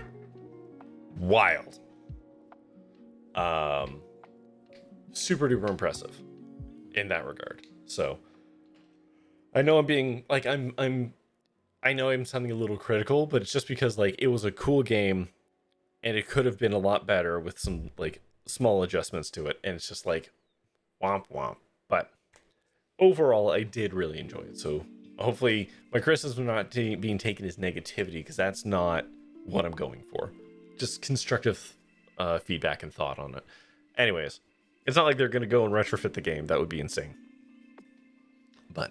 wild. Super duper impressive in that regard. So I know I'm being like I know I'm sounding a little critical, but it's just because like it was a cool game and it could have been a lot better with some like small adjustments to it, and it's just like womp womp. But overall I did really enjoy it. So hopefully my criticism not being taken as negativity, because that's not what I'm going for. Just constructive feedback and thought on it. Anyways, it's not like they're going to go and retrofit the game. That would be insane. But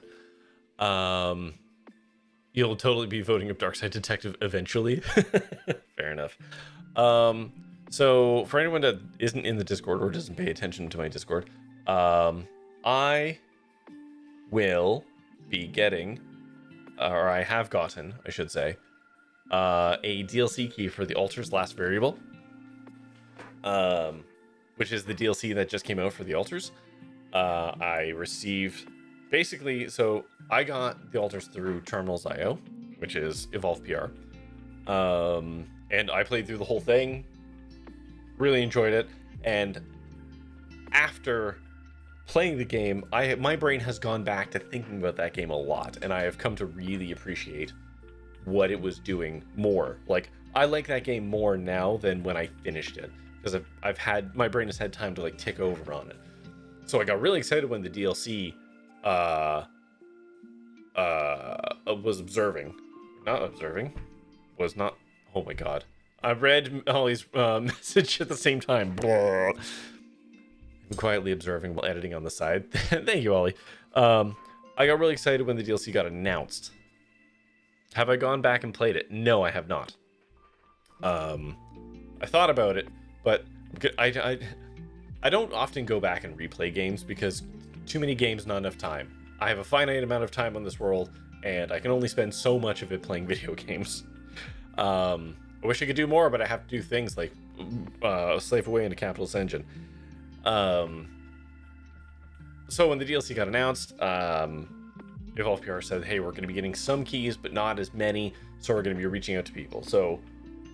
you'll totally be voting up Darkside Detective eventually. Fair enough. So for anyone that isn't in the Discord or doesn't pay attention to my Discord, I will be getting, or I have gotten, I should say, a DLC key for the Altar's Last Variable, which is the DLC that just came out for the Altars. I received basically, so I got the Altars through Terminals.io, which is Evolve PR, and I played through the whole thing, really enjoyed it, and after playing the game, my brain has gone back to thinking about that game a lot, and I have come to really appreciate what it was doing more. Like, I like that game more now than when I finished it, because I've had, my brain has had time to like tick over on it. So I got really excited when the DLC was not, oh my god, I read Ollie's message at the same time. I'm quietly observing while editing on the side. Thank you, Ollie. I got really excited when the DLC got announced. Have I gone back and played it? No, I have not. I thought about it, but I don't often go back and replay games because too many games, not enough time. I have a finite amount of time on this world, and I can only spend so much of it playing video games. I wish I could do more, but I have to do things like slave away into Capitalist Engine. So when the DLC got announced, Evolve PR said, hey, we're going to be getting some keys, but not as many, so we're going to be reaching out to people. So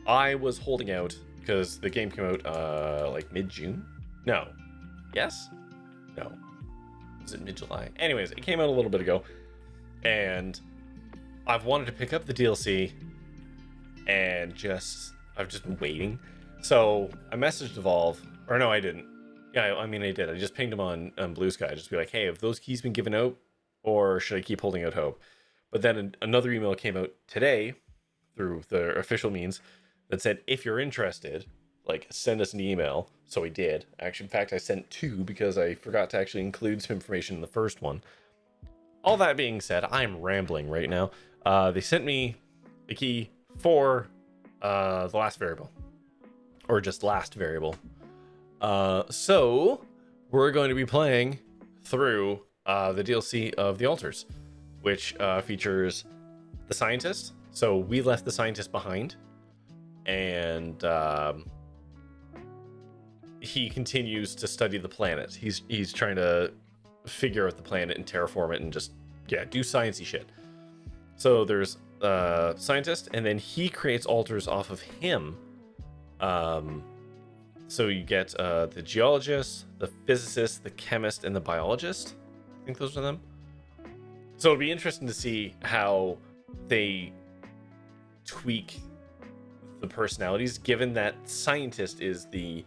I was holding out because the game came out like mid-June. No. Yes? No. Was it mid-July? Anyways, it came out a little bit ago, and I've wanted to pick up the DLC, and I've just been waiting. So I messaged Evolve, or no, I didn't. Yeah, I mean, I did. I just pinged him on Blue Sky, just be like, hey, have those keys been given out, or should I keep holding out hope? But then another email came out today through the official means that said, if you're interested, like, send us an email. So we did. Actually, in fact, I sent 2 because I forgot to actually include some information in the first one. All that being said, I'm rambling right now. They sent me a key for the last variable, or just last variable. So we're going to be playing through the DLC of the Altars, which features the scientist. So we left the scientist behind, and he continues to study the planet. He's trying to figure out the planet and terraform it and just do sciencey shit. So there's scientist, and then he creates altars off of him. So you get the geologist, the physicist, the chemist, and the biologist. I think those are them. So it'll be interesting to see how they tweak the personalities, given that scientist is the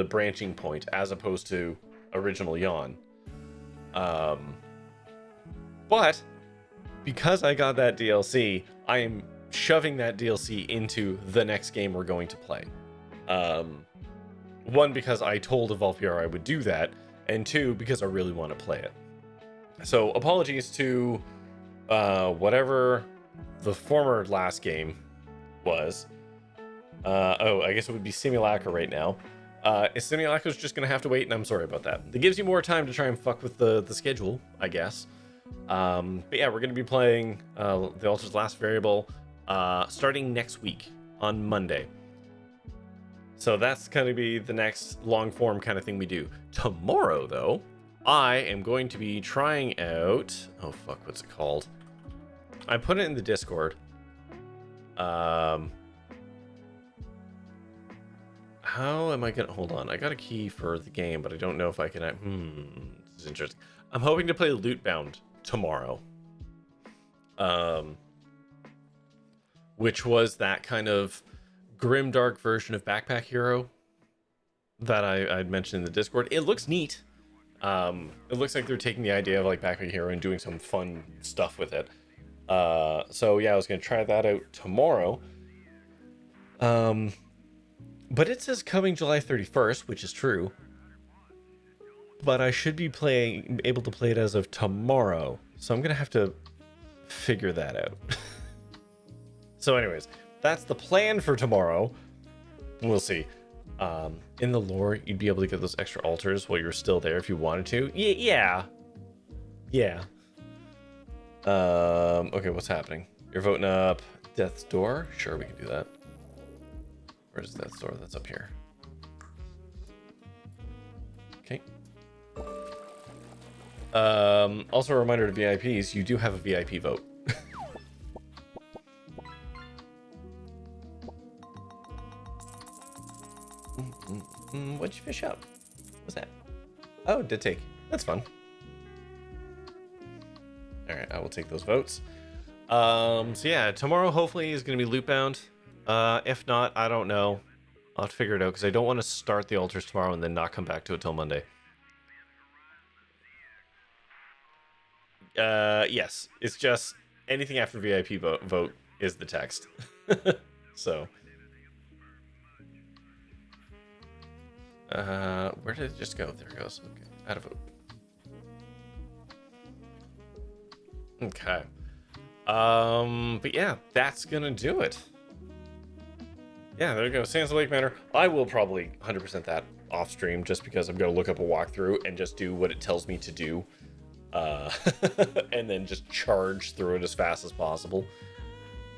branching point as opposed to original Yawn. But because I got that DLC, I am shoving that DLC into the next game we're going to play. One, because I told Evolve PR I would do that, and 2, because I really want to play it. So apologies to whatever the former last game was. I guess it would be Simulacra right now. Simulacra's just gonna have to wait, and I'm sorry about that. It gives you more time to try and fuck with the schedule, I guess. But yeah, we're gonna be playing the Altar's last variable starting next week on Monday. So that's gonna be the next long form kind of thing we do. Tomorrow, though, I am going to be trying out. Oh fuck, what's it called? I put it in the Discord. How am I gonna hold on? I got a key for the game, but I don't know if I can. This is interesting. I'm hoping to play Lootbound tomorrow. Which was that kind of grimdark version of Backpack Hero that I'd mentioned in the Discord. It looks neat. It looks like they're taking the idea of like Backpack Hero and doing some fun stuff with it. So yeah, I was gonna try that out tomorrow. But it says coming July 31st, which is true. But I should be able to play it as of tomorrow. So I'm gonna have to figure that out. So anyways, that's the plan for tomorrow. We'll see. In the lore, you'd be able to get those extra altars while you're still there if you wanted to. Yeah. Okay, what's happening? You're voting up Death's Door? Sure, we can do that. Where's Death's Door? That's up here. Okay. Also a reminder to VIPs, you do have a VIP vote. What'd you fish up? What's that? Oh, did take. That's fun. Alright, I will take those votes. So yeah, tomorrow hopefully is going to be Lootbound. If not, I don't know. I'll have to figure it out because I don't want to start the altars tomorrow and then not come back to it till Monday. Yes, it's just anything after VIP vote is the text. So. Where did it just go? There it goes. Okay, add a vote. Okay. But yeah, that's gonna do it. Yeah, there you go. Séance of Lake Manor. I will probably 100% that off stream just because I'm gonna look up a walkthrough and just do what it tells me to do. And then just charge through it as fast as possible.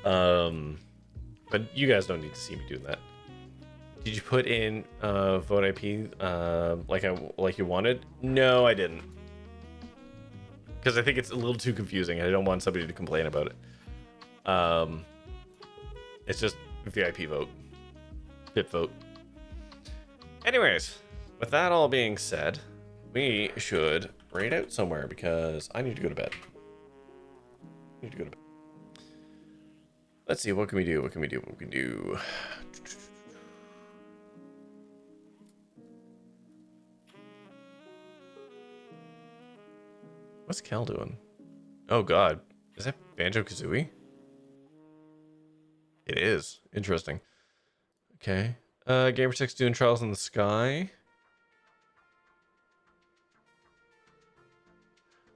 But you guys don't need to see me doing that. Did you put in vote IP like you wanted? No, I didn't. because I think it's a little too confusing and I don't want somebody to complain about it. It's just VIP vote. VIP vote. Anyways, with that all being said, we should raid out somewhere because I need to go to bed. I need to go to bed. Let's see, what can we do? What can we do? What can we do? What's Cal doing? Oh god. Is that Banjo-Kazooie? It is. Interesting. Okay. Gamer6 doing Trials in the Sky.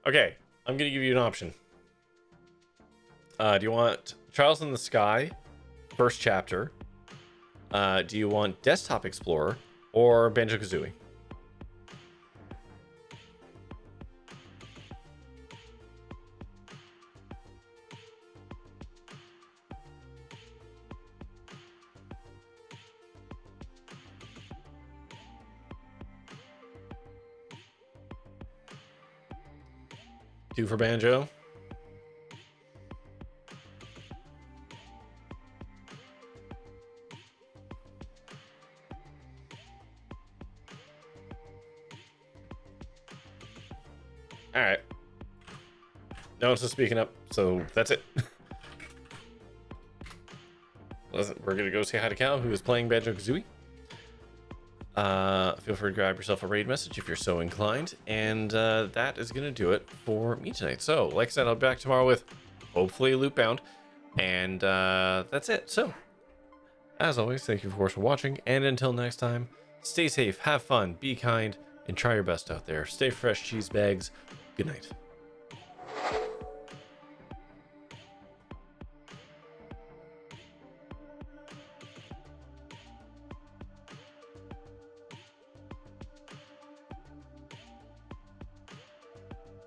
Okay, I'm gonna give you an option. Do you want Trials in the Sky, first chapter? Do you want Desktop Explorer or Banjo-Kazooie? Two for Banjo. All right. No one's speaking up, so that's it. Listen, we're gonna go say hi to Cal, who is playing Banjo-Kazooie. Feel free to grab yourself a raid message if you're so inclined, and that is gonna do it for me tonight. So, like I said, I'll be back tomorrow with hopefully a loot bound, and that's it. So, as always, thank you of course for watching, and until next time, stay safe, have fun, be kind, and try your best out there. Stay fresh, cheese bags. Good night.